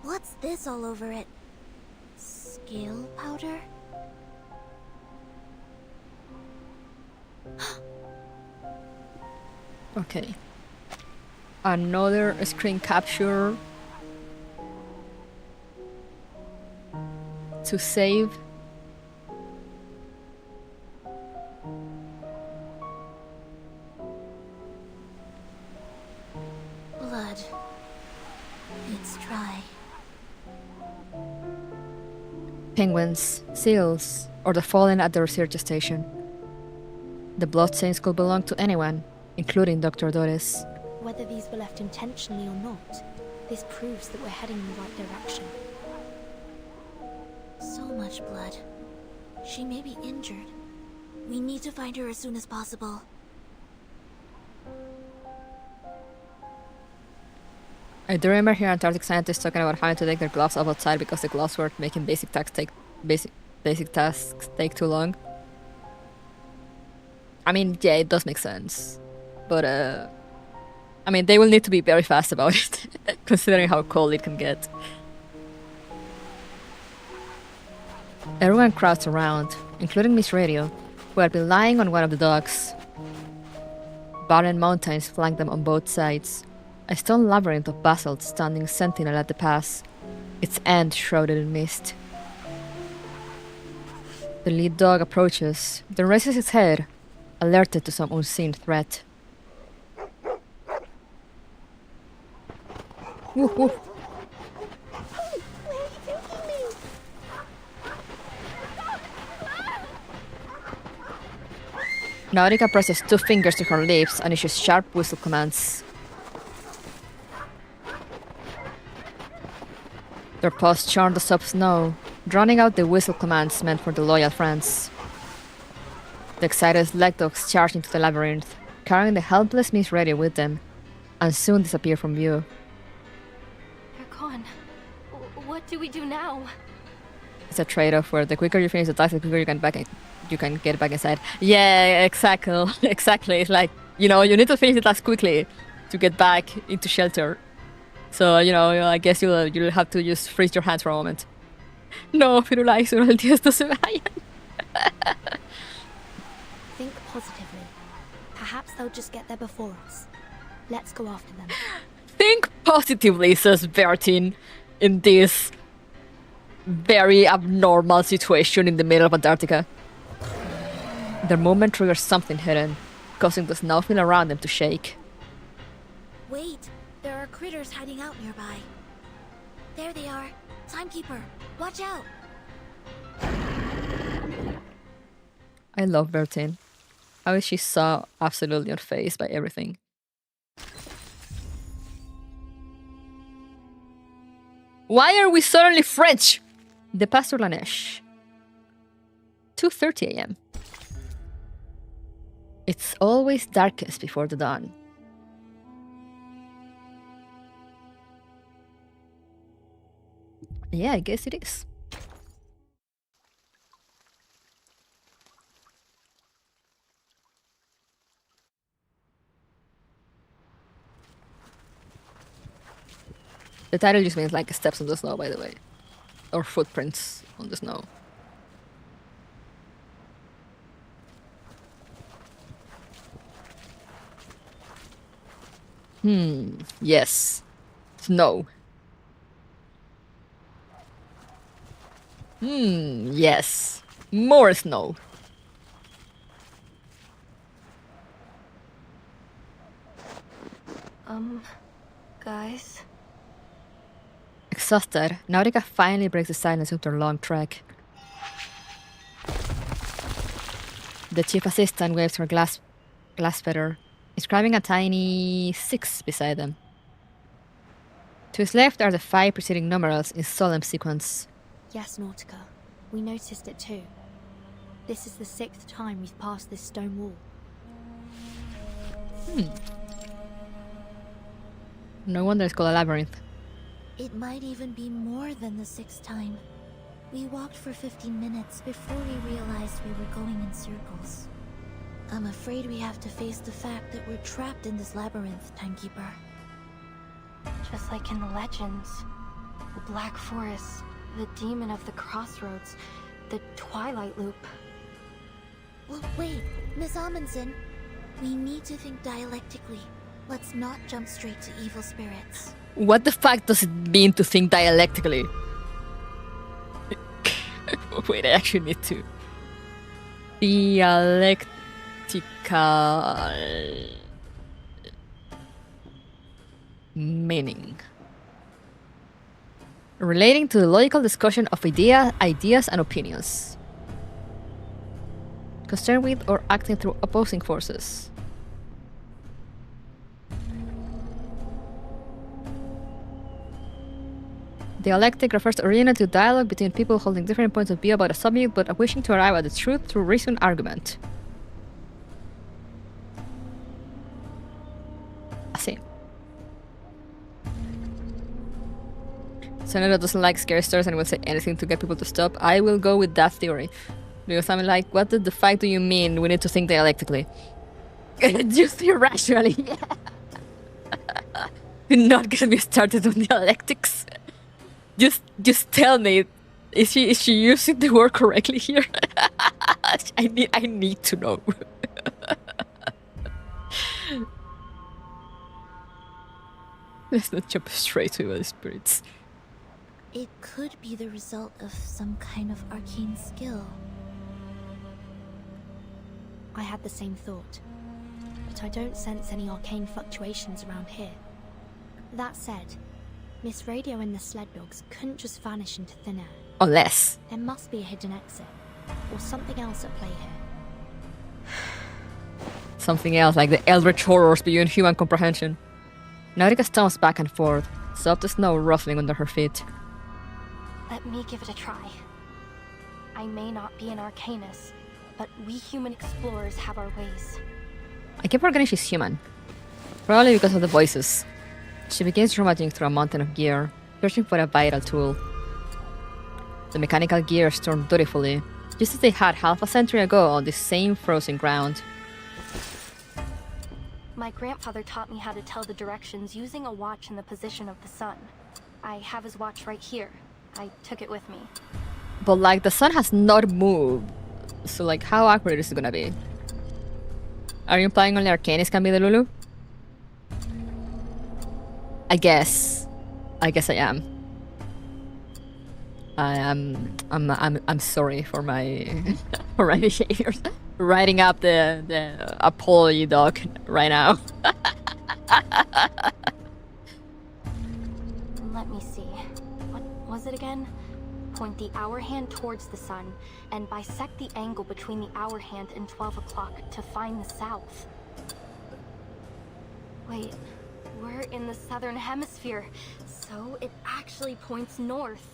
What's this all over it? Scale powder? Okay. Another screen capture to save. Blood. It's dry. Penguins, seals, or the fallen at the research station. The bloodstains could belong to anyone, including Dr. Doris. Whether these were left intentionally or not, this proves that we're heading in the right direction. So much blood. She may be injured. We need to find her as soon as possible. I do remember hearing Antarctic scientists talking about having to take their gloves off outside because the gloves were making basic tasks take too long. I mean, yeah, it does make sense. But, I mean, they will need to be very fast about it, considering how cold it can get. Everyone crowds around, including Miss Radio, who had been lying on one of the docks. Barren mountains flank them on both sides. A stone labyrinth of basalt standing sentinel at the pass, its end shrouded in mist. The lead dog approaches, then raises its head, alerted to some unseen threat. Woof woof. Naurica presses 2 fingers to her lips and issues sharp whistle commands. Their paws churn the soft snow, drowning out the whistle commands meant for the loyal friends. The excited sled dogs charge into the labyrinth, carrying the helpless Miss Ready with them, and soon disappear from view. They're gone. What do we do now? It's a trade-off where the quicker you finish the task, the quicker you can get back inside. Yeah, exactly. Exactly. It's like, you need to finish the task quickly to get back into shelter. So, I guess you'll have to just freeze your hands for a moment. No, Firulais, solo el tío esto se vayan. Think positively. Perhaps they'll just get there before us. Let's go after them. Think positively, says Bertin, in this very abnormal situation in the middle of Antarctica. Their movement triggers something hidden, causing the snowfield around them to shake. Wait, there are critters hiding out nearby. There they are. Timekeeper, watch out! I love Bertin. How is she so absolutely unfazed by everything? Why are we suddenly French? The Pastor Laneige. 2:30 a.m. It's always darkest before the dawn. Yeah, I guess it is. The title just means like steps on the snow, by the way. Or footprints on the snow. Yes. Snow. Yes. More snow. Guys? Exhausted, Naurica finally breaks the silence of their long trek. The chief assistant waves her glass feather, inscribing a tiny 6 beside them. To his left are the 5 preceding numerals in solemn sequence. Yes, Nautica. We noticed it too. This is the 6th time we've passed this stone wall. No wonder it's called a labyrinth. It might even be more than the 6th time. We walked for 15 minutes before we realized we were going in circles. I'm afraid we have to face the fact that we're trapped in this labyrinth, Timekeeper. Just like in the legends. The Black Forest, the Demon of the Crossroads, the Twilight Loop. Well, wait, Miss Amundsen. We need to think dialectically. Let's not jump straight to evil spirits. What the fuck does it mean to think dialectically? Wait, I actually need to. Dialectical meaning. Relating to the logical discussion of ideas and opinions. Concerned with or acting through opposing forces. Dialectic refers originally to dialogue between people holding different points of view about a subject but wishing to arrive at the truth through reasoned argument. Así. Senora doesn't like scary stories and will say anything to get people to stop. I will go with that theory. Because I'm like, what the fuck do you mean we need to think dialectically? Just irrationally, yeah. Do not get me started on dialectics. Just tell me, is she using the word correctly here? I need to know. Let's not jump straight to the spirits. It could be the result of some kind of arcane skill. I had the same thought. But I don't sense any arcane fluctuations around here. That said, Miss Radio and the sled dogs couldn't just vanish into thin air. Unless. There must be a hidden exit, or something else at play here. Something else, like the eldritch horrors beyond human comprehension. Nautica stomps back and forth, soft snow ruffling under her feet. Let me give it a try. I may not be an arcanist, but we human explorers have our ways. I keep forgetting she's human. Probably because of the voices. She begins rummaging through a mountain of gear, searching for a vital tool. The mechanical gears turn dutifully, just as they had half a century ago on this same frozen ground. My grandfather taught me how to tell the directions using a watch in the position of the sun. I have his watch right here. I took it with me. But like, the sun has not moved. So like, how accurate is it gonna be? Are you implying only arcanists can be the Lulu? I guess I am. I'm sorry for my for my behaviors. Writing up the apology doc right now. Let me see. What was it again? Point the hour hand towards the sun and bisect the angle between the hour hand and 12 o'clock to find the south. Wait, we're in the southern hemisphere, so it actually points north.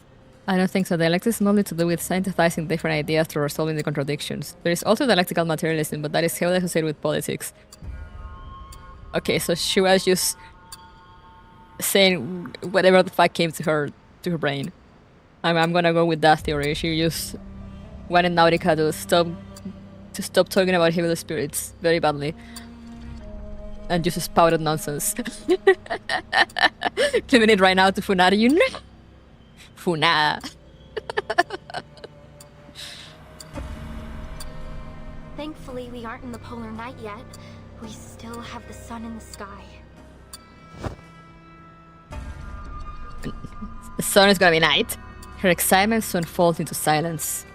I don't think so. Dialectics is mostly to do with synthesizing different ideas to resolving the contradictions. There is also dialectical materialism, but that is heavily associated with politics. Okay, so she was just saying whatever the fuck came to her brain. I'm gonna go with that theory. She just wanted Nautica to stop talking about evil spirits very badly. And just spouted nonsense. Giving it right now to Funari, you know? Funa. Thankfully, we aren't in the polar night yet. We still have the sun in the sky. The sun is gonna be night. Her excitement soon falls into silence.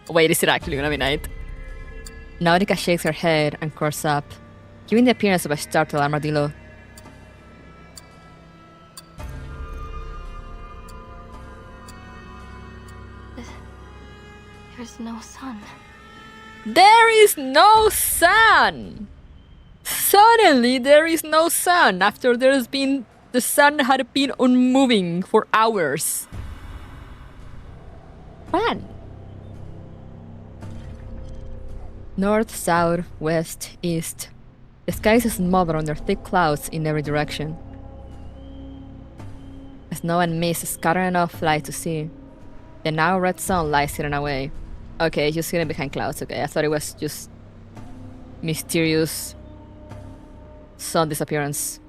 Wait, is it actually gonna be night? Nautica shakes her head and curls up, giving the appearance of a startled armadillo. There's no sun. There is no sun! Suddenly there is no sun after the sun had been unmoving for hours. When? North, south, west, east. The sky is smothered under thick clouds in every direction. Snow and mist scatter enough light to see. The now red sun lies hidden away. Okay, it's just hidden behind clouds. Okay, I thought it was just mysterious sun disappearance.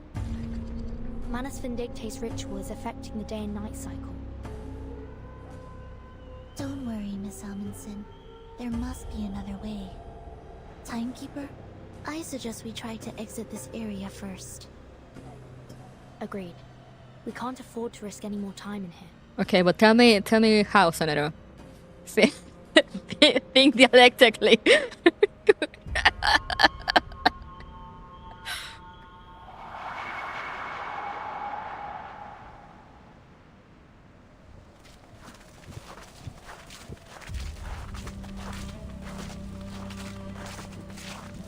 Manus Vindicte's ritual is affecting the day and night cycle. Don't worry, Miss Amundsen. There must be another way. Timekeeper, I suggest we try to exit this area first. Agreed. We can't afford to risk any more time in here. Okay, but tell me how, Sonero. Think dialectically.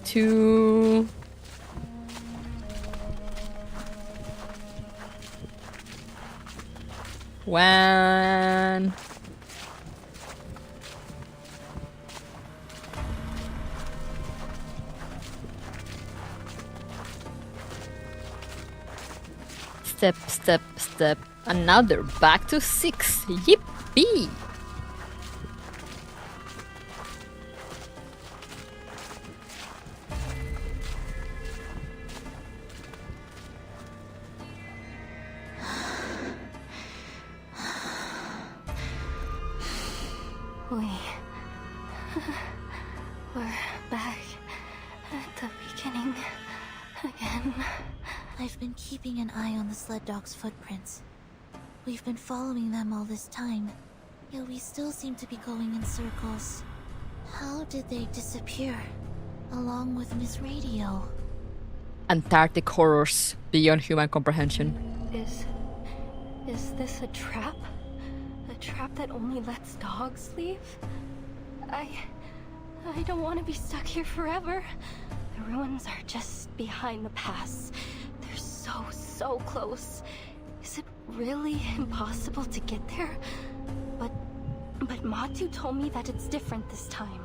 Two. One. Step, step, step. Another. Back to 6. Yippee! We're back at the beginning again. I've been keeping an eye on the sled dog's footprints. We've been following them all this time, yet we still seem to be going in circles. How did they disappear? Along with Miss Radio. Antarctic horrors beyond human comprehension. Is this a trap? A trap that only lets dogs leave? I don't want to be stuck here forever. The ruins are just behind the pass. They're so close. Is it really impossible to get there? But Matu told me that it's different this time.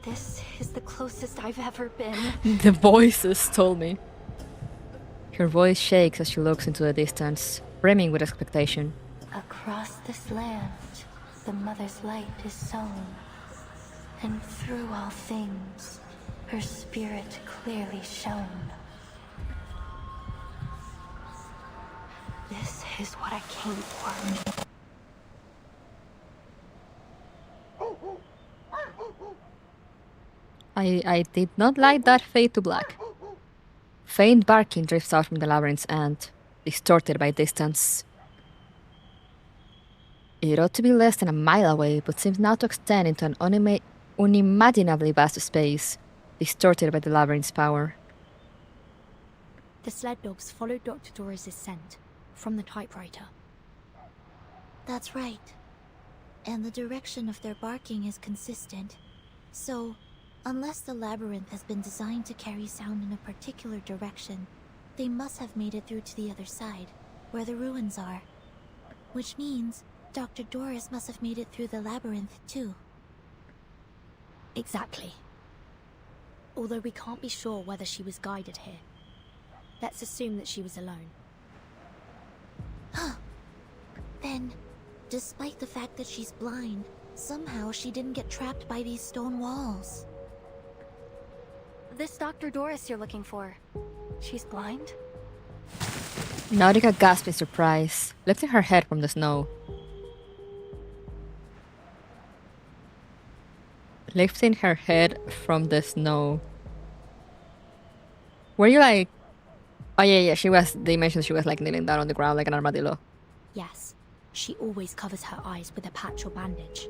This is the closest I've ever been. The voices told me. Her voice shakes as she looks into the distance, brimming with expectation. Across this land, the Mother's light is sown. And through all things, her spirit clearly shone. This is what I came for. I did not like that fade to black. Faint barking drifts out from the labyrinth's end, distorted by distance. It ought to be less than a mile away, but seems now to extend into an unimaginably vast space, distorted by the labyrinth's power. The sled dogs followed Dr. Doris' scent from the typewriter. That's right. And the direction of their barking is consistent. So, unless the labyrinth has been designed to carry sound in a particular direction, they must have made it through to the other side, where the ruins are. Which means Dr. Doris must have made it through the labyrinth too. Exactly. Although we can't be sure whether she was guided here. Let's assume that she was alone. Then, despite the fact that she's blind, somehow she didn't get trapped by these stone walls. This Dr. Doris you're looking for, she's blind? Nautica gasped in surprise, lifting her head from the snow. Lifting her head from the snow. Were you like... Oh yeah, she was... They mentioned she was like kneeling down on the ground like an armadillo. Yes. She always covers her eyes with a patch or bandage.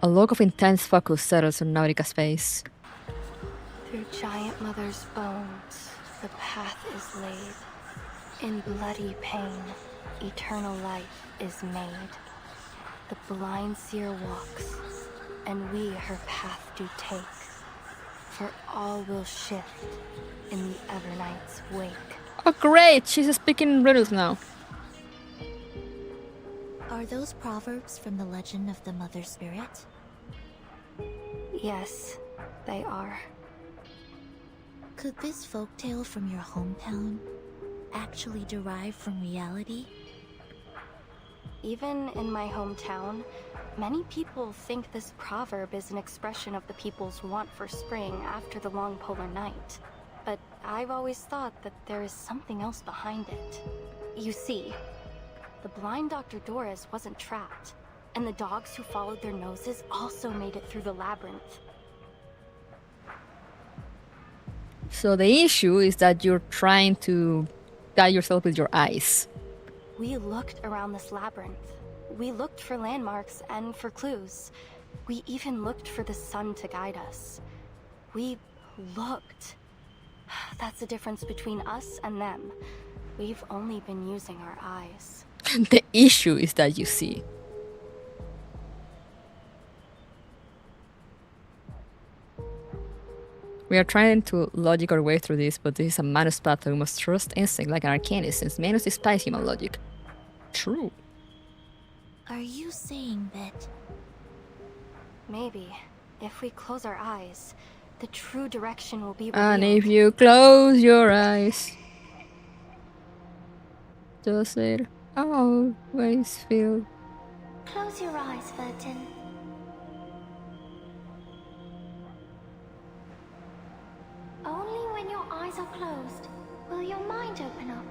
A look of intense focus settles on Nautica's face. Through giant mother's bones, the path is laid. In bloody pain, eternal life is made. The blind seer walks, and we her path do take. For all will shift in the Evernight's wake. Oh great, she's speaking riddles now. Are those proverbs from the legend of the Mother Spirit? Yes, they are. Could this folktale from your hometown actually derive from reality? Even in my hometown, many people think this proverb is an expression of the people's want for spring after the long polar night. But I've always thought that there is something else behind it. You see, the blind Dr. Doris wasn't trapped, and the dogs who followed their noses also made it through the labyrinth. So the issue is that you're trying to guide yourself with your eyes. We looked around this labyrinth. We looked for landmarks and for clues. We even looked for the sun to guide us. We looked. That's the difference between us and them. We've only been using our eyes. The issue is that you see. We are trying to logic our way through this, but this is a Manus path, so we must trust instinct like an arcanist, since Manus despises human logic. True. Are you saying that... Maybe, if we close our eyes, the true direction will be revealed. And if you close your eyes, does it always feel... Close your eyes, Vertin. Only when your eyes are closed will your mind open up.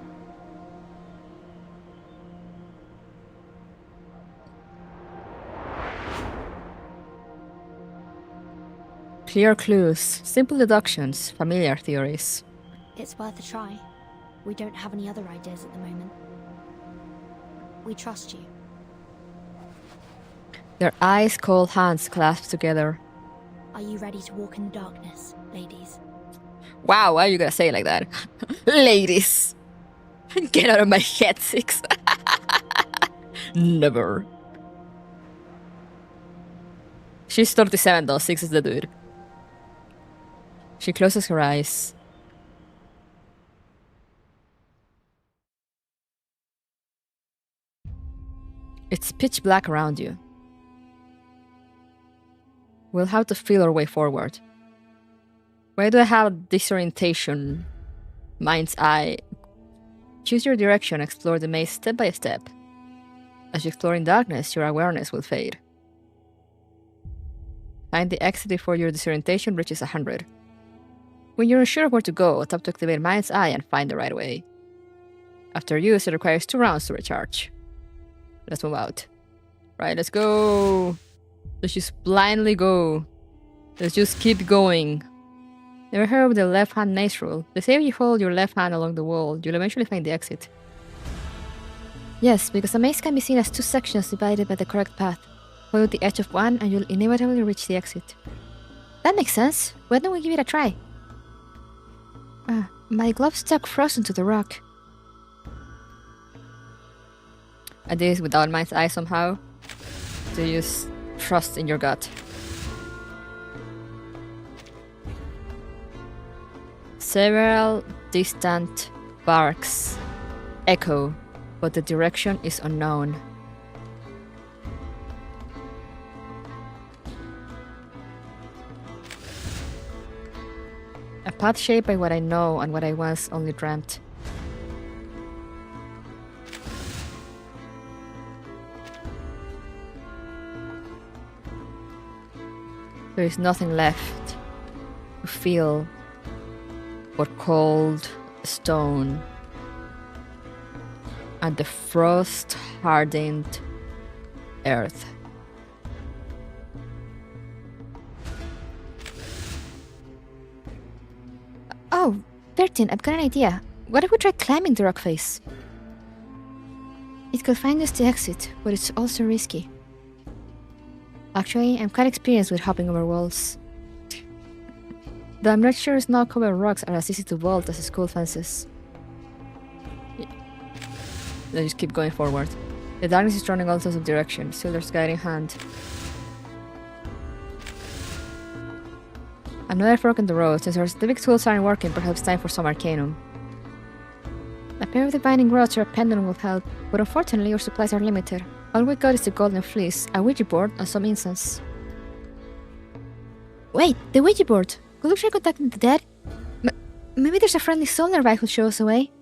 Clear clues, simple deductions, familiar theories. It's worth a try. We don't have any other ideas at the moment. We trust you. Their ice-cold hands clasped together. Are you ready to walk in the darkness, ladies? Wow, why are you gonna say it like that? Ladies! Get out of my head, 6. Never. She's 37 though, 6 is the dude. She closes her eyes. It's pitch black around you. We'll have to feel our way forward. Why do I have disorientation? Mind's eye. Choose your direction, explore the maze step by step. As you explore in darkness, your awareness will fade. Find the exit before your disorientation reaches 100. When you're unsure of where to go, tap to activate Mind's Eye and find the right way. After use, it requires 2 rounds to recharge. Let's move out. Right, let's go. Let's just blindly go. Let's just keep going. Never heard of the left-hand maze rule. They say if you hold your left hand along the wall, you'll eventually find the exit. Yes, because a maze can be seen as 2 sections divided by the correct path. Follow the edge of one and you'll inevitably reach the exit. That makes sense. Why don't we give it a try? My glove stuck frozen to the rock. I did this without Mind's Eye somehow. So you just trust in your gut. Several distant barks echo, but the direction is unknown. A path shaped by what I know and what I once only dreamt. There is nothing left to feel but cold stone and the frost-hardened earth. Oh, Bertin, I've got an idea. What if we try climbing the rock face? It could find us the exit, but it's also risky. Actually, I'm quite experienced with hopping over walls. Though I'm not sure snow-covered rocks are as easy to vault as school fences. Let's just keep going forward. The darkness is running all sorts of directions, still there's guiding hand. Another fork in the road. Since our civic tools aren't working, perhaps time for some arcanum. A pair of divining rods or a pendulum will help, but unfortunately our supplies are limited. All we got is the golden fleece, a Ouija board, and some incense. Wait, the Ouija board! Could we try contacting the dead? Maybe there's a friendly soul nearby who'll show us a way?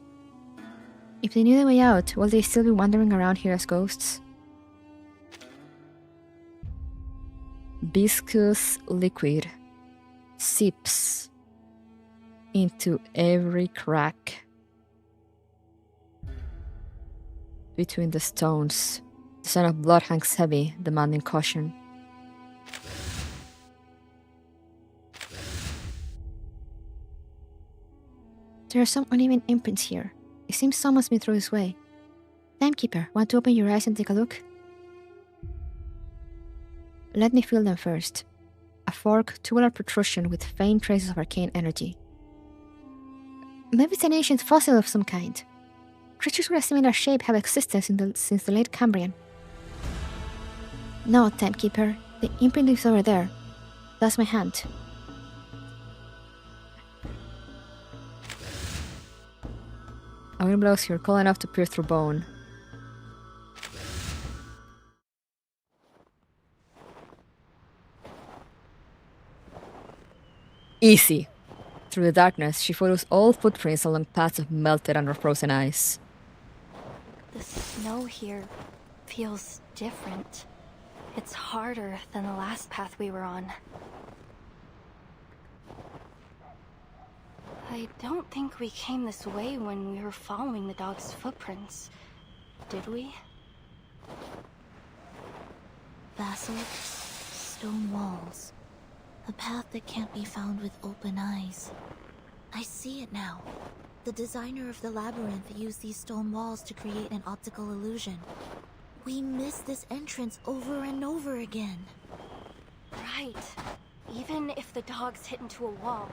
If they knew the way out, will they still be wandering around here as ghosts? Viscous liquid seeps into every crack between the stones. The scent of blood hangs heavy, demanding caution. There are some uneven imprints here. It seems someone's been through this way. Timekeeper, want to open your eyes and take a look? Let me feel them first. A fork, tubular protrusion with faint traces of arcane energy. Maybe it's an ancient fossil of some kind. Creatures with a similar shape have existed since the late Cambrian. No, Timekeeper. The imprint is over there. That's my hand. A wind blows here, cold enough to pierce through bone. Easy. Through the darkness, she follows all footprints along paths of melted and frozen ice. The snow here feels different. It's harder than the last path we were on. I don't think we came this way when we were following the dog's footprints, did we? Basalt, stone walls. A path that can't be found with open eyes. I see it now. The designer of the labyrinth used these stone walls to create an optical illusion. We miss this entrance over and over again. Right. Even if the dogs hit into a wall,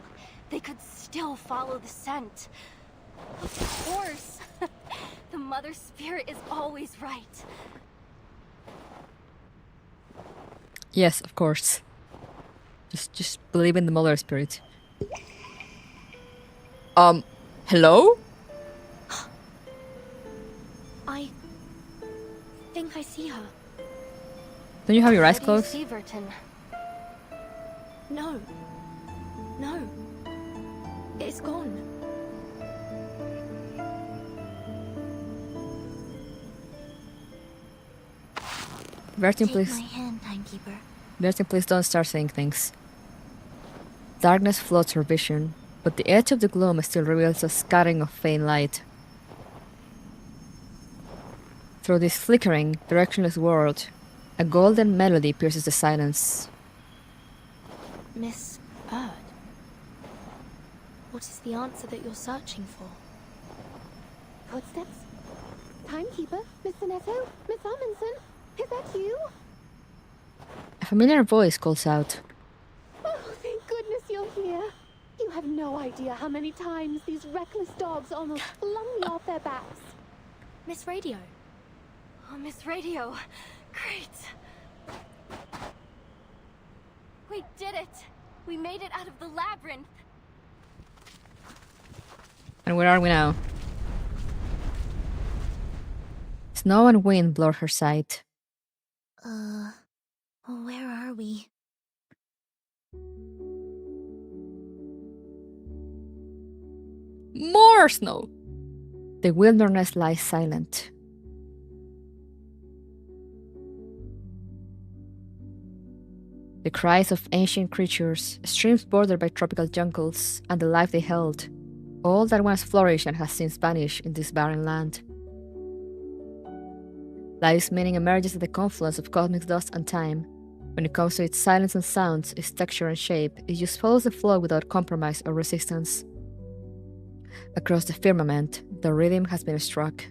they could still follow the scent. Of course! The Mother Spirit is always right. Yes, of course. Just believe in the Mother Spirit. Hello? I think I see her. Don't you have your eyes What do you closed? see, Vertin? No. No. It's gone. Vertin, Take please. my hand, timekeeper. Vertin, please don't start saying things. Darkness floods her vision, but the edge of the gloom still reveals a scattering of faint light. Through this flickering, directionless world, a golden melody pierces the silence. Miss Erd. What is the answer that you're searching for? Footsteps? Timekeeper? Miss Sinetto? Miss Amundsen? Is that you? A familiar voice calls out. Oh, thank goodness you're here. You have no idea how many times these reckless dogs almost flung me off their backs. Miss Radio. Oh, Miss Radio. Great. We did it! We made it out of the labyrinth! And where are we now? Snow and wind blur her sight. Where are we? More snow! The wilderness lies silent. The cries of ancient creatures, streams bordered by tropical jungles, and the life they held, all that once flourished and has since vanished in this barren land. Life's meaning emerges at the confluence of cosmic dust and time. When it comes to its silence and sounds, its texture and shape, it just follows the flow without compromise or resistance. Across the firmament, the rhythm has been struck.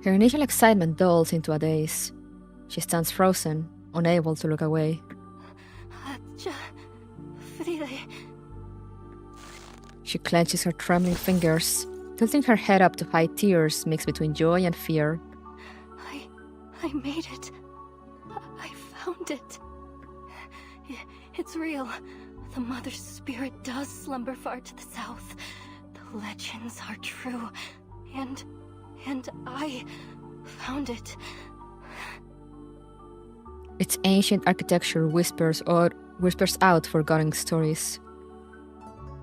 Her initial excitement dulls into a daze. She stands frozen, unable to look away. She clenches her trembling fingers, tilting her head up to hide tears mixed between joy and fear. I made it. I found it. It's real. The Mother Spirit does slumber far to the south. The legends are true. And I found it. Its ancient architecture whispers out forgotten stories.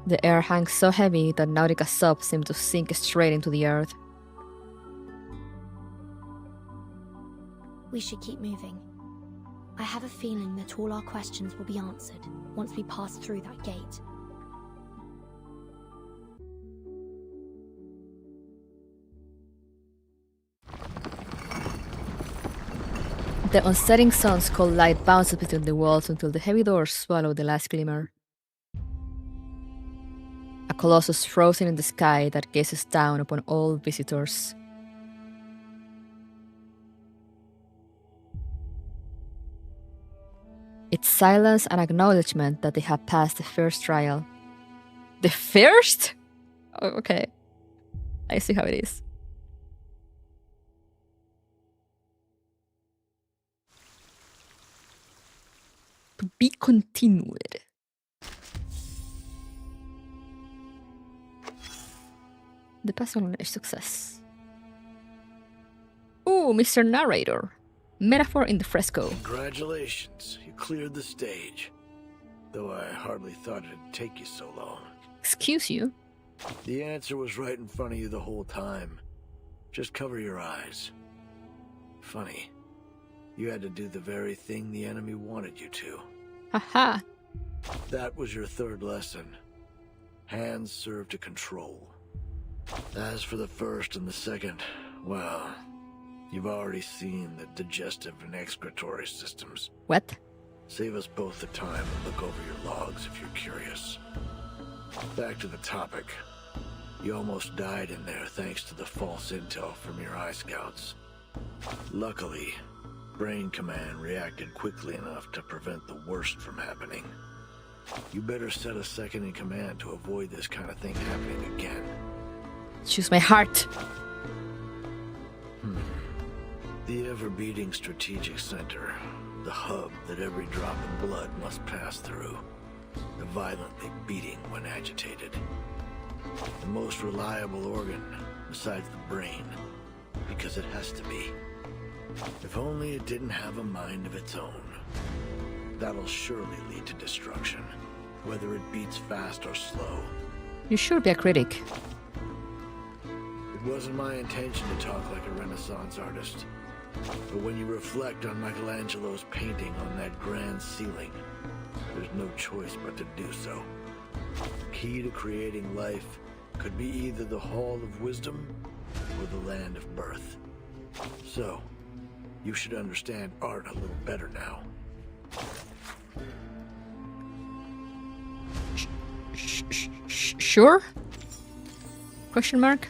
The air hangs so heavy that Nautica's sobs seem to sink straight into the earth. We should keep moving. I have a feeling that all our questions will be answered once we pass through that gate. The unsetting sun's cold light bounces between the walls until the heavy doors swallow the last glimmer. A colossus frozen in the sky that gazes down upon all visitors. It's silence and acknowledgement that they have passed the first trial. The first? Oh, okay. I see how it is. To be continued. The past one is success. Ooh, Mr. Narrator. Metaphor in the fresco. Congratulations, you cleared the stage. Though I hardly thought it'd take you so long. Excuse you? The answer was right in front of you the whole time. Just cover your eyes. Funny. You had to do the very thing the enemy wanted you to. Haha. That was your third lesson. Hands serve to control. As for the first and the second, Well, you've already seen the digestive and excretory systems. What? Save us both the time and look over your logs if you're curious. Back to the topic. You almost died in there thanks to the false intel from your eye scouts. Luckily, Brain Command reacted quickly enough to prevent the worst from happening. You better set a second in command to avoid this kind of thing happening again. Choose my heart. The ever-beating strategic center, the hub that every drop of blood must pass through, the violently beating when agitated. The most reliable organ, besides the brain, because it has to be. If only it didn't have a mind of its own. That'll surely lead to destruction, whether it beats fast or slow. You should be a critic. It wasn't my intention to talk like a Renaissance artist. But when you reflect on Michelangelo's painting on that grand ceiling, there's no choice but to do so. Key to creating life could be either the Hall of Wisdom or the Land of Birth. So, you should understand art a little better now. Sure? Question mark?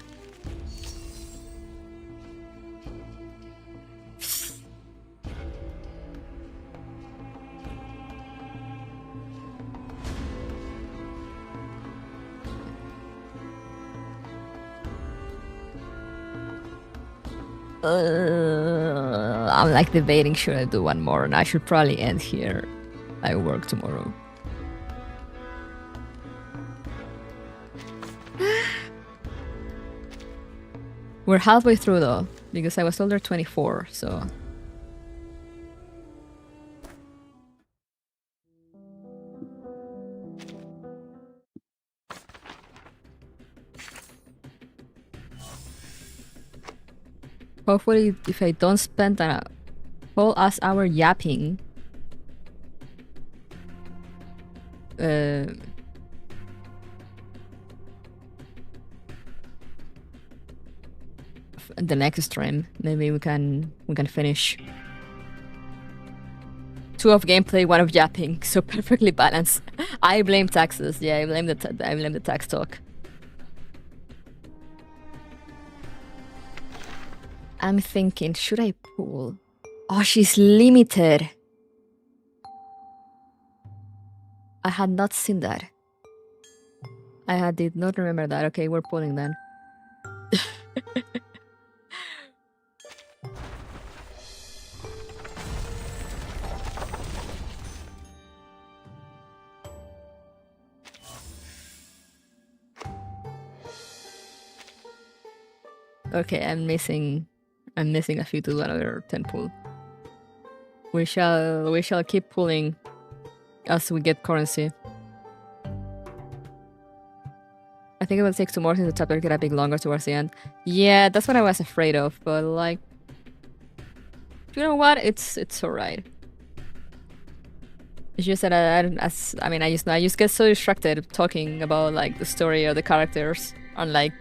I'm like debating, should I do one more? And I should probably end here. I work tomorrow. We're halfway through though, because I was told they're 24, so... Hopefully, if I don't spend a whole ass hour yapping... the next stream, maybe we can finish 2 of gameplay, 1 of yapping, so perfectly balanced. I blame taxes. Yeah, I blame the tax talk. I'm thinking, should I pull? Oh, she's limited. I had not seen that. Did not remember that. Okay, we're pulling then. Okay, I'm missing a few to do another 10 pull. We shall keep pulling as we get currency. I think it will take 2 more since the chapter get a bit longer towards the end. Yeah, that's what I was afraid of, but like, you know what? It's alright. It's just that I just get so distracted talking about like the story or the characters, unlike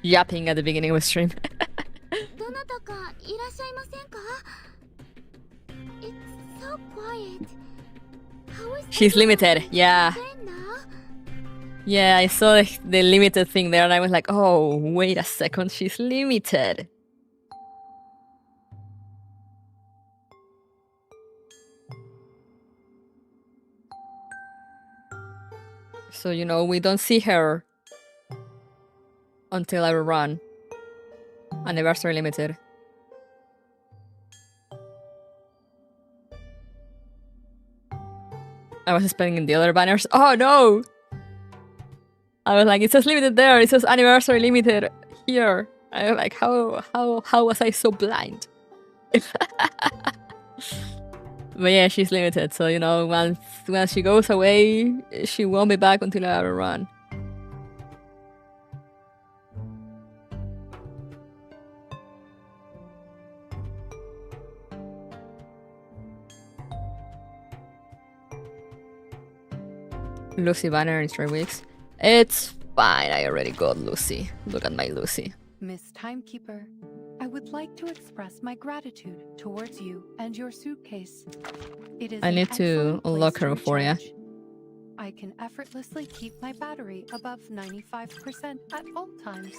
yapping at the beginning of a stream. It's so quiet. How is She's limited, yeah. Yeah, I saw the limited thing there and I was like, oh, wait a second, she's limited. So, you know, we don't see her until I run. Anniversary limited. I was expecting the other banners. Oh no! I was like, it says limited there, it says anniversary limited here. I was like, how was I so blind? But yeah, she's limited, so you know, once she goes away, she won't be back until I run. Lucy banner in 3 weeks. It's fine, I already got Lucy. Look at my Lucy. Miss Timekeeper, I would like to express my gratitude towards you and your suitcase. It is I an need to excellent place unlock to her for ya. recharge. I can effortlessly keep my battery above 95% at all times.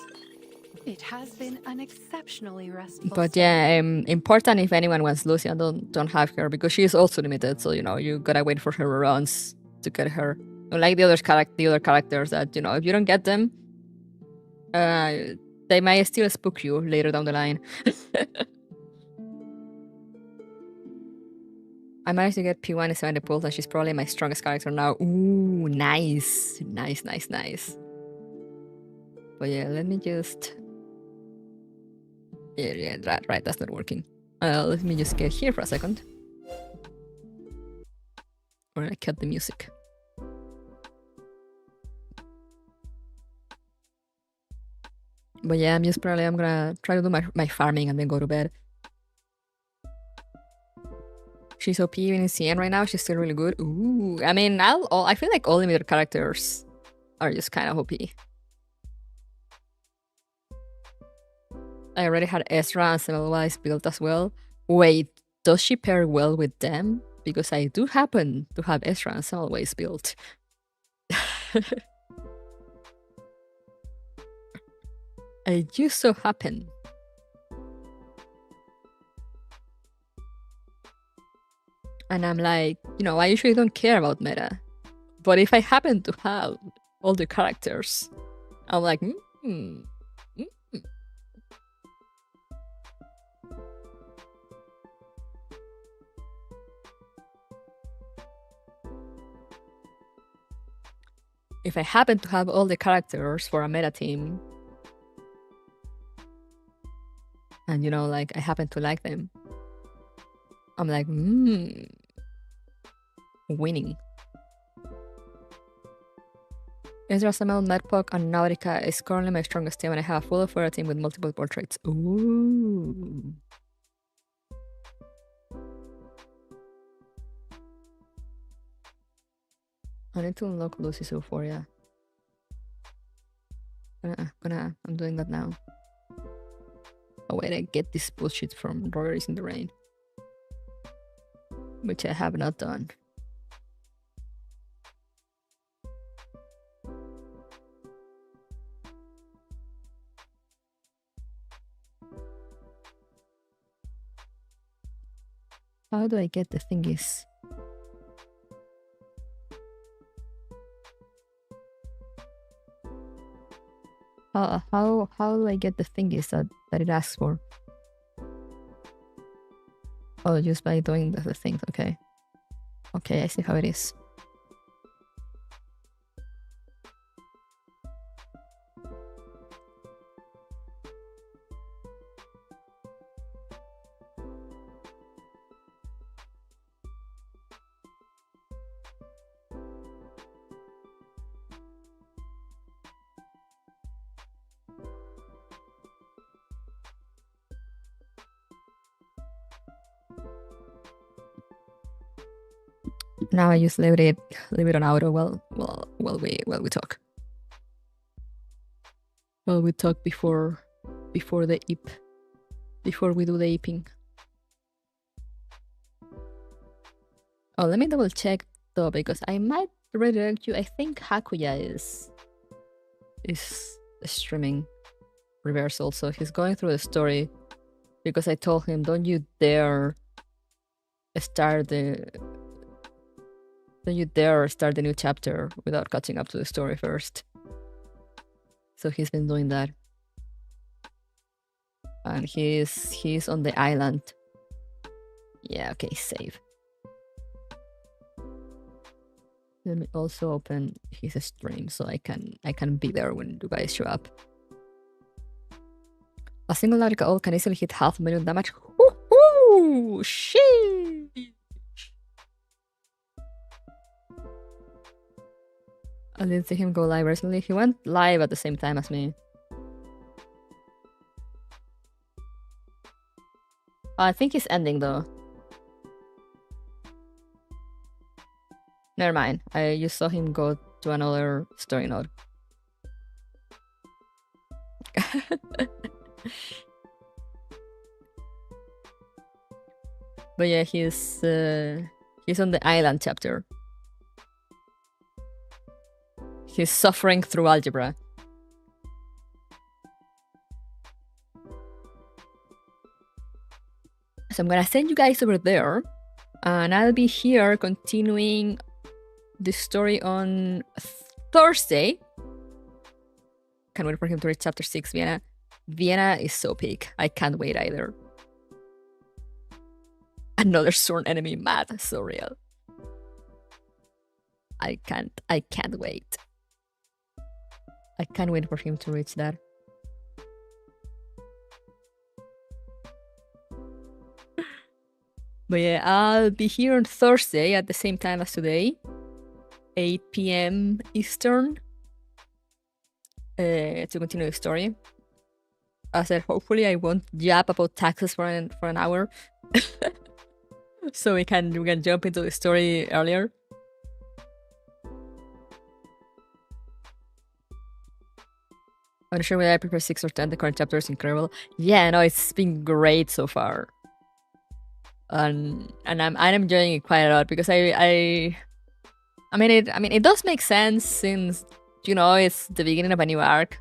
It has been an exceptionally restful But stay. yeah, important if anyone wants Lucy, don't have her because she is also limited. So you know you gotta wait for her runs to get her. Unlike the other characters that you know if you don't get them, they might still spook you later down the line. I managed to get P1 in 70 pulls and she's probably my strongest character now. Ooh, nice. Nice. But yeah, let me just... Yeah, right, that's not working. Let me just get here for a second. Or I cut the music. But yeah, I'm gonna try to do my farming and then go to bed. She's OP even in CN right now. She's still really good. Ooh, I mean, I feel like all limited characters are just kind of OP. I already had Ezra and Semmelweis built as well. Wait, does she pair well with them? Because I do happen to have Ezra and Semmelweis built. I just so happen. And I'm like, you know, I usually don't care about meta. But if I happen to have all the characters, I'm like, If I happen to have all the characters for a meta team, and you know, like I happen to like them, I'm like, winning. Ezra, Samuel, Medpoc, and Nautica is currently my strongest team, and I have a full of a team with multiple portraits. Ooh. I need to unlock Lucy's Euphoria. I'm doing that now. Oh wait, I get this bullshit from Royals in the Rain, which I have not done. How do I get the thingies? How do I get the thingies that it asks for? Oh, just by doing the things. Okay. Okay, I see how it is. Now I just leave it on auto while we talk. While we talk before the eep, before we do the eeping. Oh, let me double check though, because I might redirect you. I think Hakuya is streaming reversal, so he's going through the story because I told him, don't you dare start the new chapter without catching up to the story first. So he's been doing that. And he's on the island. Yeah, okay, save. Let me also open his stream so I can be there when you guys show up. A single Nautica ult can easily hit 500,000 damage. Woohoo! Sheesh! I didn't see him go live recently. He went live at the same time as me. I think he's ending though. Never mind. I just saw him go to another story node. But yeah, he's on the island chapter. He's suffering through algebra. So I'm gonna send you guys over there, and I'll be here continuing the story on Thursday. Can't wait for him to read chapter 6, Vienna. Vienna is so peak. I can't wait either. Another sworn enemy, mad, so real. I can't wait. I can't wait for him to reach that. But yeah, I'll be here on Thursday at the same time as today, 8 p.m. Eastern, to continue the story. I said, hopefully I won't yap about taxes for an hour, so we can jump into the story earlier. I'm not sure whether I prefer 6 or 10. The current chapter is incredible. Yeah, no, it's been great so far. And I'm enjoying it quite a lot because I mean it does make sense since, you know, it's the beginning of a new arc.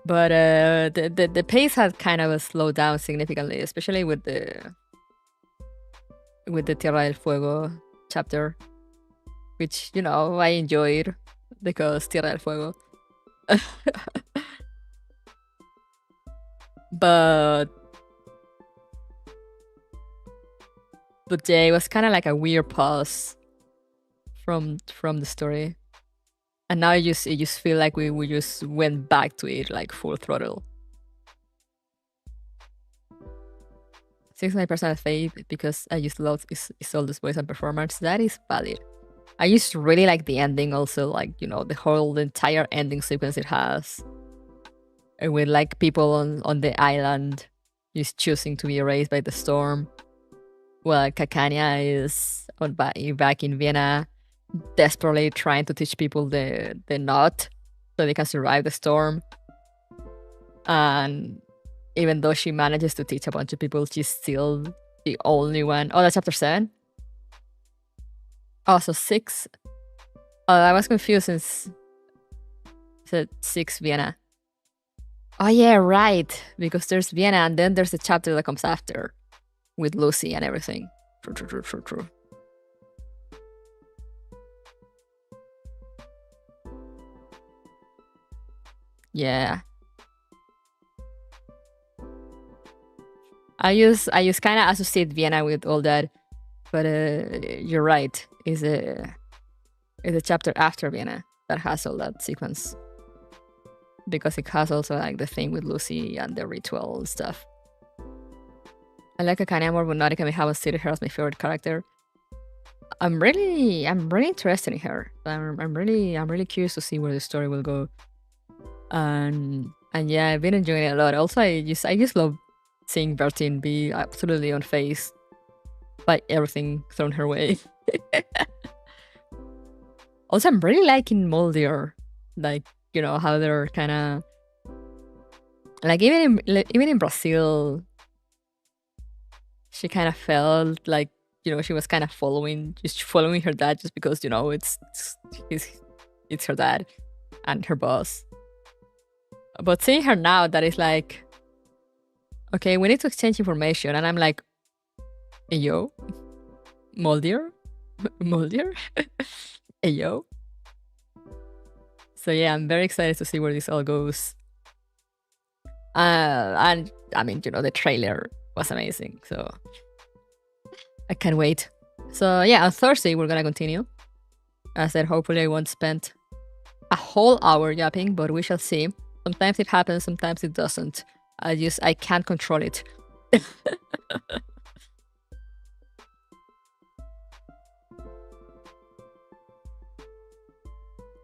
But the pace has kind of slowed down significantly, especially with the Tierra del Fuego chapter, which, you know, I enjoyed because Tierra del Fuego. But yeah, it was kind of like a weird pause from the story, and now it just feel like we just went back to it like full throttle. 69% faith because I just love Isolde's voice and performance. That is valid. I just really like the ending also, like, you know, the entire ending sequence it has, and with like people on the island just choosing to be erased by the storm. Well, Kakania is back in Vienna, desperately trying to teach people the knot so they can survive the storm. And even though she manages to teach a bunch of people, she's still the only one. Oh, that's chapter 7? Oh, so 6. Oh, I was confused since it said 6 Vienna. Oh yeah, right. Because there's Vienna and then there's the chapter that comes after with Lucy and everything. True. Yeah. I use kind of associate Vienna with all that, but you're right. Is a chapter after Vienna that has all that sequence, because it has also like the thing with Lucy and the ritual and stuff. I like Akane more, but not I haven't stated her as my favorite character. I'm really interested in her. I'm really curious to see where the story will go. And yeah, I've been enjoying it a lot. Also, I just love seeing Bertine be absolutely unfazed by everything thrown her way. Also, I'm really liking Moldier. Like, you know, how they're kind of like even in Brazil, she kind of felt like, you know, she was kind of following her dad just because, you know, it's her dad and her boss. But seeing her now, that is like, okay, we need to exchange information, and I'm like, hey, yo, Moldier, hey, yo. So yeah, I'm very excited to see where this all goes. And I mean, you know, the trailer was amazing, so I can't wait. So yeah, on Thursday we're gonna continue. As I said, hopefully I won't spend a whole hour yapping, but we shall see. Sometimes it happens, sometimes it doesn't. I can't control it.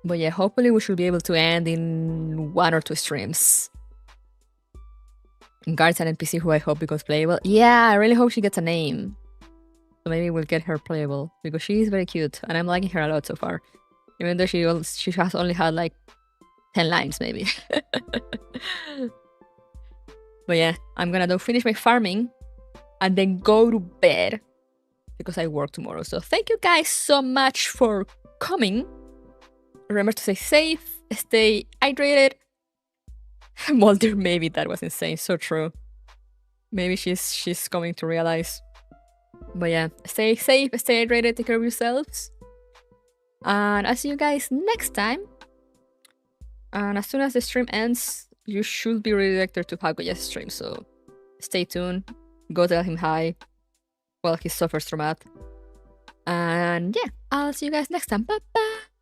But yeah, hopefully we should be able to end in 1 or 2 streams. Guards an NPC who I hope becomes playable. Yeah, I really hope she gets a name. So maybe we'll get her playable, because she is very cute and I'm liking her a lot so far. Even though she has only had like 10 lines maybe. But yeah, I'm gonna finish my farming and then go to bed because I work tomorrow. So thank you guys so much for coming. Remember to stay safe, stay hydrated. Mulder, maybe that was insane. So true. Maybe she's going to realize. But yeah, stay safe, stay hydrated, take care of yourselves. And I'll see you guys next time. And as soon as the stream ends, you should be redirected to Hagoya's stream. So stay tuned. Go tell him hi while he suffers from that. And yeah, I'll see you guys next time. Bye bye.